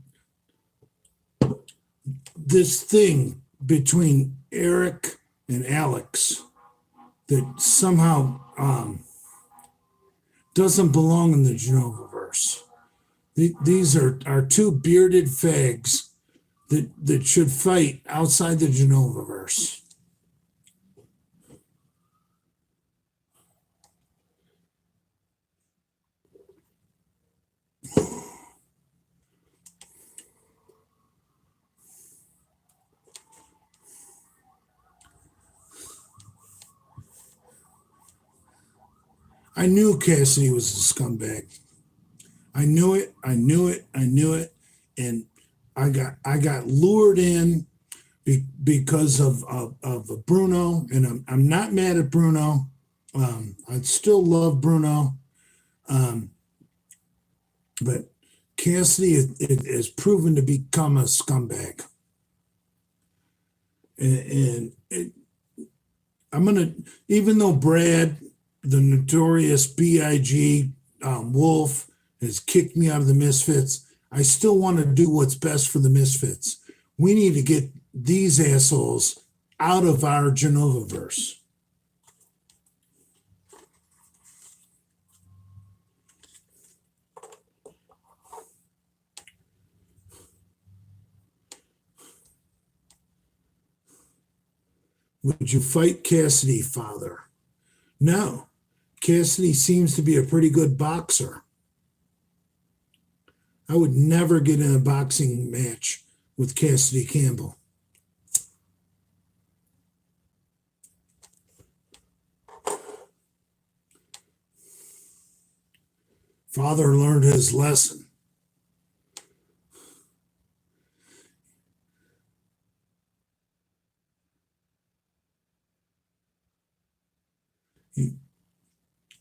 this thing between Eric and Alex that somehow doesn't belong in the Genovaverse. These are two bearded fags that should fight outside the Genovaverse. I knew Cassidy was a scumbag. I knew it. I knew it. I knew it. and I got lured in because of Bruno, and I'm not mad at Bruno. I still love Bruno, um, but Cassidy has proven to become a scumbag, and I'm gonna, even though Brad, the notorious Big Wolf, has kicked me out of the Misfits, I still want to do what's best for the Misfits. We need to get these assholes out of our Genovaverse. Would you fight Cassidy, father? No. Cassidy seems to be a pretty good boxer. I would never get in a boxing match with Cassidy Campbell. Father learned his lesson.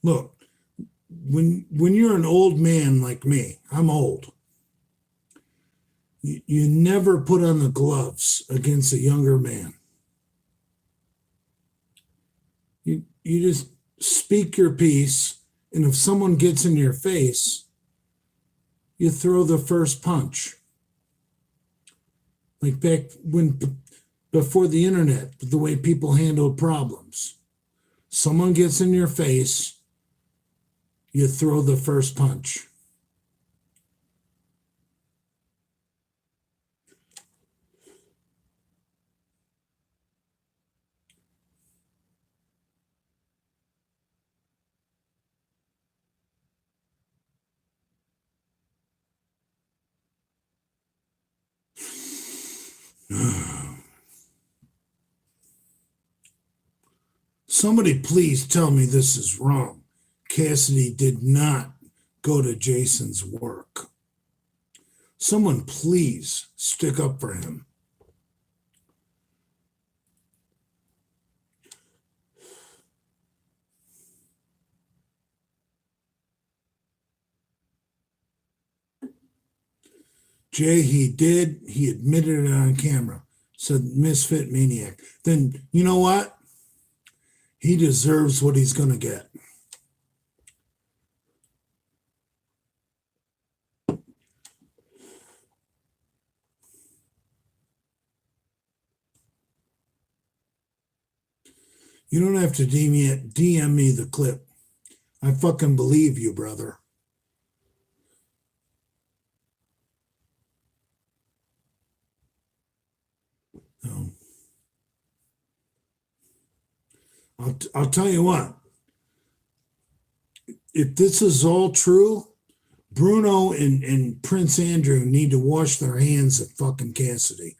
Look, when you're an old man like me, I'm old. You never put on the gloves against a younger man. You just speak your piece, and if someone gets in your face, you throw the first punch. Like back when, before the internet, the way people handled problems. Someone gets in your face, you throw the first punch. Somebody please tell me this is wrong. Cassidy did not go to Jason's work. Someone please stick up for him. Jay, he did. He admitted it on camera. Said misfit maniac. Then you know what? He deserves what he's going to get. You don't have to DM me the clip. I fucking believe you, brother. No. I'll tell you what. If this is all true, Bruno and Prince Andrew need to wash their hands of fucking Cassidy.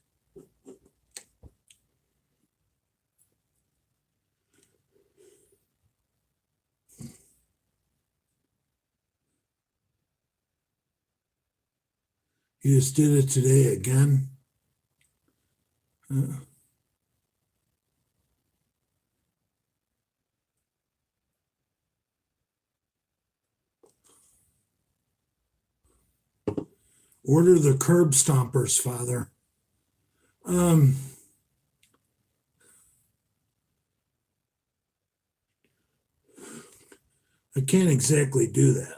He just did it today again. Order the curb stompers, father. I can't exactly do that.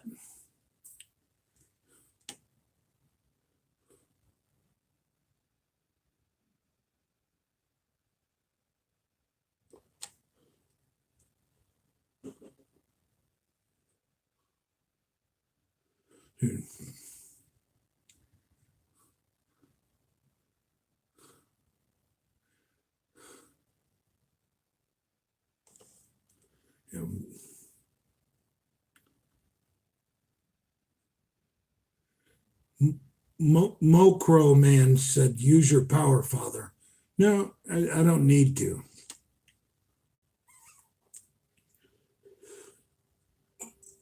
Dude. Mocro man said, use your power, father. No, I don't need to.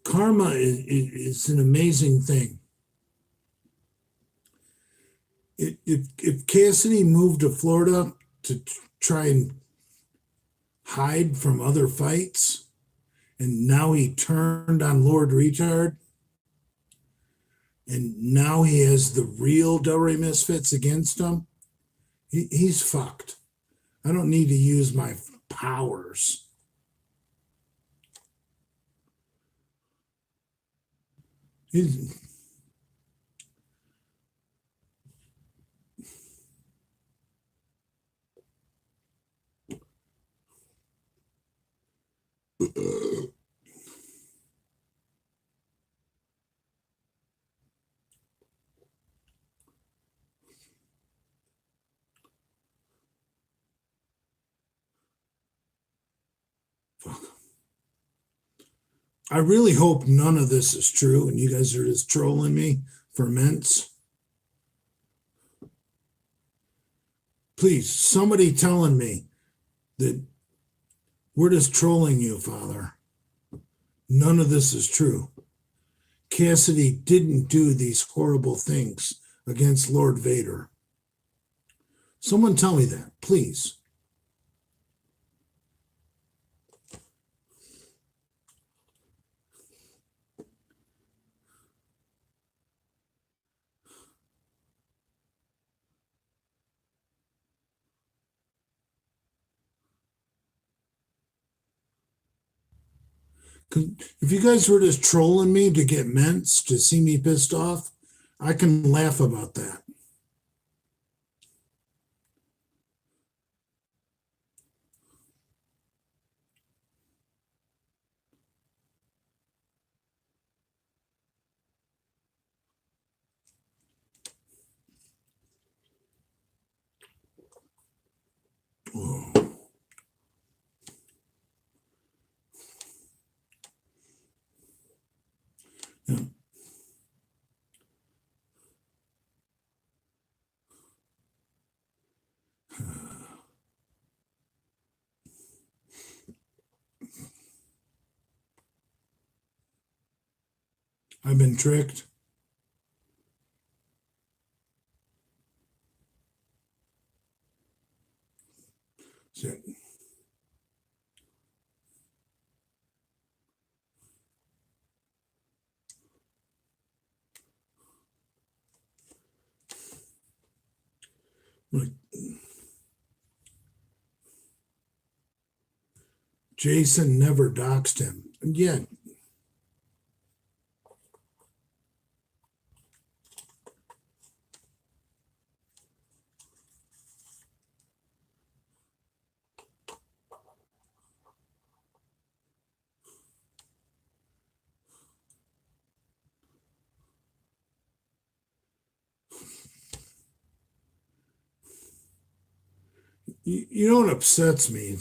Karma is an amazing thing. if Cassidy moved to Florida to try and hide from other fights, and now he turned on Lord Retard, and now he has the real Delray Misfits against him, he's fucked. I don't need to use my powers. He's, I really hope none of this is true and you guys are just trolling me for mints. Please, somebody telling me that we're just trolling you, Father. None of this is true. Cassidy didn't do these horrible things against Lord Vader. Someone tell me that, please. If you guys were just trolling me to get mints, to see me pissed off, I can laugh about that. Oh. Yeah. I've been tricked. So, like, Jason never doxed him. And yet, you know what upsets me?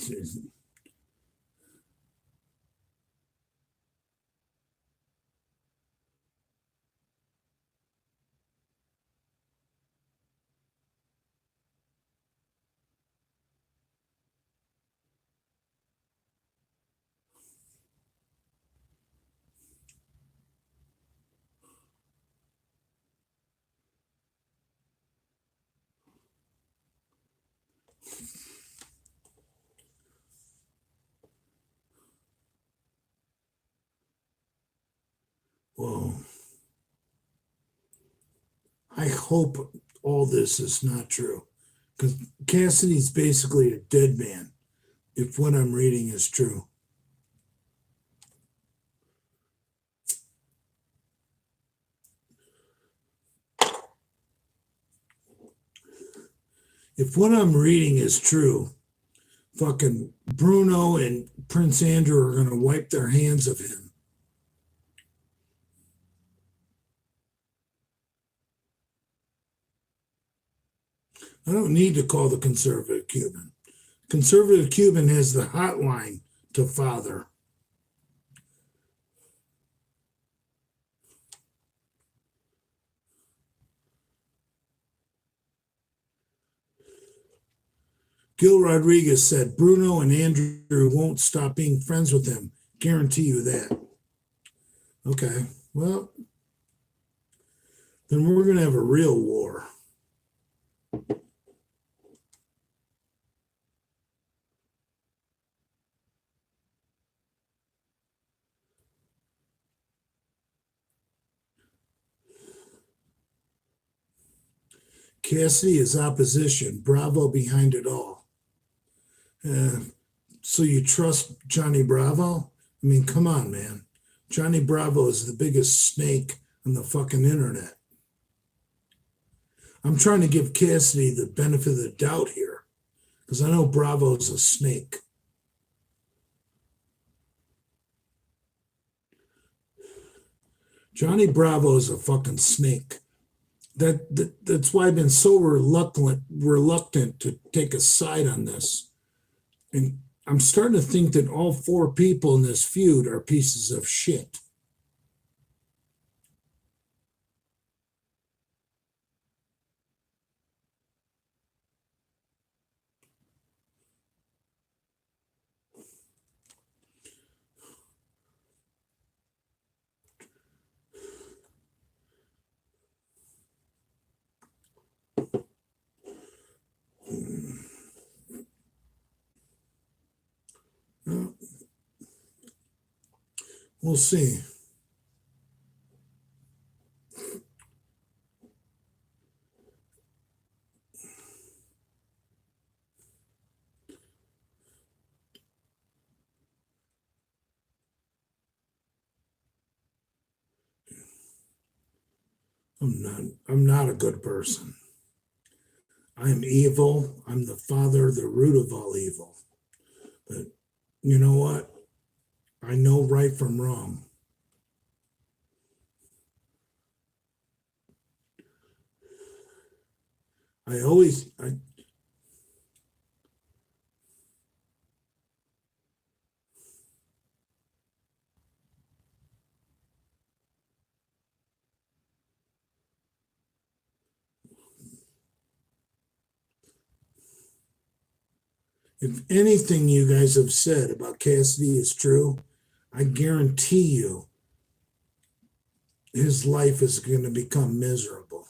Whoa. I hope all this is not true, because Cassidy's basically a dead man, if what I'm reading is true. If what I'm reading is true, fucking Bruno and Prince Andrew are going to wipe their hands of him. I don't need to call the conservative Cuban. Conservative Cuban has the hotline to Father. Gil Rodriguez said Bruno and Andrew won't stop being friends with him. Guarantee you that. Okay, well, then we're going to have a real war. Cassidy is opposition. Bravo behind it all. So you trust Johnny Bravo? I mean, come on, man. Johnny Bravo is the biggest snake on the fucking internet. I'm trying to give Cassidy the benefit of the doubt here because I know Bravo's a snake. Johnny Bravo is a fucking snake. That's why I've been so reluctant to take a side on this. And I'm starting to think that all four people in this feud are pieces of shit. We'll see. I'm not a good person. I am evil. I'm the father, the root of all evil. But you know what? I know right from wrong. If anything you guys have said about Cassidy is true, I guarantee you his life is going to become miserable.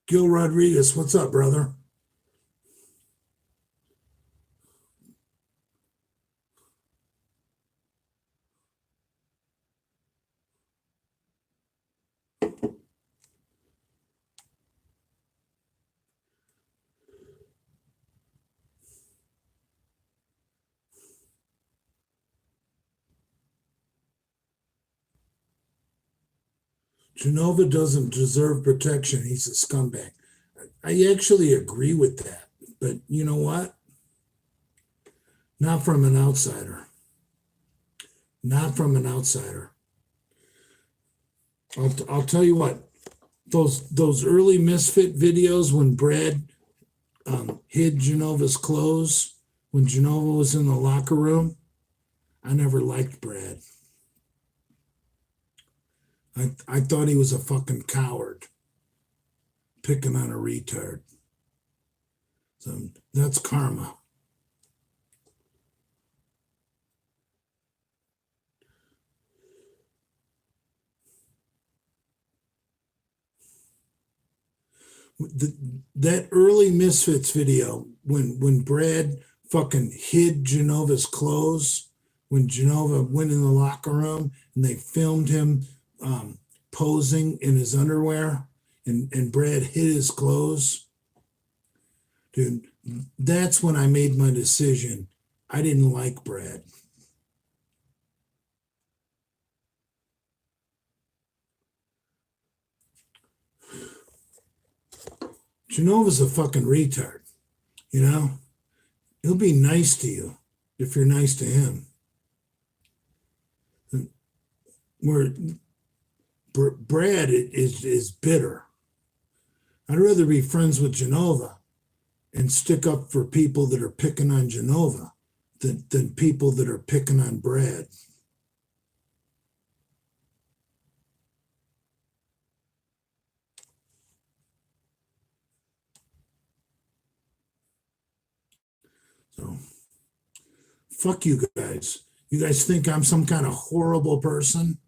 Gil Rodriguez, what's up, brother? Genova doesn't deserve protection. He's a scumbag. I actually agree with that. But you know what? Not from an outsider. Not from an outsider. I'll tell you what. Those early Misfit videos when Brad hid Genova's clothes, when Genova was in the locker room, I never liked Brad. I thought he was a fucking coward, picking on a retard. So that's karma. That early Misfits video when Brad fucking hid Genova's clothes, when Genova went in the locker room and they filmed him posing in his underwear and Brad hid his clothes. Dude, that's when I made my decision. I didn't like Brad. Genova's a fucking retard, you know? He'll be nice to you if you're nice to him. Where Brad is bitter. I'd rather be friends with Genova and stick up for people that are picking on Genova than people that are picking on Brad. So, fuck you guys. You guys think I'm some kind of horrible person?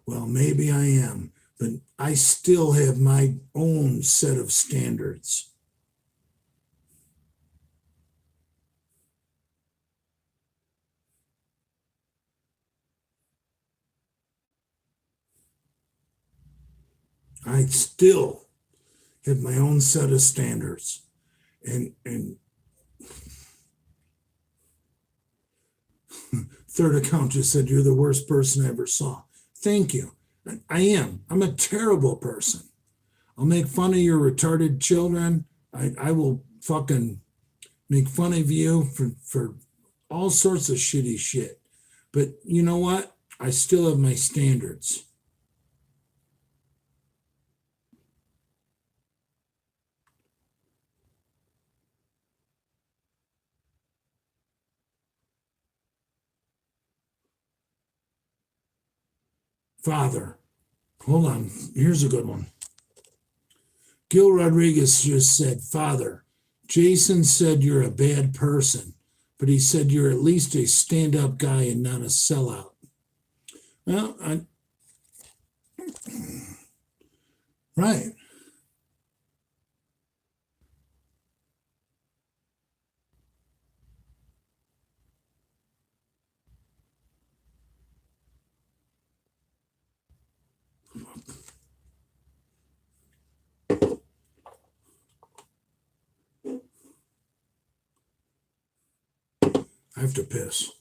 Well, maybe I am, but I still have my own set of standards. I still have my own set of standards. And third account just said you're the worst person I ever saw. Thank you. I am. I'm a terrible person. I'll make fun of your retarded children. I will fucking make fun of you for all sorts of shitty shit. But you know what? I still have my standards. Father, hold on. Here's a good one. Gil Rodriguez just said, Father, Jason said you're a bad person, but he said you're at least a stand up guy and not a sellout. Well, right. I have to piss.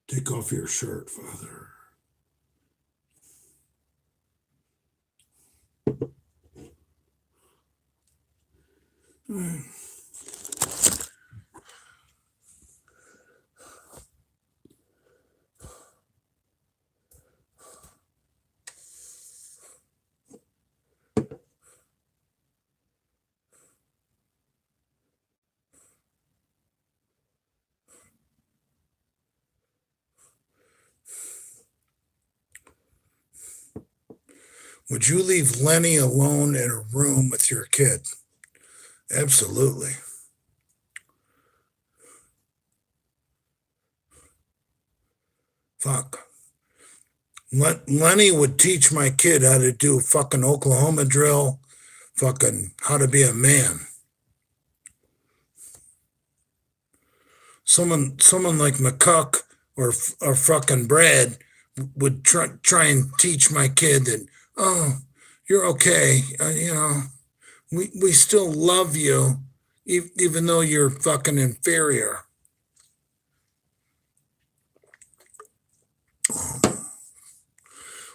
Take off your shirt, Father. Would you leave Lenny alone in a room with your kid? Absolutely. Fuck. Lenny would teach my kid how to do fucking Oklahoma drill, fucking how to be a man. Someone like McCuck or fucking Brad would try and teach my kid that, oh, you're okay, we still love you, even though you're fucking inferior.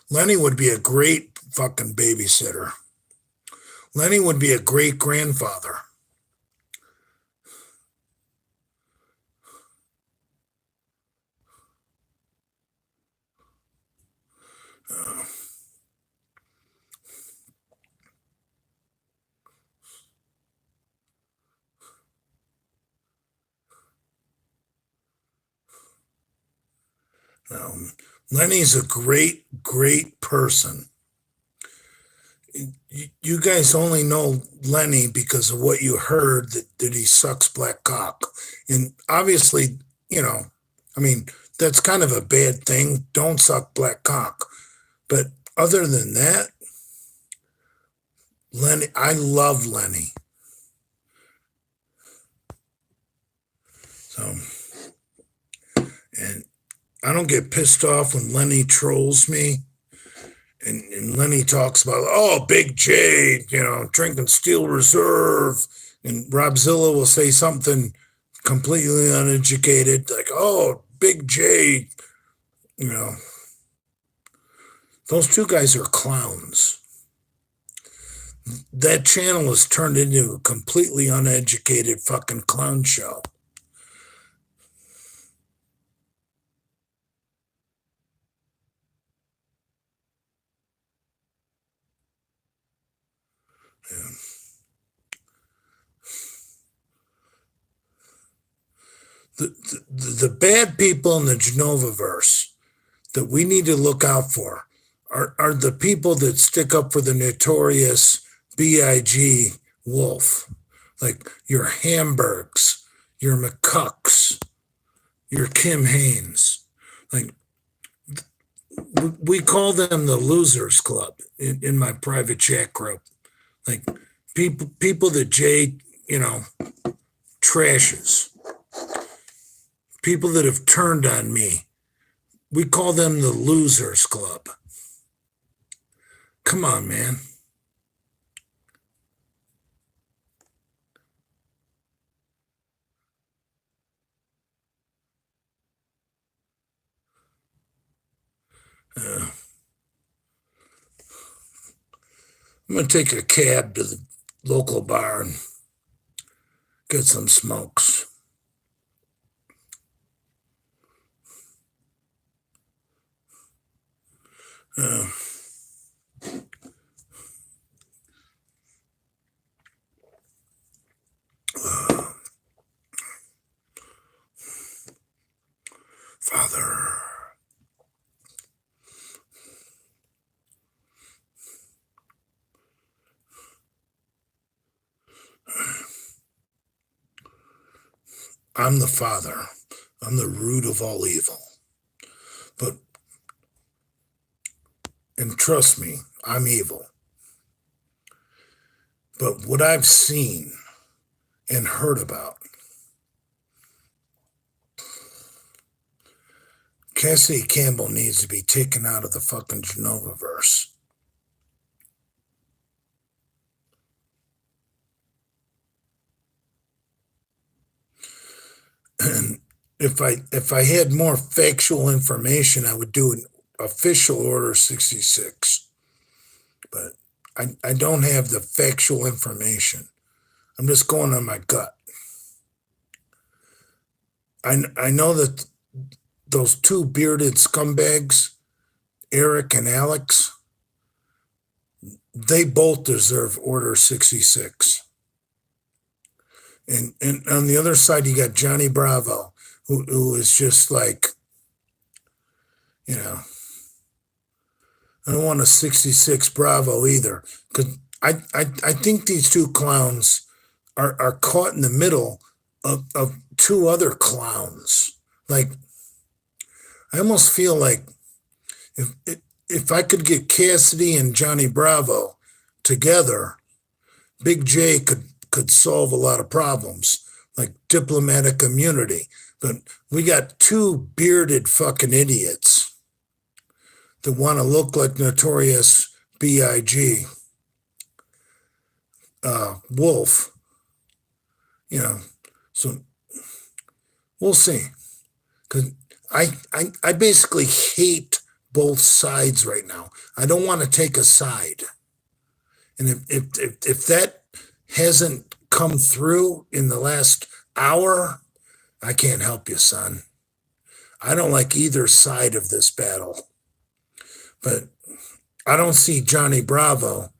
Lenny would be a great fucking babysitter. Lenny would be a great grandfather. Lenny's a great person. You guys only know Lenny because of what you heard that he sucks black cock. And obviously, I mean, that's kind of a bad thing. Don't suck black cock. But other than that, Lenny, I love Lenny. So, and I don't get pissed off when Lenny trolls me. And Lenny talks about, oh, Big J, drinking Steel Reserve. And Rob Zilla will say something completely uneducated, like, oh, Big J, those two guys are clowns. That channel has turned into a completely uneducated fucking clown show. Yeah. The bad people in the Genovaverse that we need to look out for are the people that stick up for the notorious B.I.G. Wolf, like your Hamburgs, your McCucks, your Kim Haines. Like, we call them the Losers Club in my private chat group. Like, people that Jay, trashes. People that have turned on me. We call them the Losers Club. Come on, man. I'm going to take a cab to the local bar and get some smokes. Father. I'm the Father. I'm the root of all evil. And trust me, I'm evil. But what I've seen and heard about, Cassidy Campbell needs to be taken out of the fucking Genovaverse. And if I had more factual information, I would do an official Order 66. But I don't have the factual information. I'm just going on my gut. I know that those two bearded scumbags, Eric and Alex, they both deserve Order 66. And on the other side, you got Johnny Bravo, who is just like, I don't want a 66 Bravo either, because I think these two clowns are caught in the middle of two other clowns. Like, I almost feel like if I could get Cassidy and Johnny Bravo together, Big J could solve a lot of problems, like diplomatic immunity. But we got two bearded fucking idiots that want to look like notorious B.I.G. Wolf. So we'll see. Because I basically hate both sides right now. I don't want to take a side. And if that hasn't come through in the last hour, I can't help you, son. I don't like either side of this battle. But I don't see Johnny Bravo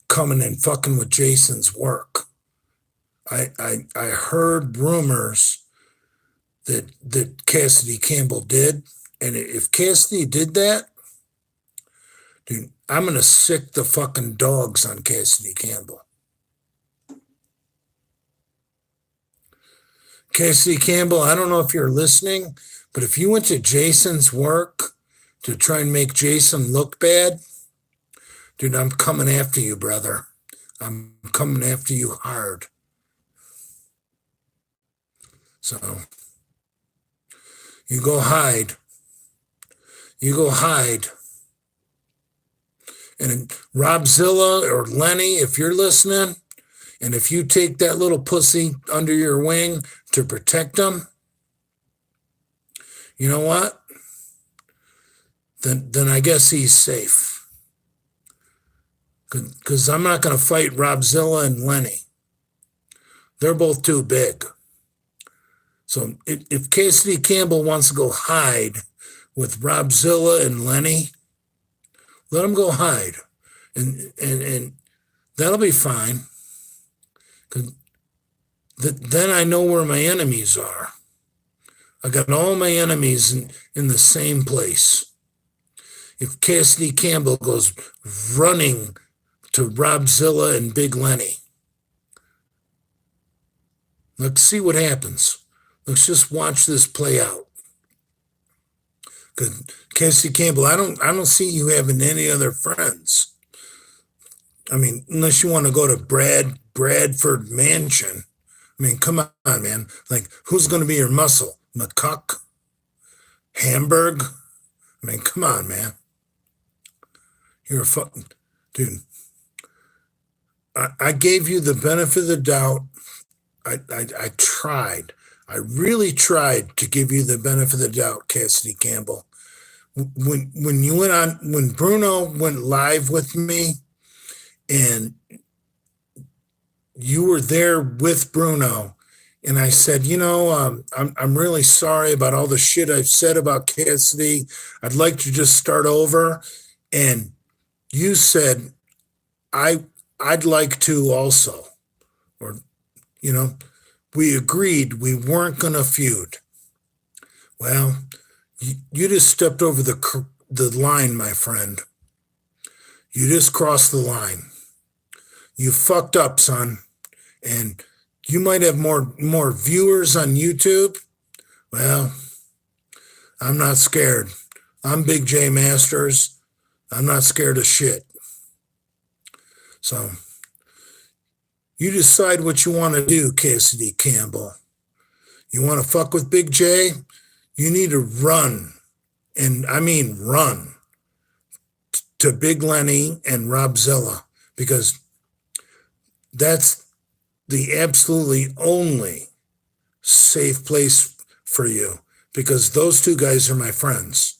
coming and fucking with Jason's work. I heard rumors that Cassidy Campbell did. And if Cassidy did that, dude, I'm going to sick the fucking dogs on Cassidy Campbell. Cassidy Campbell, I don't know if you're listening, but if you went to Jason's work to try and make Jason look bad, dude, I'm coming after you, brother. I'm coming after you hard. So you go hide. You go hide. And Robzilla or Lenny, if you're listening, and if you take that little pussy under your wing to protect them, you know what? Then I guess he's safe. Because I'm not going to fight Robzilla and Lenny. They're both too big. So if Cassidy Campbell wants to go hide with Robzilla and Lenny, let him go hide. And that'll be fine. Then I know where my enemies are. I got all my enemies in the same place. If Cassidy Campbell goes running to Robzilla and Big Lenny, let's see what happens. Let's just watch this play out. Because Cassidy Campbell, I don't see you having any other friends. I mean, unless you want to go to Bradford Mansion. I mean, come on, man. Like, who's going to be your muscle? McCuck? Hamburg? I mean, come on, man. You're a fucking dude. I gave you the benefit of the doubt. I tried. I really tried to give you the benefit of the doubt, Cassidy Campbell. When Bruno went live with me, and you were there with Bruno, and I said, I'm really sorry about all the shit I've said about Cassidy. I'd like to just start over. And you said, I'd like to also. Or, we agreed we weren't going to feud. Well, you just stepped over the line, my friend. You just crossed the line. You fucked up, son. And you might have more viewers on YouTube. Well, I'm not scared. I'm Big J Masters. I'm not scared of shit. So you decide what you want to do, Cassidy Campbell. You want to fuck with Big J? You need to run. And I mean run to Big Lenny and Robzilla, because that's the absolutely only safe place for you, because those two guys are my friends.